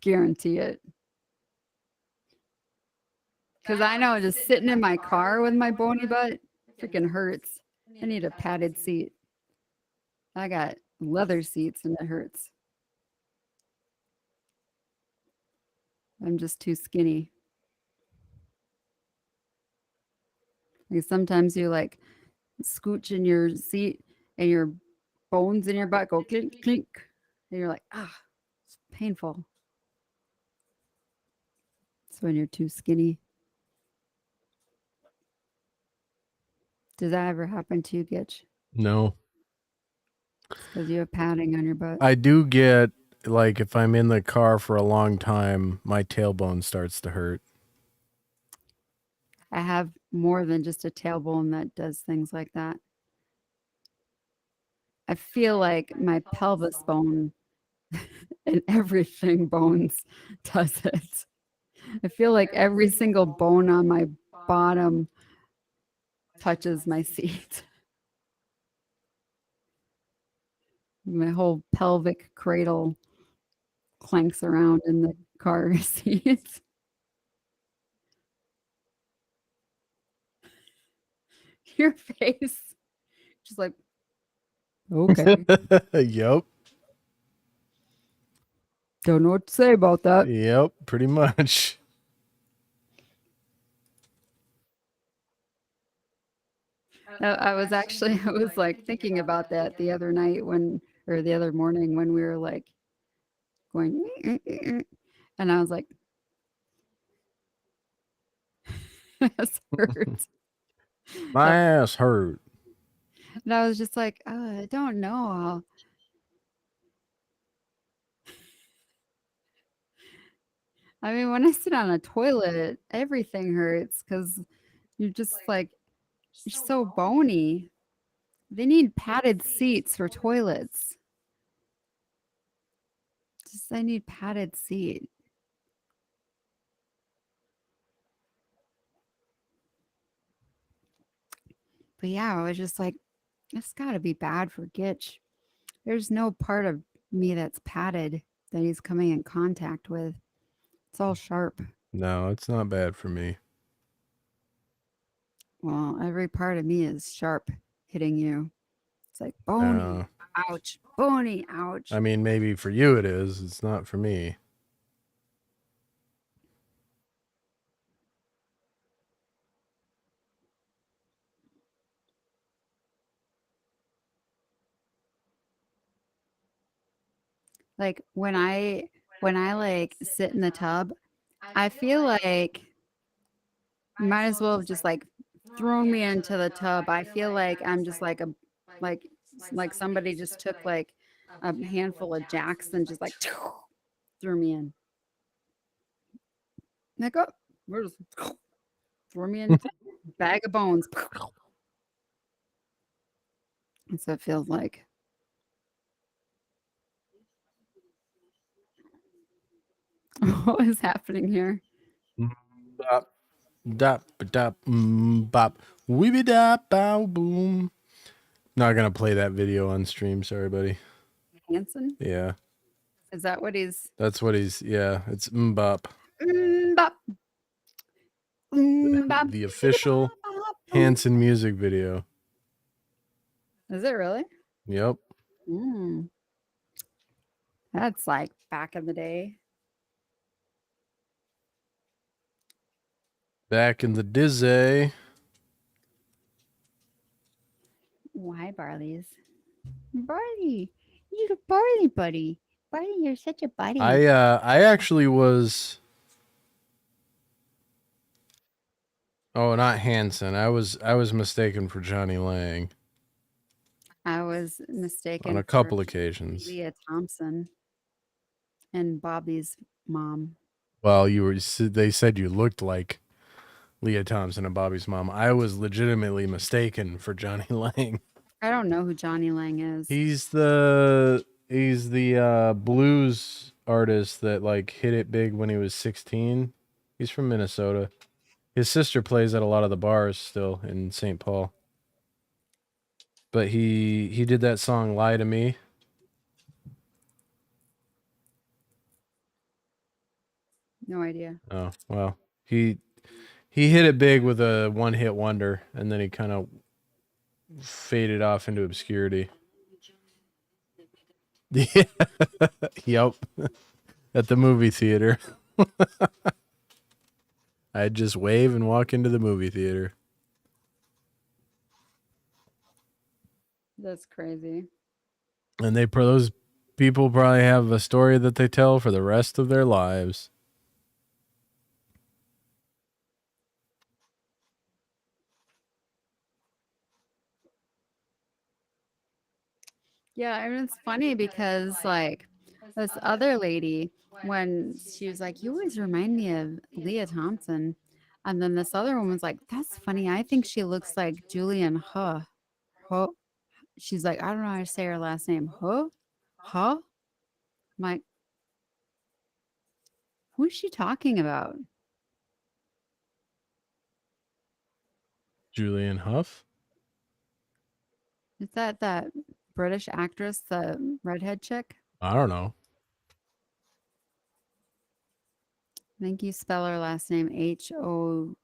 Guarantee it. Because I know just sitting in my car with my bony butt freaking hurts. I need a padded seat. I got leather seats and it hurts. I'm just too skinny. Like sometimes you like scooch in your seat and your bones in your butt go clink clink, and you're like, it's painful. It's when you're too skinny. Does that ever happen to you, Gitch? No. Because you have padding on your butt. I do get, like, if I'm in the car for a long time, my tailbone starts to hurt. I have more than just a tailbone that does things like that. I feel like my pelvis bone and everything bones does it. I feel like every single bone on my bottom touches my seat. My whole pelvic cradle clanks around in the car seat. Your face. Just like, okay. Yep. Don't know what to say about that. Yep, pretty much. I was like thinking about that the other night or the other morning when we were like going, and I was like, ass hurts. My ass hurt. And I was just like, I don't know. I mean, when I sit on a toilet, everything hurts because you're just like, you're so bony. They need padded seats for toilets. I need padded seat. But yeah, I was just like, it's got to be bad for Gitch. There's no part of me that's padded that he's coming in contact with. It's all sharp. No, it's not bad for me. Well, every part of me is sharp hitting you. It's like bony, No. ouch, bony, ouch. I mean, maybe for you it is. It's not for me. Like when I like sit in the tub, I feel like you might as well have just like thrown me into the tub. I feel like I'm just like like somebody just took like a handful of jacks and just like threw me in. Like, oh, we're just throw me in bag of bones. That's what it feels like. What is happening here? Bop, dop, dop, bop, weeby dop, bow, boom. Not gonna play that video on stream. Sorry, buddy. Hanson? Yeah, Is that what he's? that's what he's. Yeah, it's bop. Bop. Bop. The official Hanson music video. Is it really? Yep. That's like back in the day. Back in the dizzy. Why Barley's? Barley, little Barley buddy. Barley, you're such a buddy. I actually was. Oh, not Hanson. I was mistaken for Johnny Lang I was mistaken on a for couple occasions. Leah Thompson and Bobby's mom. Well, they said you looked like Leah Thompson and Bobby's mom. I was legitimately mistaken for Johnny Lang. I don't know who Johnny Lang is. He's the blues artist that like hit it big when he was 16. He's from Minnesota. His sister plays at a lot of the bars still in St. Paul. But he did that song "Lie to Me." No idea. Oh, well. He hit it big with a one-hit wonder, and then he kind of faded off into obscurity. Yeah. Yep. At the movie theater. I'd just wave and walk into the movie theater. That's crazy. And those people probably have a story that they tell for the rest of their lives. Yeah, and it's funny because like this other lady, when she was like, "You always remind me of Leah Thompson," and then this other one was like, "That's funny. I think she looks like Julian Huh." Huh. She's like, "I don't know how to say her last name. Huh? Huh?" I'm like, who is she talking about? Julian Huff? Is that British actress, the redhead chick? I don't know. I think you spell her last name Hough.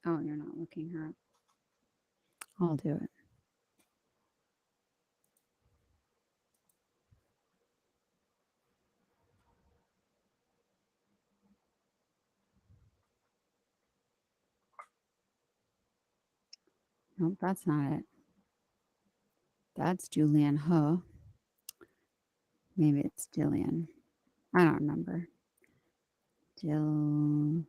Oh, you're not looking her up. I'll do it. Nope, that's not it. That's Julianne Ho. Maybe it's Jillian. I don't remember. Jillian.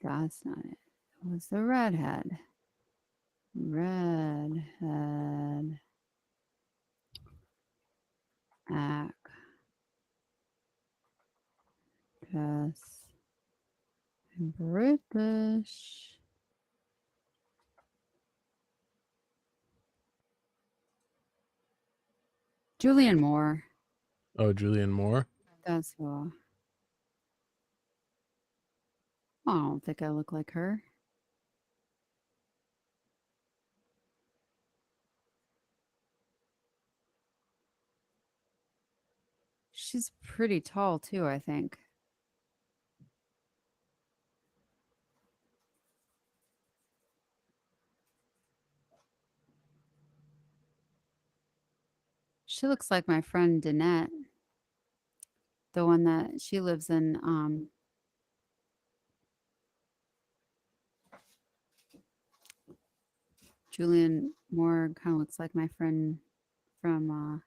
That's not it. It was the redhead. Redhead. Actress. British. Julianne Moore. Oh, Julianne Moore? That's who. I don't think I look like her. She's pretty tall too, I think. She looks like my friend Danette, the one that she lives in. Julian Moore kind of looks like my friend from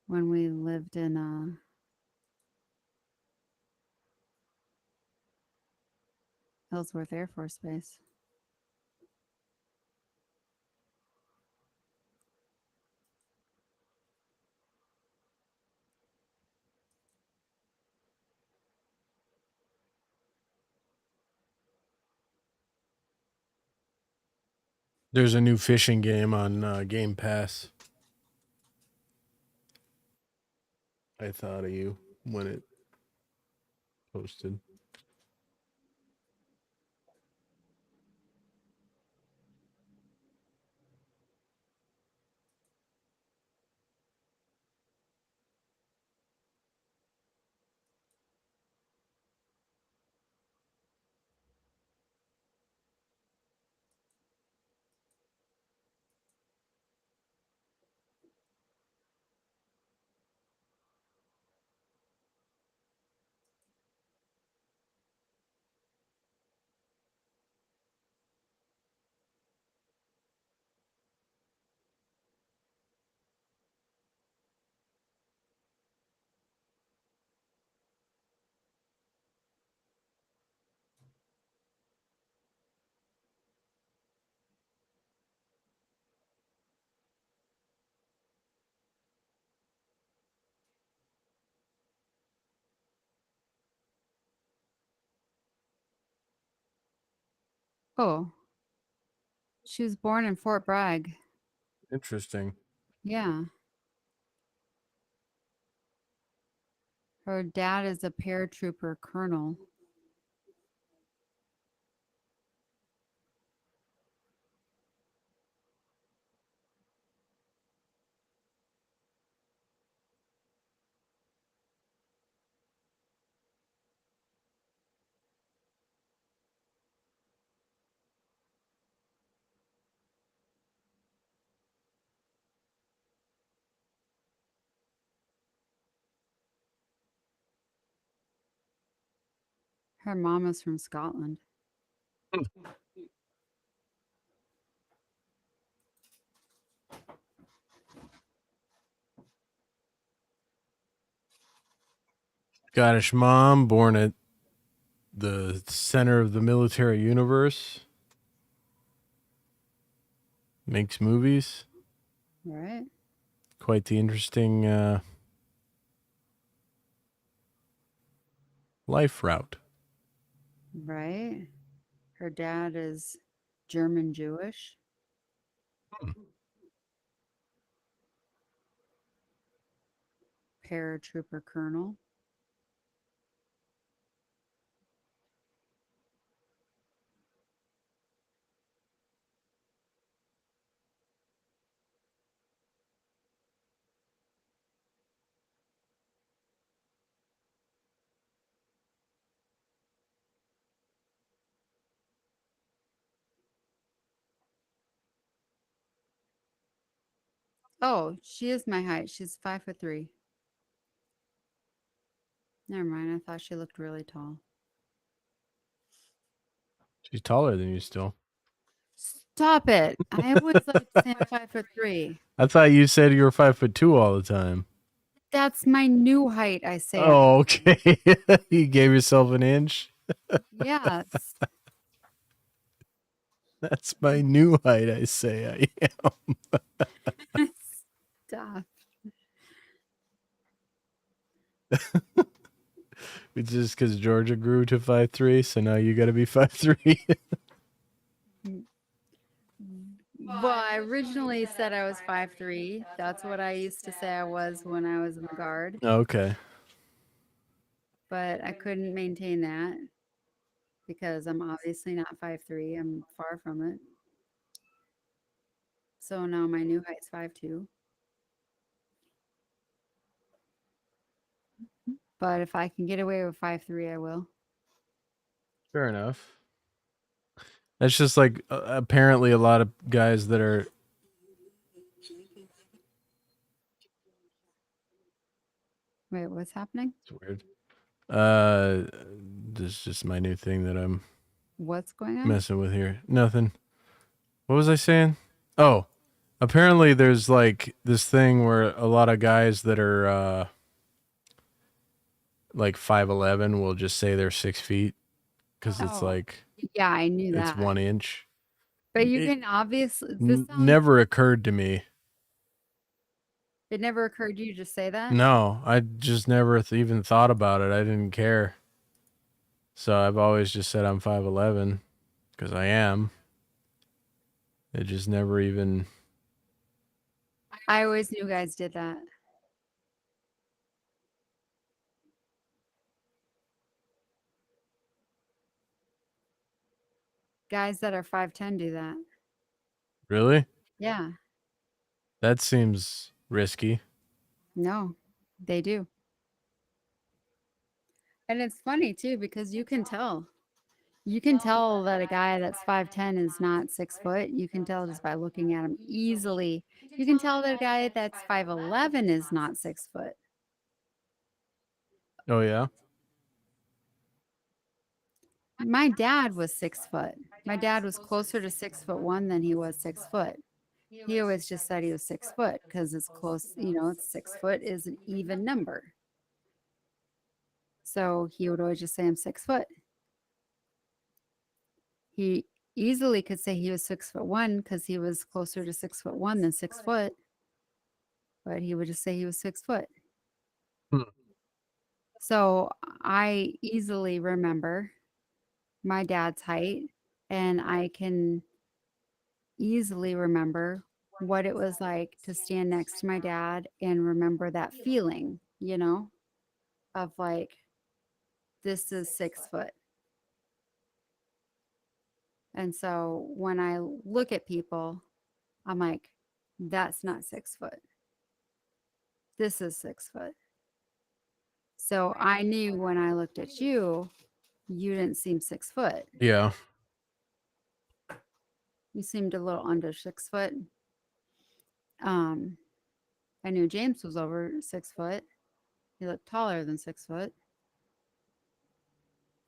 when we lived in Ellsworth Air Force Base. There's a new fishing game on Game Pass. I thought of you when it posted. Oh, She was born in Fort Bragg. Interesting. Yeah. Her dad is a paratrooper colonel. Her mom is from Scotland. Scottish mom, born at the center of the military universe. Makes movies. Right. Quite the interesting life route. Right. Her dad is German Jewish. Paratrooper colonel. Oh, she is my height. She's 5'3". Never mind. I thought she looked really tall. She's taller than you still. Stop it. I was like saying 5'3". I thought you said you were 5'2" all the time. That's my new height, I say. Oh, okay. You gave yourself an inch. Yes. That's my new height, I say I am. Stop. It's just because Georgia grew to 5'3", so now you got to be 5'3". Well, I originally said I was 5'3". That's what I used to say I was when I was in the Guard, Okay. but I couldn't maintain that because I'm obviously not 5'3". I'm far from it. So now my new height's 5'2". But if I can get away with 5'3", I will. Fair enough. That's just like apparently a lot of guys that are. Wait, what's happening? It's weird. This is just my new thing that I'm What's going on? messing with here. Nothing. What was I saying? Oh, apparently there's like this thing where a lot of guys that are like 5'11" will just say they're 6 feet because it's Oh, like yeah, I knew it's that. 1 inch. But you It can obviously this sounds, never occurred to me. it never occurred to you to say that? No, I just never even thought about it. I didn't care. So I've always just said I'm 5'11" because I am. It just never even. I always knew guys did that. Guys that are 5'10" do that. Really? Yeah. That seems risky. No, they do. And it's funny too because you can tell. You can tell that a guy that's 5'10" is not 6 foot. You can tell just by looking at him easily. You can tell that a guy that's 5'11" is not 6 foot. Oh, yeah? My dad was 6 foot. My dad was closer to 6'1" than he was 6 foot. He always just said he was 6 foot because it's close, it's 6 foot is an even number. So he would always just say I'm 6 foot. He easily could say he was 6'1" because he was closer to 6'1" than 6 foot. But he would just say he was 6 foot. Hmm. So I easily remember my dad's height, and I can easily remember what it was like to stand next to my dad and remember that feeling, you know, of like, this is 6 foot. And so when I look at people, I'm like, that's not 6 foot. This is 6 foot. So I knew when I looked at you, you didn't seem 6 foot. Yeah. You seemed a little under 6 foot. I knew James was over 6 foot. He looked taller than 6 foot.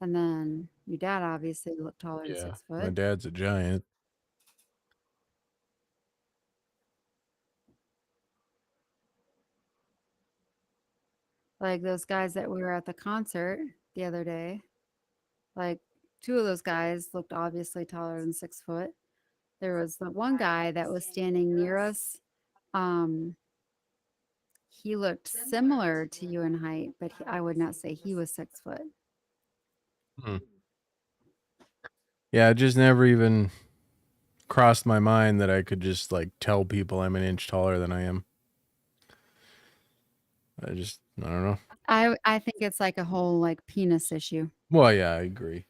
And then your dad obviously looked taller than Yeah. 6 My foot. dad's a giant. Like those guys that we were at the concert the other day, like 2 of those guys looked obviously taller than 6 foot. There was the one guy that was standing near us. He looked similar to you in height, but I would not say he was 6 foot. Yeah, it just never even crossed my mind that I could just like tell people I'm an inch taller than I am. I don't know. I think it's like a whole like penis issue. Well, yeah, I agree.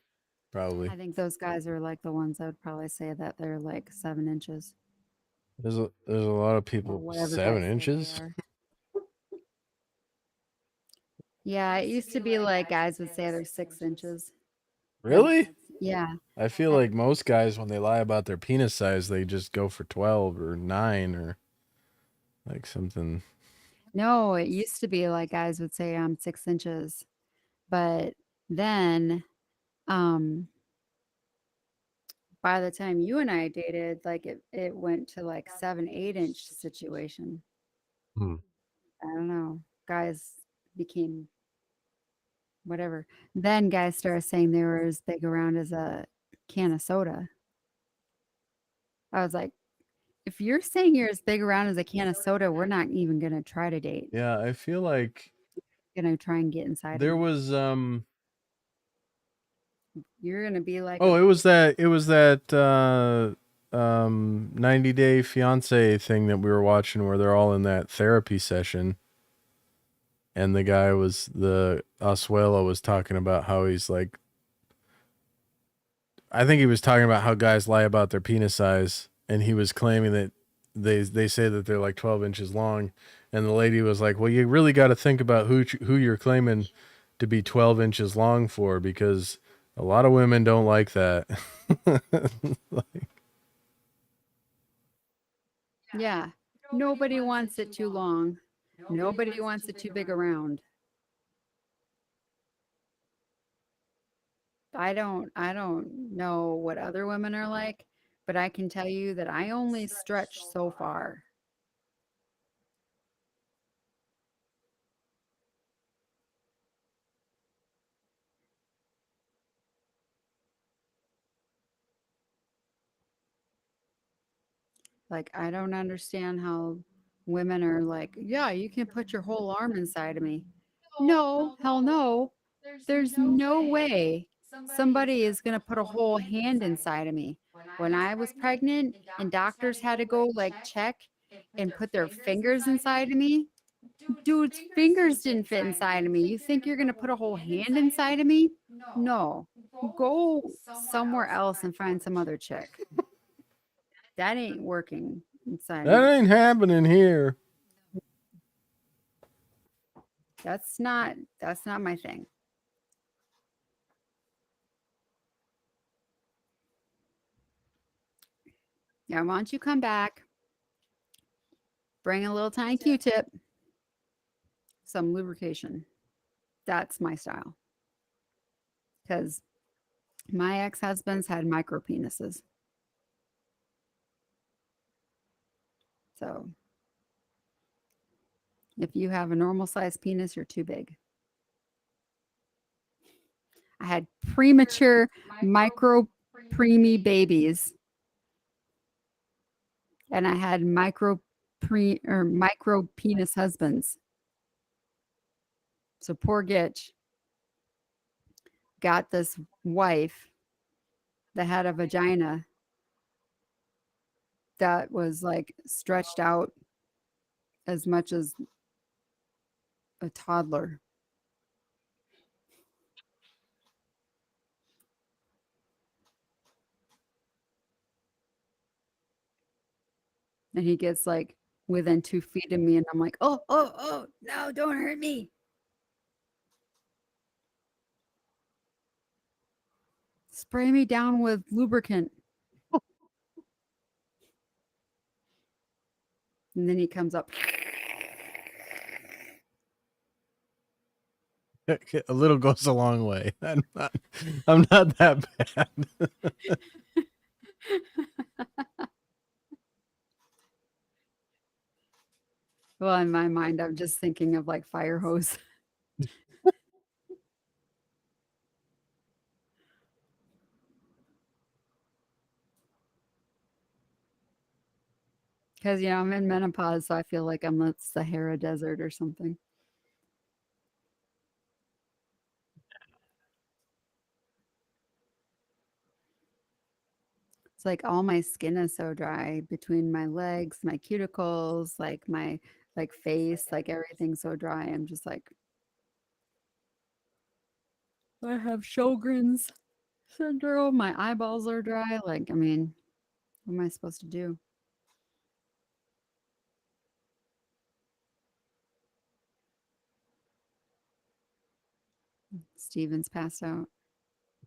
Probably. I think those guys are like the ones that would probably say that they're like 7 inches. There's a lot of Or people whatever 7 guys say they inches. are. Yeah, it used to be like guys would say they're 6 inches. Really? Yeah. I feel like most guys, when they lie about their penis size, they just go for 12 or 9 or like something. No, it used to be like guys would say I'm 6 inches. But then by the time you and I dated, like it went to like 7, 8-inch situation. Hmm. I don't know. Guys became whatever. Then guys started saying they were as big around as a can of soda. I was like, if you're saying you're as big around as a can of soda, we're not even gonna try to date. Yeah, I feel like Gonna try and get inside. there of me. was You're gonna be like, it was that 90-day fiance thing that we were watching where they're all in that therapy session. And the guy the Oswello was talking about how he's like, I think he was talking about how guys lie about their penis size, and he was claiming that they say that they're like 12 inches long, and the lady was like, well, you really got to think about who you're claiming to be 12 inches long for, because a lot of women don't like that. yeah, nobody wants it too long. Nobody wants it too big around. I don't know what other women are like, but I can tell you that I only stretch so far. Like, I don't understand how women are like, yeah, you can put your whole arm inside of me. No, hell no. There's no way somebody is going to put a whole hand inside of me. When I was pregnant and doctors had to go like check and put their fingers inside of me, dude's fingers didn't fit inside of me. You think you're going to put a whole hand inside of me? No. Go somewhere else and find some other chick. That ain't working inside That of me. ain't happening here. That's not my thing. Yeah, why don't you come back? Bring a little tiny Q-tip, some lubrication. That's my style. Because my ex-husbands had micro penises. So if you have a normal sized penis, you're too big. I had premature micro preemie babies. And I had micro penis husbands. So poor Gitch got this wife that had a vagina that was like stretched out as much as a toddler. And he gets like within 2 feet of me, and I'm like, oh, no, don't hurt me. Spray me down with lubricant. And then he comes up. A little goes a long way. I'm not that bad. Well, in my mind, I'm just thinking of like fire hose. Because, I'm in menopause, so I feel like I'm the Sahara Desert or something. It's like all my skin is so dry between my legs, my cuticles, like my face, like everything's so dry. I'm just like, I have Sjogren's syndrome. My eyeballs are dry. Like, I mean, what am I supposed to do? Steven's passed out.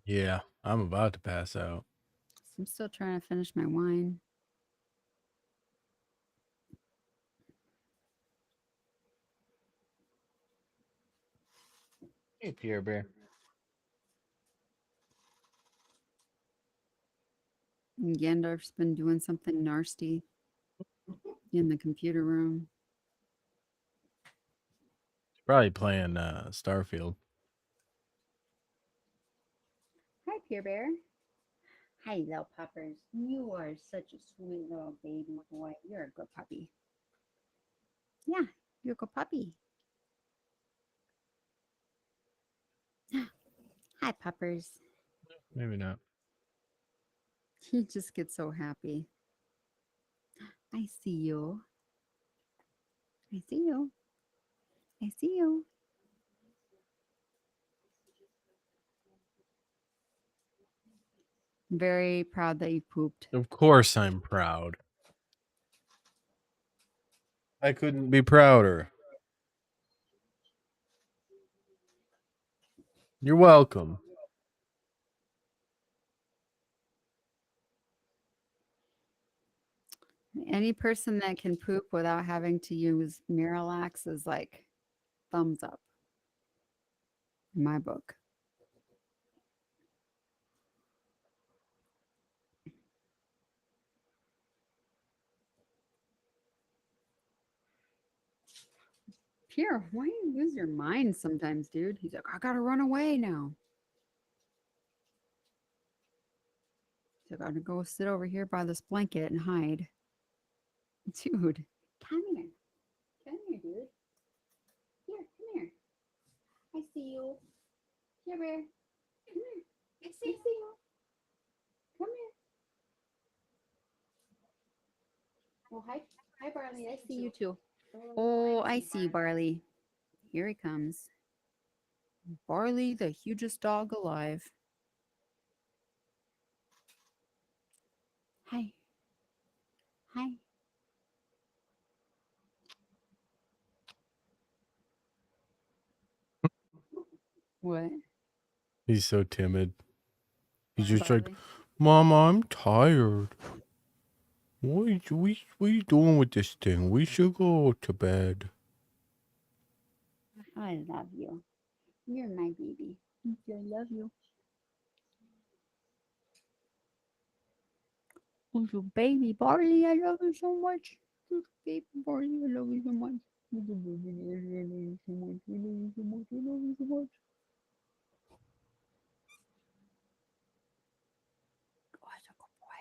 Yeah, I'm about to pass out. I'm still trying to finish my wine. Hey, Pierre Bear. And Gandalf's been doing something nasty in the computer room. Probably playing Starfield. Hi, Pierre Bear. Hi, little puppers. You are such a sweet little baby boy. You're a good puppy. Yeah, you're a good puppy. Hi, puppers. Maybe not. He just gets so happy. I see you. I see you. I see you. I'm very proud that you pooped. Of course I'm proud. I couldn't be prouder. You're welcome. Any person that can poop without having to use Miralax is like thumbs up in my book. Pierre, why do you lose your mind sometimes, dude? He's like, I gotta run away now. So I gotta go sit over here by this blanket and hide. Dude, come here. Come here, dude. Here, come here. I see you. Here, bear. Come here. I see you. Come here. Oh, hi, Barley. I see you too. Oh, I see you, Barley. Here he comes. Barley, the hugest dog alive. Hi. Hi. What? He's so timid. He's Hi, just like, Barley. Mama, I'm tired. What are you doing with this thing? We should go to bed. I love you. You're my baby. I love you. Little baby Barley, I love you so much. Little baby Barley, I love you so much. Little baby Barley, I love you so much. I love you so much. I love you so much. Oh, it's a good boy.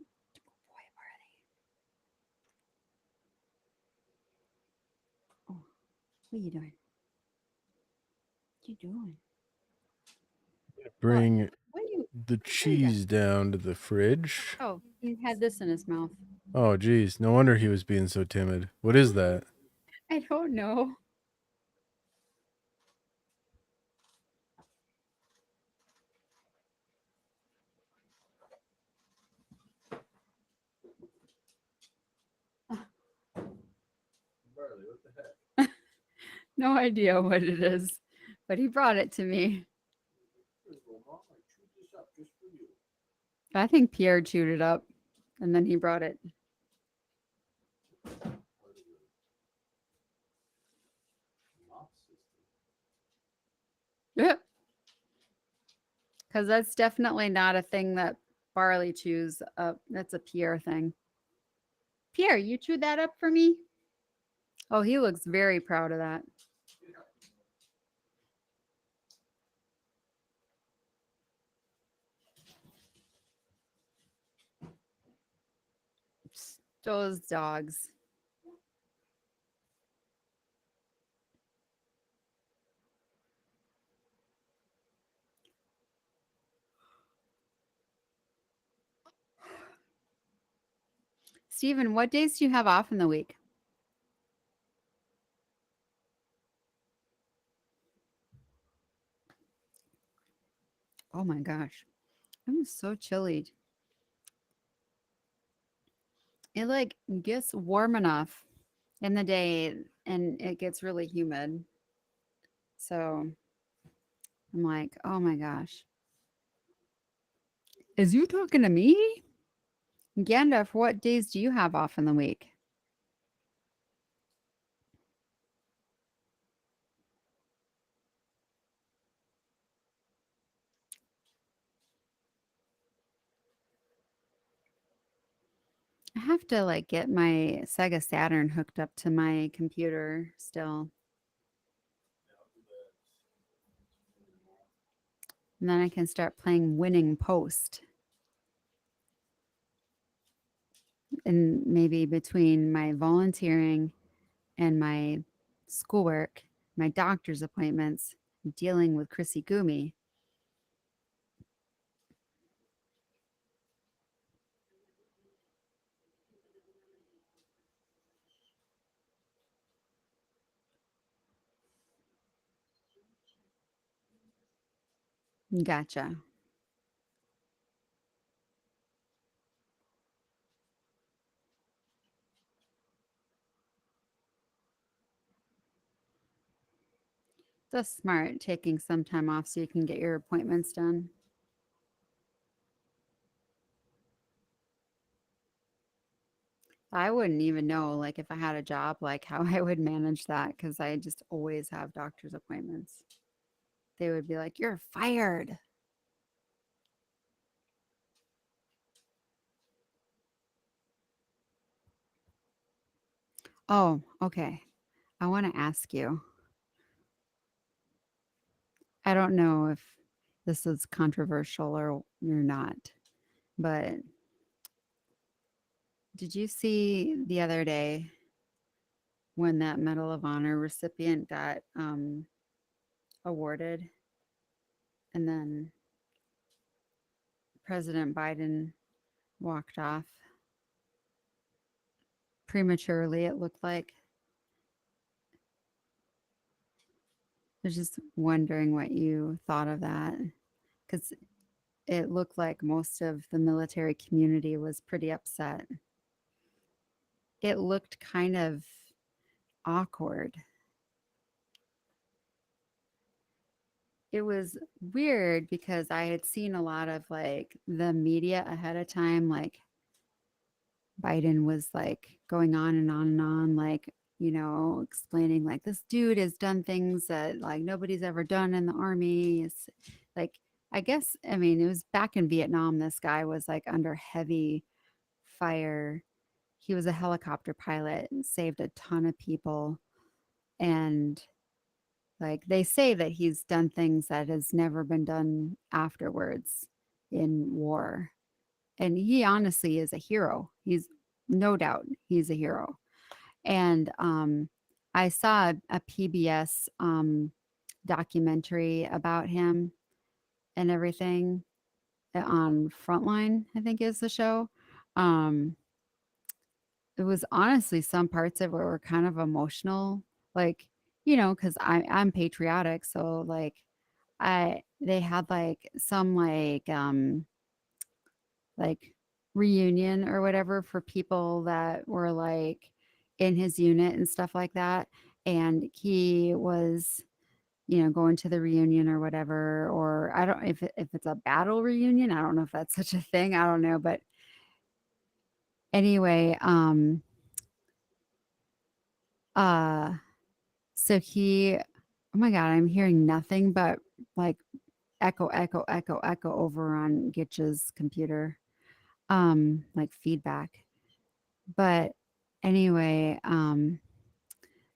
It's a good boy, Barley. Oh, what are you doing? What you doing? Bring What do you? the cheese down to the fridge. Oh, he had this in his mouth. Oh, geez. No wonder he was being so timid. What is that? I don't know. No idea what it is, but he brought it to me. I think Pierre chewed it up and then he brought it. Yeah. Because that's definitely not a thing that Barley chews up. That's a Pierre thing. Pierre, you chewed that up for me? Oh, he looks very proud of that. Those dogs. Steven, what days do you have off in the week? Oh my gosh. I'm so chilly. It like gets warm enough in the day and it gets really humid. So I'm like, oh my gosh. Is you talking to me? Gandalf, what days do you have off in the week? I have to like get my Sega Saturn hooked up to my computer still. And then I can start playing Winning Post. And maybe between my volunteering and my schoolwork, my doctor's appointments, dealing with Chrissy Gumi. Gotcha. That's smart, taking some time off so you can get your appointments done. I wouldn't even know, like, if I had a job, like, how I would manage that because I just always have doctor's appointments. They would be like, "You're fired." Oh, okay. I want to ask you. I don't know if this is controversial or not, but did you see the other day when that Medal of Honor recipient got awarded and then President Biden walked off prematurely, it looked like? I was just wondering what you thought of that because it looked like most of the military community was pretty upset. It looked kind of awkward. It was weird because I had seen a lot of like the media ahead of time, like Biden was like going on and on and on, like, explaining like this dude has done things that like nobody's ever done in the army. It's like, I guess, I mean, it was back in Vietnam. This guy was like under heavy fire. He was a helicopter pilot and saved a ton of people. And like they say that he's done things that has never been done afterwards in war. And he honestly is a hero. He's no doubt he's a hero. And I saw a PBS documentary about him, and everything on Frontline, I think is the show. Um, it was honestly some parts of it were kind of emotional, like, because I'm patriotic, so like they had like some like reunion or whatever for people that were like in his unit and stuff like that. And he was, going to the reunion or whatever, or I don't if it's a battle reunion. I don't know if that's such a thing. I don't know, but anyway, uh so he oh my god, I'm hearing nothing but like echo, echo, echo, echo over on Gitch's computer. Like feedback. But anyway,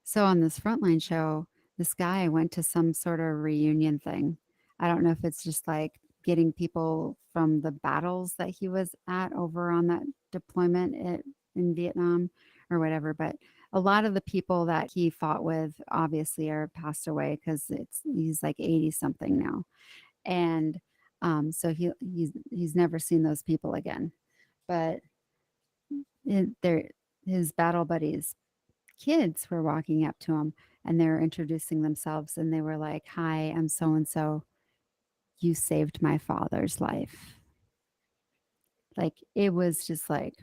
so on this Frontline show, this guy went to some sort of reunion thing. I don't know if it's just like getting people from the battles that he was at over on that deployment in Vietnam or whatever, but a lot of the people that he fought with obviously are passed away because he's like 80 something now. And so he's never seen those people again. But they're his battle buddies kids were walking up to him and they were introducing themselves and they were like, "Hi, I'm so and so. You saved my father's life." Like it was just like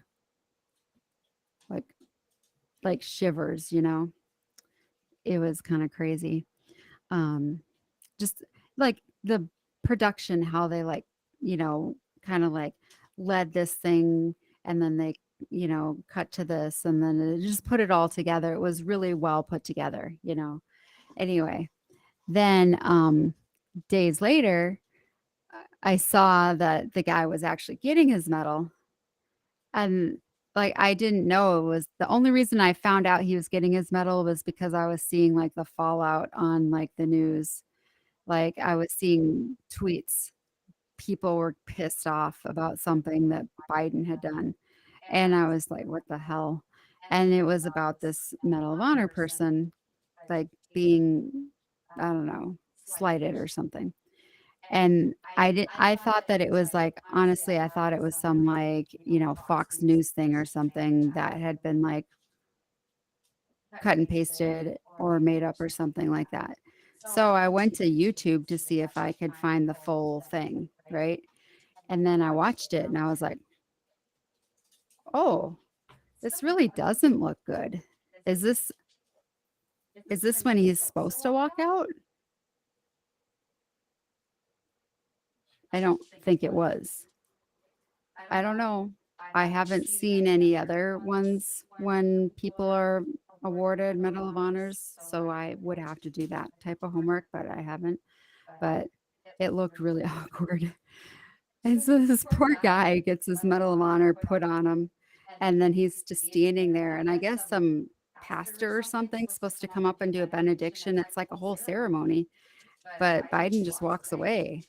like shivers, It was kind of crazy. Um just like the production, how they like, kind of like led this thing and then they, cut to this and then it just put it all together. It was really well put together. Anyway, then days later, I saw that the guy was actually getting his medal. And like I didn't know it was the only reason I found out he was getting his medal was because I was seeing like the fallout on like the news. Like I was seeing tweets. People were pissed off about something that Biden had done. And I was like, what the hell? And it was about this Medal of Honor person like being, I don't know, slighted or something. And I thought that it was like, honestly, I thought it was some like, Fox News thing or something that had been like cut and pasted or made up or something like that. So I went to YouTube to see if I could find the full thing, right? And then I watched it and I was like, "Oh, this really doesn't look good. Is this when he's supposed to walk out?" I don't think it was. I don't know. I haven't seen any other ones when people are awarded Medal of Honors, so I would have to do that type of homework, but I haven't. But it looked really awkward. And so this poor guy gets his Medal of Honor put on him, and then he's just standing there. And I guess some pastor or something supposed to come up and do a benediction. It's like a whole ceremony, but Biden just walks away.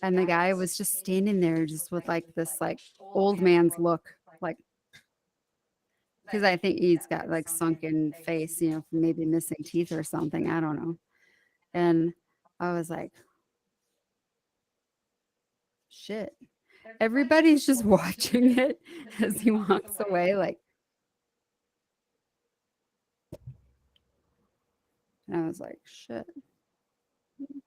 And the guy was just standing there just with like this like old man's look, like because I think he's got like sunken face, from maybe missing teeth or something. I don't know. And I was like, shit. Everybody's just watching it as he walks away. Like, and I was like, shit.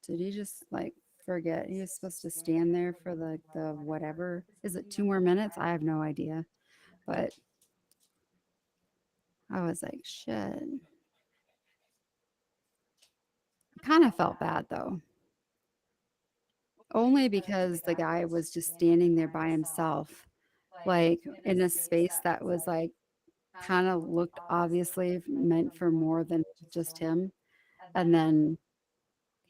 Did he just like forget he was supposed to stand there for the whatever? Is it 2 more minutes? I have no idea. But I was like, shit. Kind of felt bad though. Only because the guy was just standing there by himself, like in a space that was like kind of looked obviously meant for more than just him. And then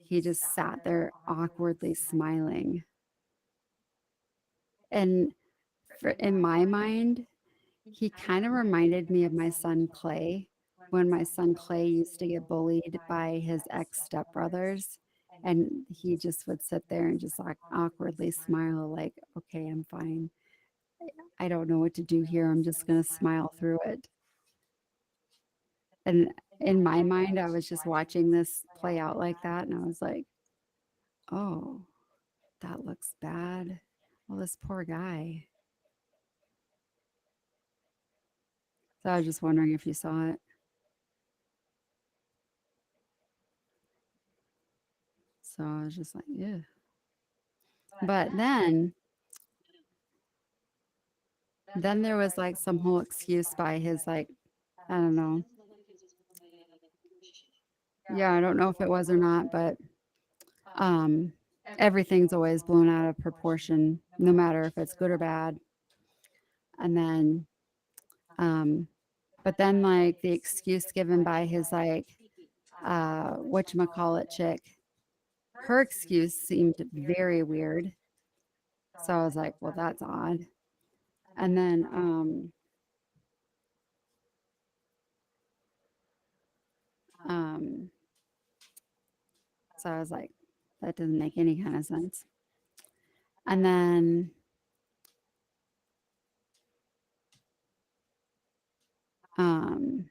he just sat there awkwardly smiling. And in my mind, he kind of reminded me of my son Clay when my son Clay used to get bullied by his ex stepbrothers. And he just would sit there and just like awkwardly smile, like, okay, I'm fine. I don't know what to do here. I'm just going to smile through it. And in my mind, I was just watching this play out like that. And I was like, oh, that looks bad. Well, this poor guy. So I was just wondering if you saw it. So I was just like, yeah. But then there was like some whole excuse by his like, I don't know. Yeah, I don't know if it was or not, but um everything's always blown out of proportion, no matter if it's good or bad. And then but then like the excuse given by his like whatchamacallit chick, her excuse seemed very weird. So I was like, well, that's odd. And then um so I was like, that doesn't make any kind of sense. And then um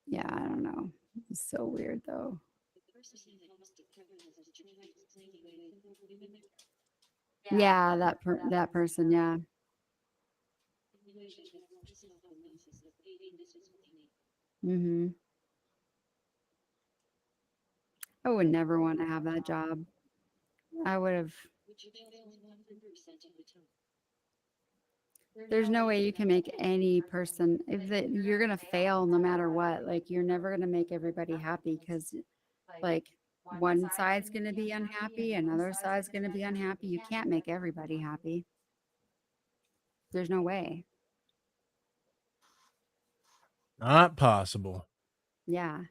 yeah, I don't know. It's so weird though. Yeah, that person, yeah. Mhm. I would never want to have that job. I would have. There's no way you can make any person if that you're gonna fail no matter what. Like you're never gonna make everybody happy because like one side's gonna be unhappy, another side's gonna be unhappy. You can't make everybody happy. There's no way. Not possible. Yeah,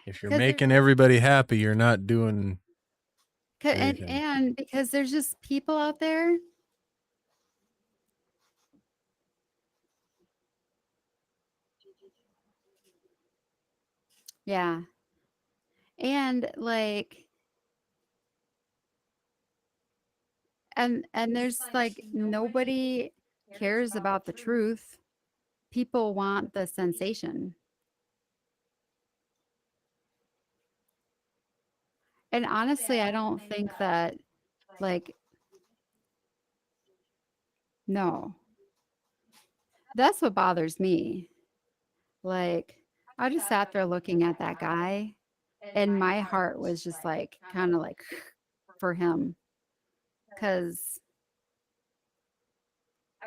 If you're because making everybody happy, you're not doing anything. and because there's just people out there. Yeah, and like and there's like nobody cares about the truth. People want the sensation. And honestly, I don't think that like no. That's what bothers me. Like I just sat there looking at that guy and my heart was just like kind of like for him cuz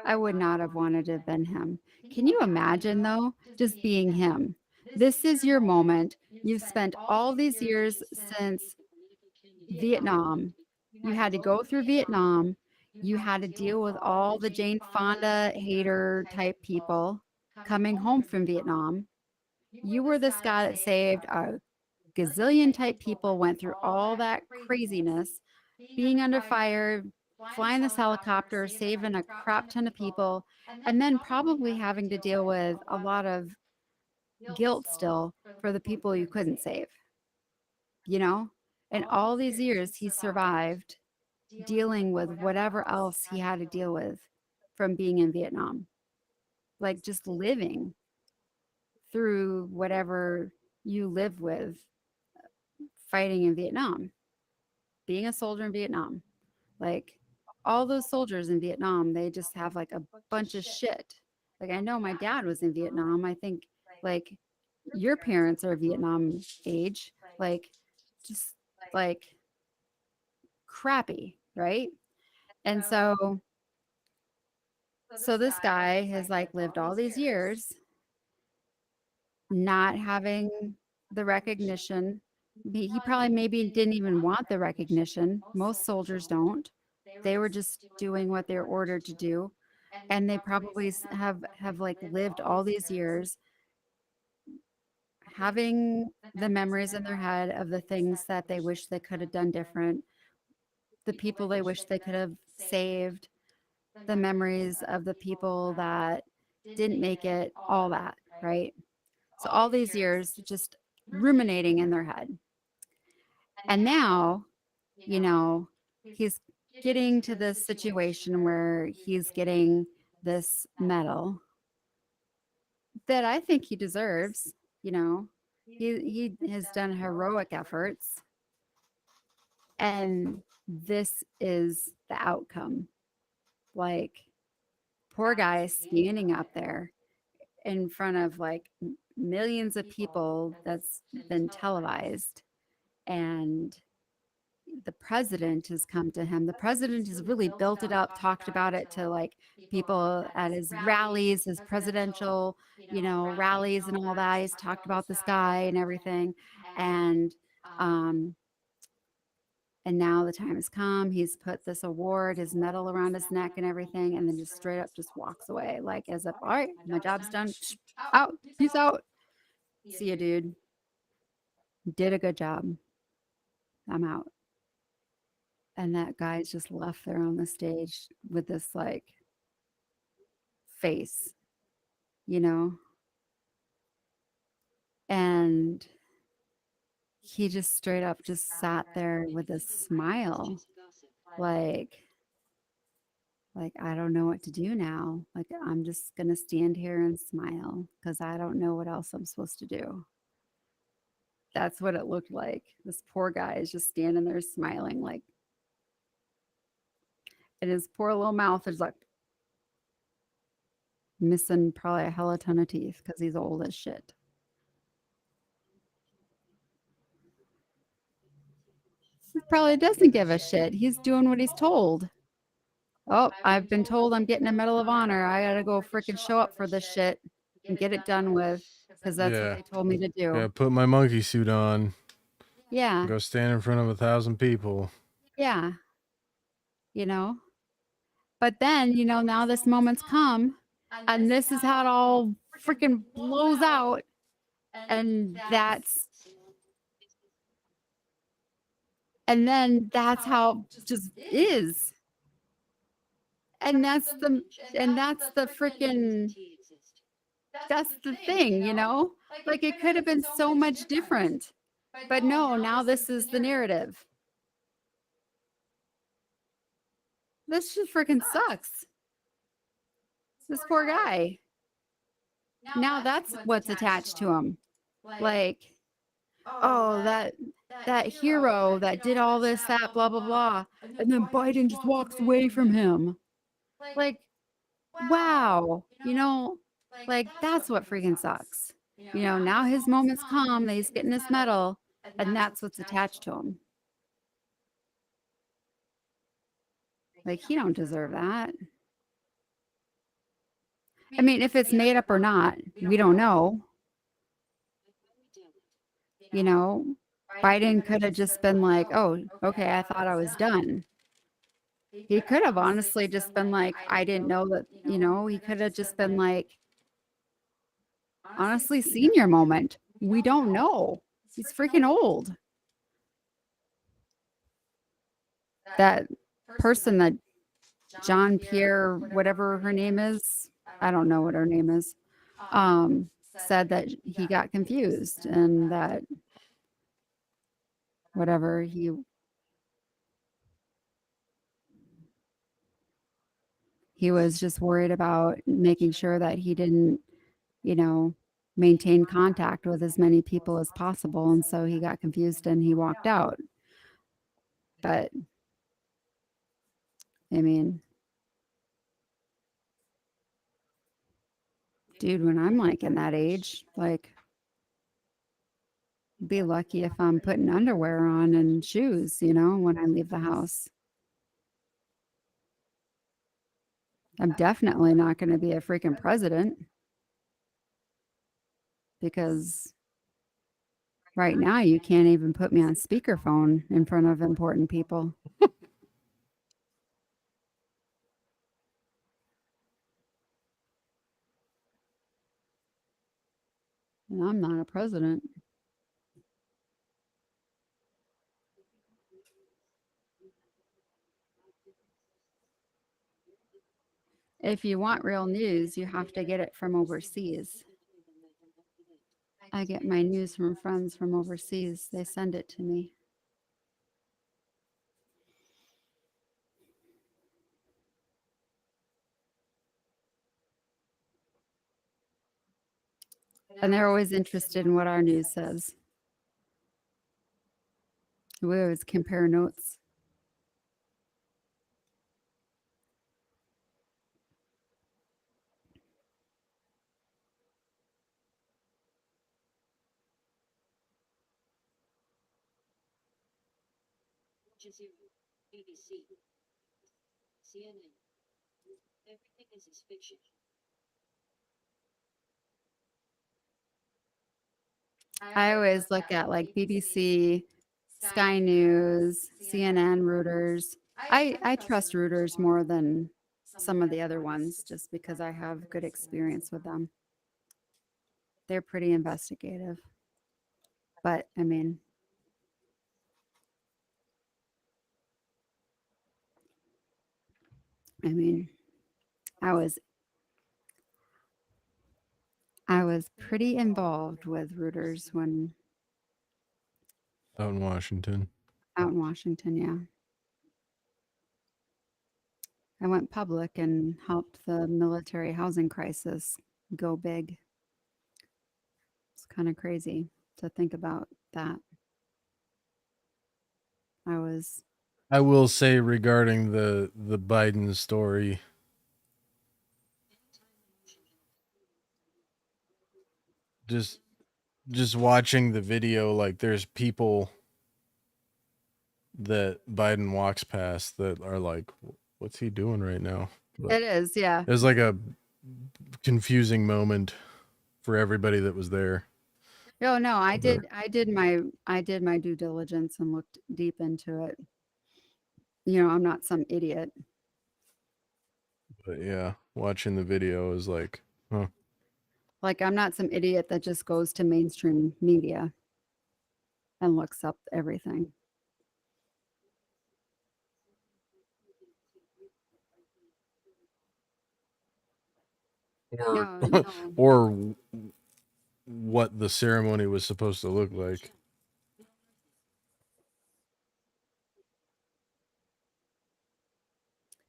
I would not have wanted to have been him. Can you imagine though, just being him? This is your moment. You've spent all these years since Vietnam. You had to go through Vietnam. You had to deal with all the Jane Fonda hater type people coming home from Vietnam. You were this guy that saved a gazillion type people, went through all that craziness, being under fire, flying this helicopter, saving a crap ton of people, and then probably having to deal with a lot of guilt still for the people you couldn't save, you know? And all these years he survived dealing with whatever else he had to deal with from being in Vietnam, like just living through whatever you live with fighting in Vietnam, being a soldier in Vietnam. Like all those soldiers in Vietnam, they just have like a bunch of shit. Like I know my dad was in Vietnam. I think like your parents are Vietnam age, like just like crappy, right? And so this guy has like lived all these years not having the recognition. He probably maybe didn't even want the recognition. Most soldiers don't. They were just doing what they're ordered to do, and they probably have like lived all these years having the memories in their head of the things that they wish they could have done different, the people they wish they could have saved, the memories of the people that didn't make it, all that, right? So all these years just ruminating in their head. And now, you know, he's getting to this situation where he's getting this medal that I think he deserves, you know. He has done heroic efforts. And this is the outcome. Like, poor guy standing up there in front of like millions of people that's been televised, and the president has come to him. The president has really built it up, talked about it to like people at his rallies, his presidential, rallies and all that. He's talked about this guy and everything. Um and now the time has come. He's put this award, his medal around his neck and everything, and then just straight up just walks away, like as if, all right, my job's done. Out. Peace out. See you, dude. Did a good job. I'm out. And that guy's just left there on the stage with this like face, and he just straight up just sat there with a smile, like I don't know what to do now. Like, I'm just gonna stand here and smile because I don't know what else I'm supposed to do. That's what it looked like. This poor guy is just standing there smiling, like, and his poor little mouth is like missing probably a hella ton of teeth because he's old as shit. He probably doesn't give a shit. He's doing what he's told. Oh, I've been told I'm getting a Medal of Honor. I gotta go freaking show up for this shit and get it done with, because that's what they told me to do. Yeah, put my monkey suit on. Yeah. Go stand in front of 1,000 people. Yeah. But then, now this moment's come, and this is how it all freaking blows out. And then that's how it just is. And that's the freaking, that's the thing, like it could have been so much different, but no, now this is the narrative. This just freaking sucks. This poor guy. Now that's what's attached to him. Like, oh, that hero that did all this, that, blah, blah, blah. And then Biden just walks away from him. Like, wow. Like, that's what freaking sucks. Now his moment's come, that he's getting his medal, and that's what's attached to him. Like, he don't deserve that. I mean, if it's made up or not, we don't know. Biden could have just been like, oh, okay, I thought I was done. He could have honestly just been like, I didn't know that, he could have just been like, honestly, senior moment. We don't know. He's freaking old. That person that John Pierre, whatever her name is, I don't know what her name is, said that he got confused and that whatever he was just worried about making sure that he didn't, maintain contact with as many people as possible. And so he got confused and he walked out. But I mean, dude, when I'm like in that age, like, be lucky if I'm putting underwear on and shoes, when I leave the house. I'm definitely not going to be a freaking president, because right now you can't even put me on speakerphone in front of important people. And I'm not a president. If you want real news, you have to get it from overseas. I get my news from friends from overseas. They send it to me. And they're always interested in what our news says. We always compare notes. BBC, CNN, everything is fiction. I always look at like BBC, Sky News, CNN, Reuters. I trust Reuters more than some of the other ones just because I have good experience with them. They're pretty investigative. But I mean, I was pretty involved with Reuters when Out in Washington. out in Washington, yeah. I went public and helped the military housing crisis go big. It's kind of crazy to think about that. I will say regarding the Biden story, just watching the video, like there's people that Biden walks past that are like, what's he doing right now? But It is, yeah. it was like a confusing moment for everybody that was there. Oh no, I did my due diligence and looked deep into it. I'm not some idiot. But yeah, watching the video is like, huh. Like I'm not some idiot that just goes to mainstream media and looks up everything. Or, No. or what the ceremony was supposed to look like.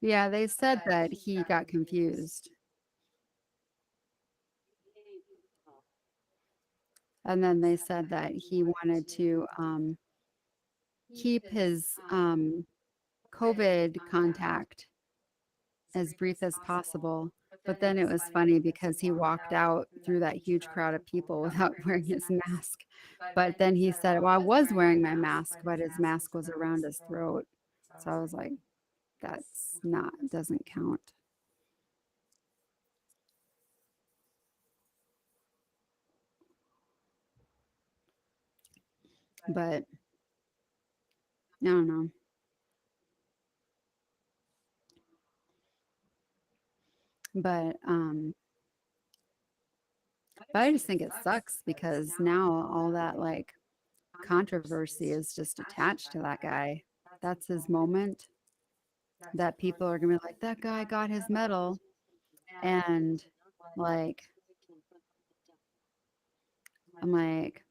Yeah, they said that he got confused. And then they said that he wanted to keep his COVID contact as brief as possible. But then it was funny because he walked out through that huge crowd of people without wearing his mask. But then he said, well, I was wearing my mask, but his mask was around his throat. So I was like, doesn't count. But I don't know. But I just think it sucks because now all that like controversy is just attached to that guy. That's his moment. That people are gonna be like, that guy got his medal. And like, I'm like,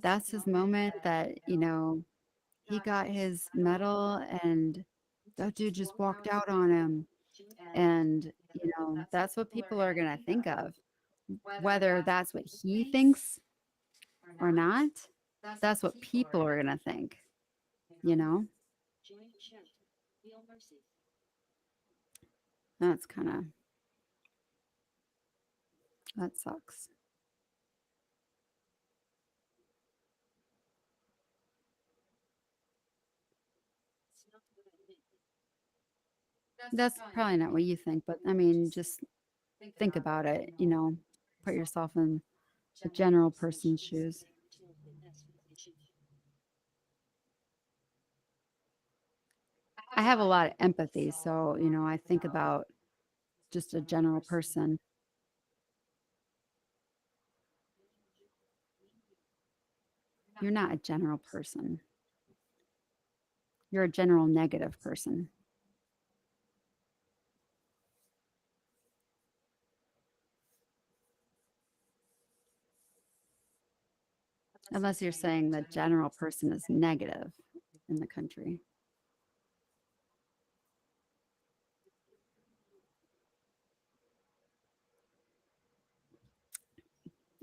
that's his moment that, he got his medal and that dude just walked out on him. And, that's what people are going to think of. Whether that's what he thinks or not, that's what people are going to think, That's kind of, that sucks. That's probably not what you think, but I mean, just think about it, put yourself in the general person's shoes. I have a lot of empathy, so, I think about just a general person. You're not a general person. You're a general negative person. Unless you're saying the general person is negative in the country.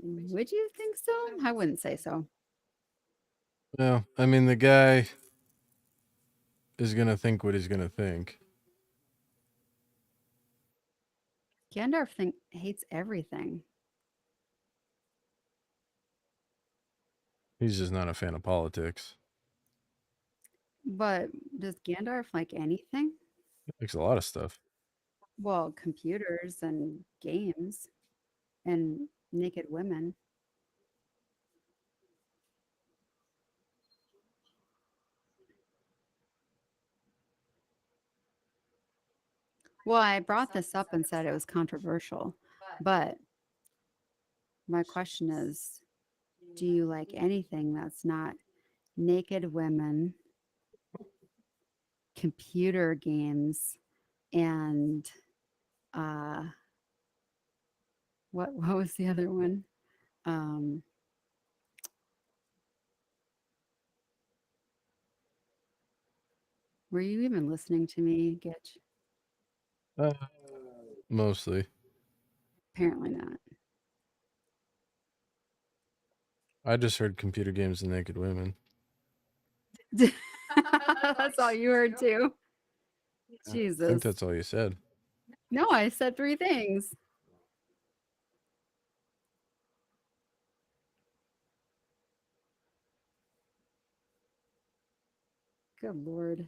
Would you think so? I wouldn't say so. No, I mean the guy is gonna think what he's gonna think. Gandalf hates everything. He's just not a fan of politics. But does Gandalf like anything? He likes a lot of stuff. Well, computers and games and naked women. Well, I brought this up and said it was controversial, but my question is, do you like anything that's not naked women, computer games, and what was the other one? Um, were you even listening to me, Gitch? Mostly. Apparently not. I just heard computer games and naked women. That's all you heard too. I think Jesus. that's all you said. No, I said 3 things. Good Lord.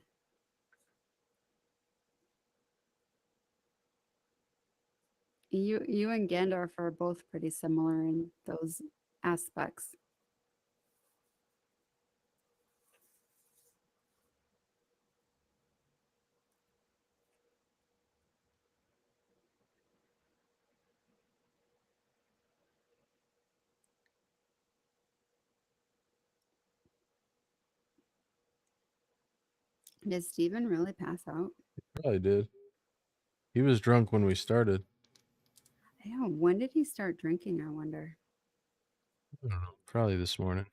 You and Gandalf are both pretty similar in those aspects. Did Steven really pass out? Probably did. He was drunk when we started. Yeah, when did he start drinking, I wonder? I don't know. Probably this morning.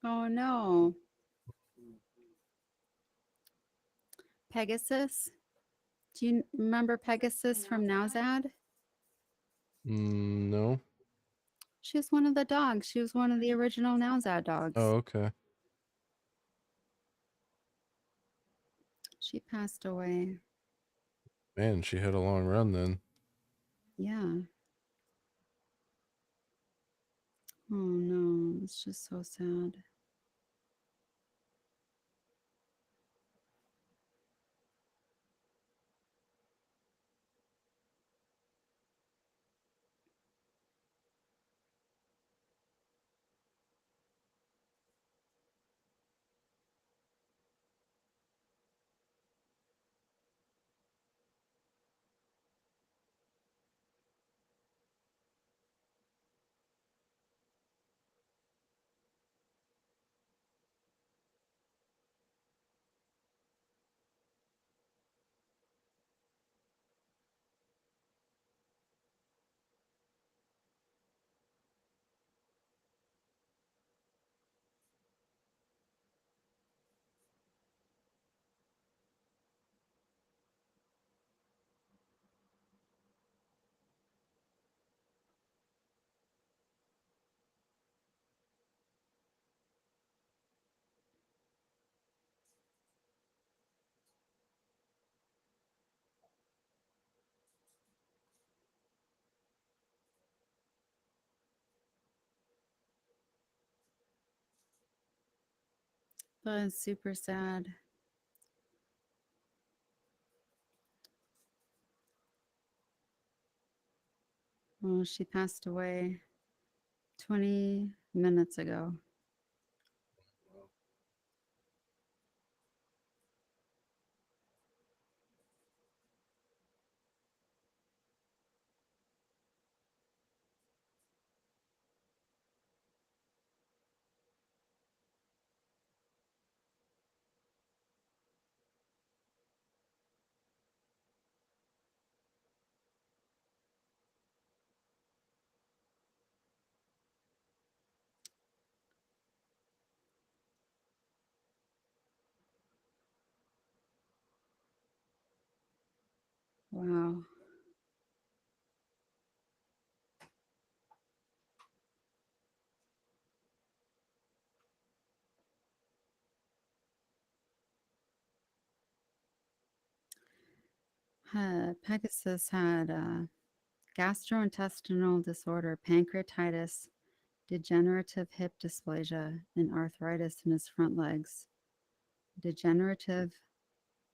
Oh no. Pegasus? Do you remember Pegasus from Nowzad? No. She was one of the dogs. She was one of the original Nowzad dogs. Oh, okay. She passed away. Man, she had a long run then. Yeah. Oh no, it's just so sad. That is super sad. Well, she passed away 20 minutes ago. Wow. Pegasus had gastrointestinal disorder, pancreatitis, degenerative hip dysplasia, and arthritis in his front legs, degenerative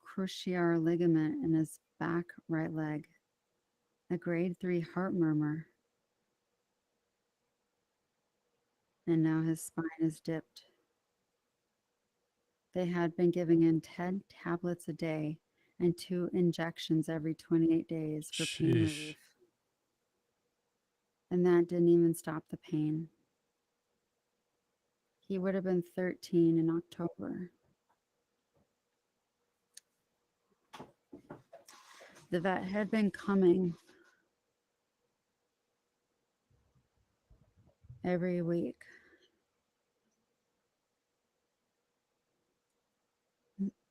cruciate ligament in his back right leg, a grade 3 heart murmur, and now his spine is dipped. They had been giving him 10 tablets a day and 2 injections every 28 days for pain Sheesh. relief. And that didn't even stop the pain. He would have been 13 in October. The vet had been coming every week.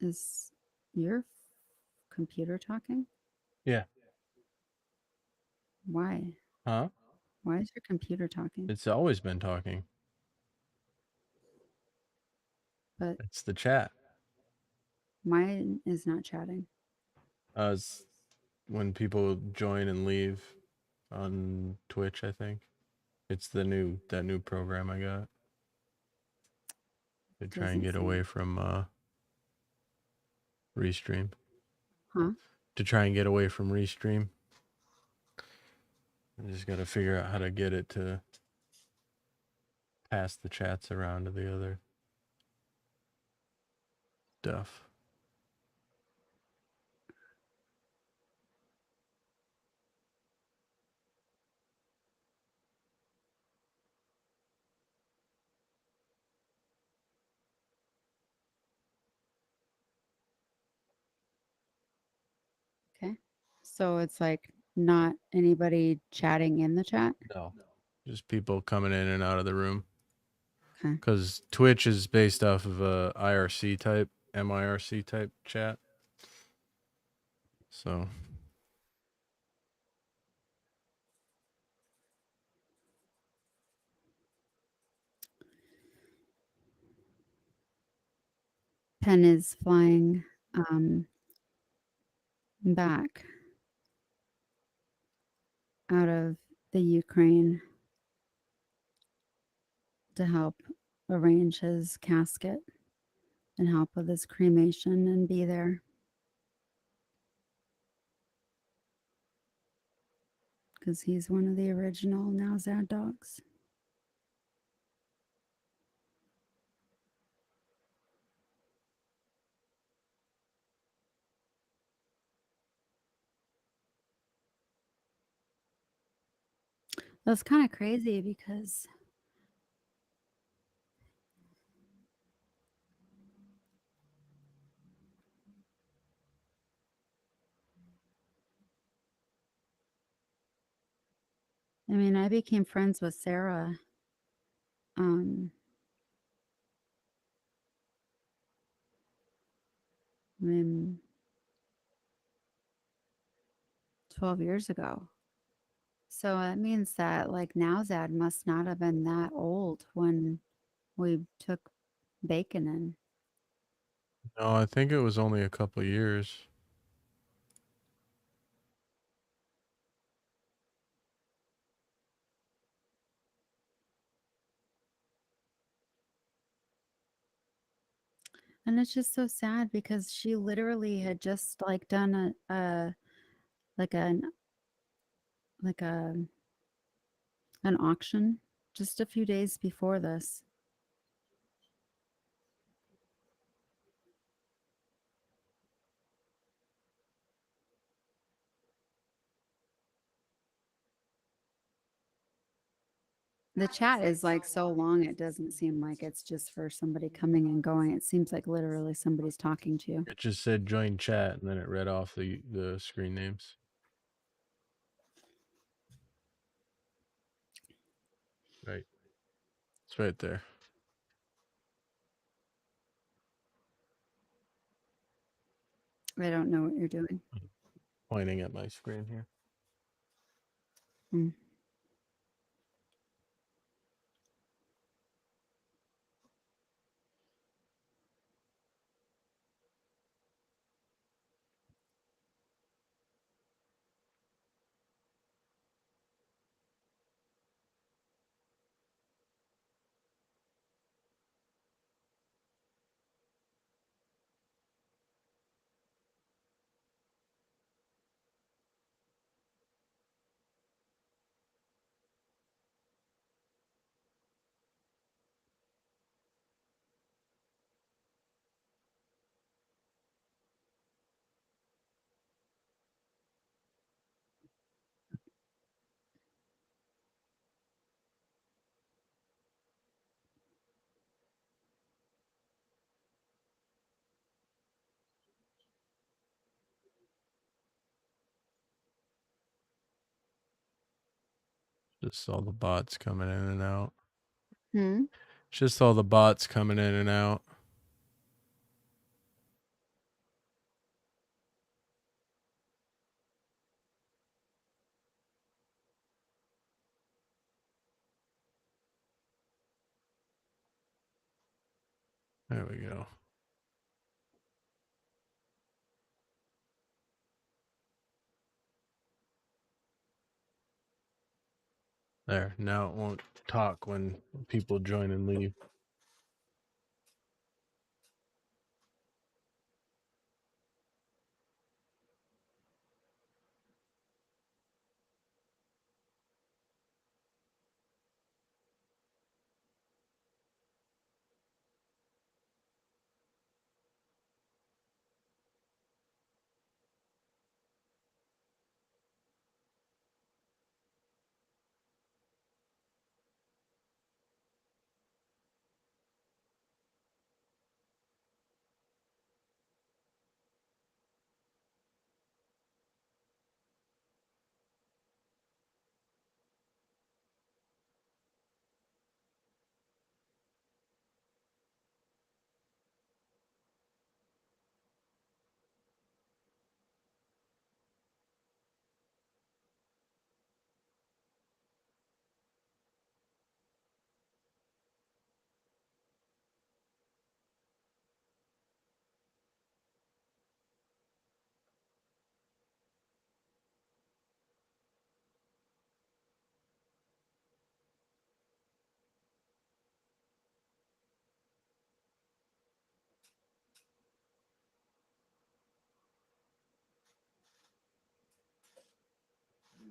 Is your computer talking? Yeah. Why? Huh? Why is your computer talking? It's always been talking. But It's the chat. mine is not chatting. It's when people join and leave on Twitch, I think. It's that new program I got. To try and Doesn't get seem- away from Restream. Huh? To try and get away from Restream. I just got to figure out how to get it to pass the chats around to the other stuff. Okay. So it's like not anybody chatting in the chat? No. Just people coming in and out of the room. Okay. Because Twitch is based off of a IRC type, MIRC type chat. So Penn is flying back out of the Ukraine to help arrange his casket and help with his cremation and be there. Because he's one of the original Nowzad dogs. That's kind of crazy because I mean, I became friends with Sarah when 12 years ago. So that means that like Nowzad must not have been that old when we took Bacon in. no, I think it was only a couple years. And it's just so sad because she literally had just like done a like a An auction just a few days before this. The chat is like so long, it doesn't seem like it's just for somebody coming and going. It seems like literally somebody's talking to you. It just said join chat, and then it read off the screen names. Right. It's right there. I don't know what you're doing. Pointing at my screen here. Mm. Just all the bots coming in and out. Hmm? Just all the bots coming in and out. There we go. There. Now it won't talk when people join and leave.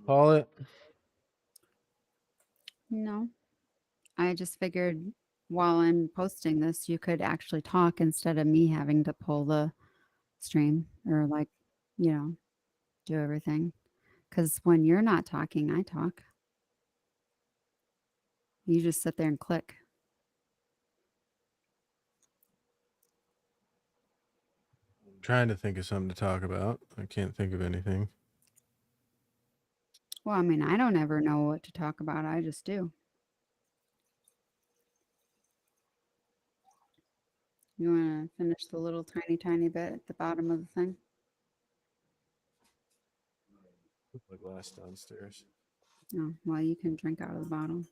Call it. No. I just figured while I'm posting this, you could actually talk instead of me having to pull the stream or like, do everything. Because when you're not talking, I talk. You just sit there and click. Trying to think of something to talk about. I can't think of anything. Well, I mean, I don't ever know what to talk about. I just do. You want to finish the little tiny bit at the bottom of the thing? Put my glass downstairs. No. Well, you can drink out of the bottle.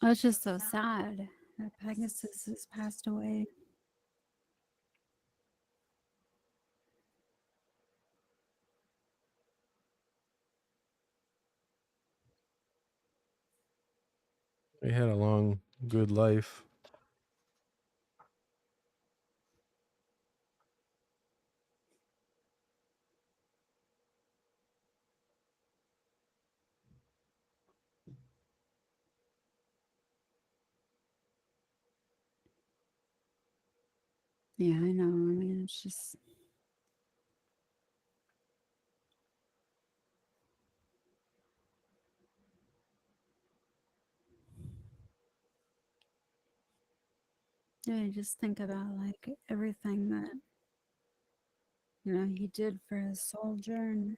It's just so sad that Pegasus has passed away. He had a long, good life. Yeah, I know. I mean, it's just. Yeah, you just think about like everything that he did for his soldier, and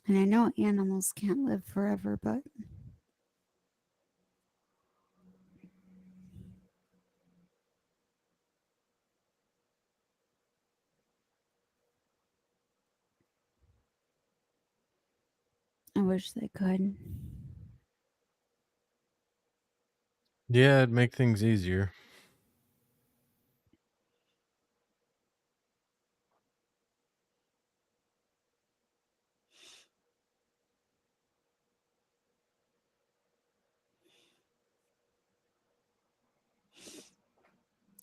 I know animals can't live forever, but I wish they could. Yeah, it'd make things easier.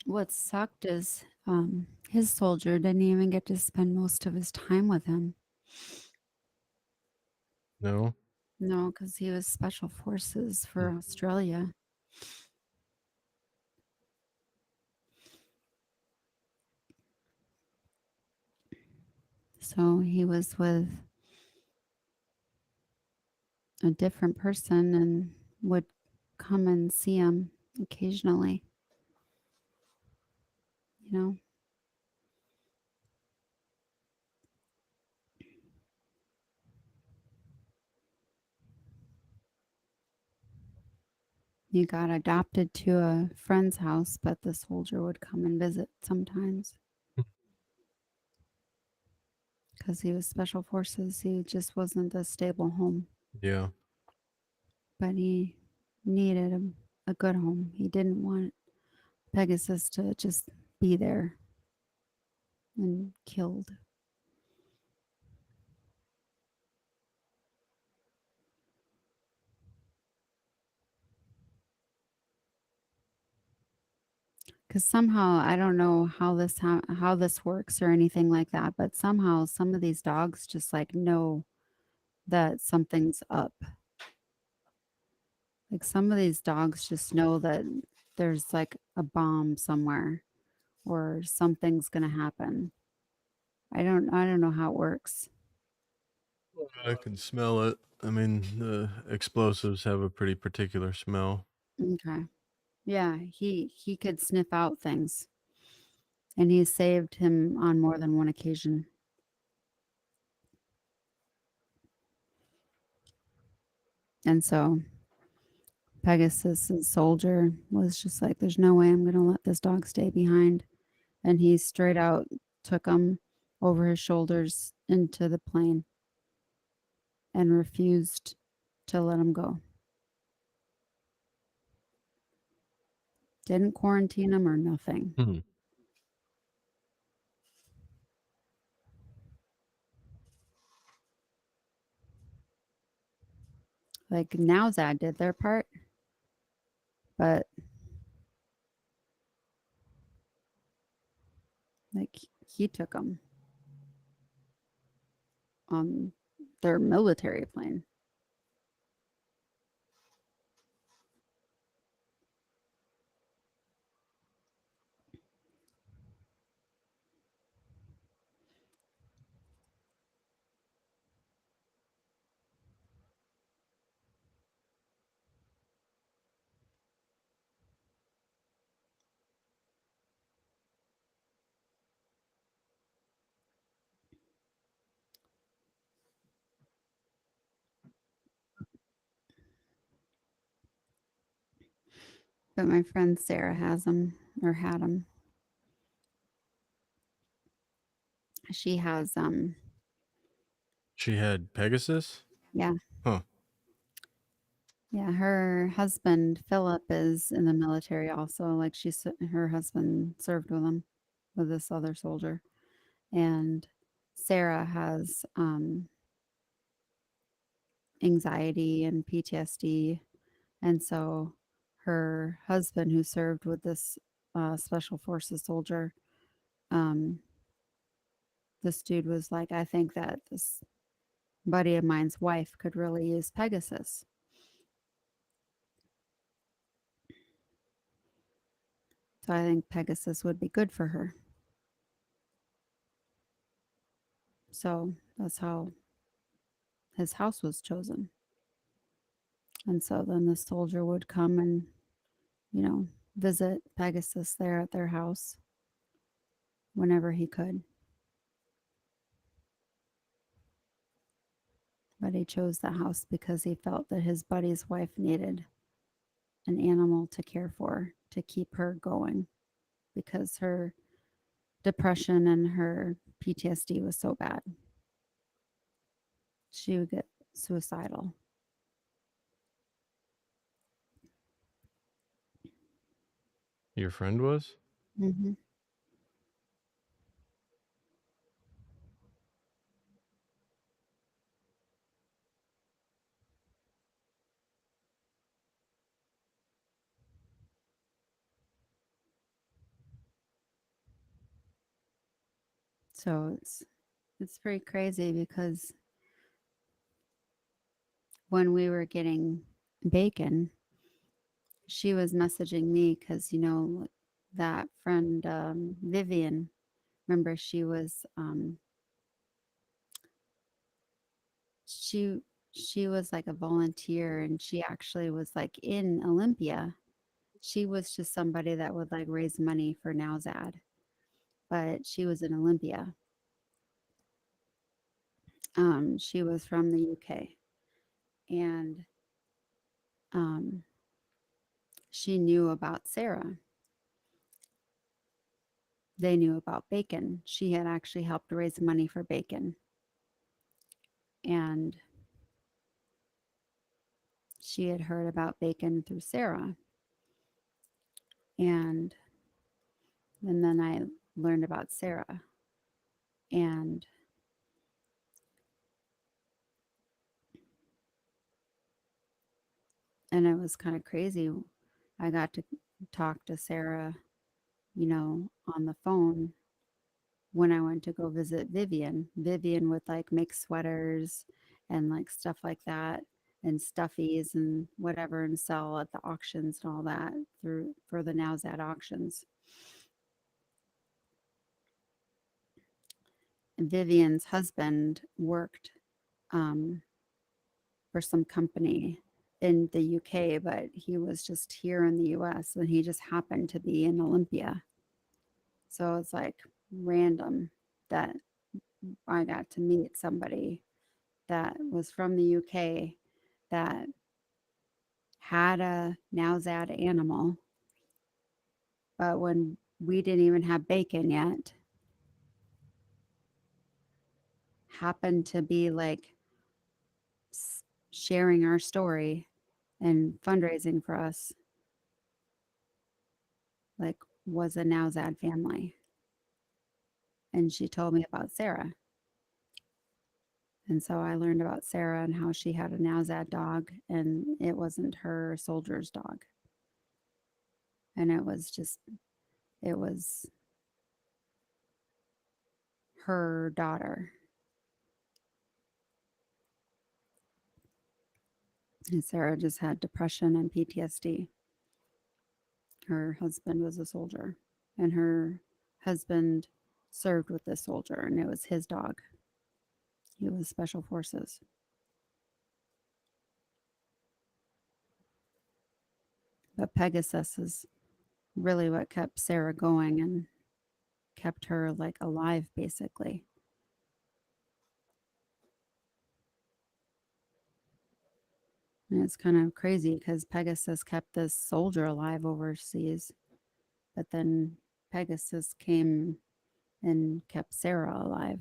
What sucked is his soldier didn't even get to spend most of his time with him. No. No, because he was special forces for Australia. So he was with a different person and would come and see him occasionally. You know, he got adopted to a friend's house, but the soldier would come and visit sometimes because he was special forces. He just wasn't a stable home, Yeah. but he needed a good home. He didn't want Pegasus to just be there and killed. Because somehow I don't know how this works or anything like that, but somehow some of these dogs just like know that something's up. Like some of these dogs just know that there's like a bomb somewhere or something's gonna happen. I don't know how it works. I can smell it. I mean, the explosives have a pretty particular smell. Okay. Yeah, he could sniff out things, and he saved him on more than one occasion. And so Pegasus's soldier was just like, "There's no way I'm going to let this dog stay behind," and he straight out took him over his shoulders into the plane and refused to let him go. Didn't quarantine him or nothing. Hmm. Like Nowzad did their part, but like he took them on their military plane. But my friend Sarah has them or had them. She has She had Pegasus? yeah. Huh. Yeah, her husband Philip is in the military also. Like her husband served with him, with this other soldier, and Sarah has anxiety and PTSD, and so her husband, who served with this special forces soldier, um, this dude was like, I think that this buddy of mine's wife could really use Pegasus. So I think Pegasus would be good for her. So that's how his house was chosen. And so then the soldier would come and, visit Pegasus there at their house whenever he could. But he chose the house because he felt that his buddy's wife needed an animal to care for to keep her going because her depression and her PTSD was so bad. She would get suicidal. Your friend was? Mm-hmm. So it's pretty crazy because when we were getting bacon, she was messaging me because that friend Vivian. Remember, she she was like a volunteer, and she actually was like in Olympia. She was just somebody that would like raise money for Nowzad, but she was in Olympia. She was from the UK, and um, she knew about Sarah. They knew about bacon. She had actually helped raise money for bacon. And she had heard about bacon through Sarah. And then I learned about Sarah. And it was kind of crazy. I got to talk to Sarah, on the phone when I went to go visit Vivian. Vivian would like make sweaters and like stuff like that and stuffies and whatever and sell at the auctions and all that for the Nowzad auctions. Vivian's husband worked um, for some company in the UK, but he was just here in the US and he just happened to be in Olympia. So it's like random that I got to meet somebody that was from the UK that had a Nowzad animal, but when we didn't even have bacon yet, happened to be like sharing our story and fundraising for us, like was a Nowzad family. And she told me about Sarah. And so I learned about Sarah and how she had a Nowzad dog, and it wasn't her soldier's dog. And it was her daughter. And Sarah just had depression and PTSD. Her husband was a soldier, and her husband served with this soldier, and it was his dog. He was special forces. But Pegasus is really what kept Sarah going and kept her like alive, basically. And it's kind of crazy because Pegasus kept this soldier alive overseas, but then Pegasus came and kept Sarah alive.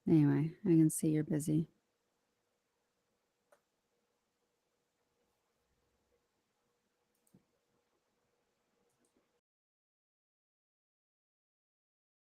Anyway, I can see you're busy.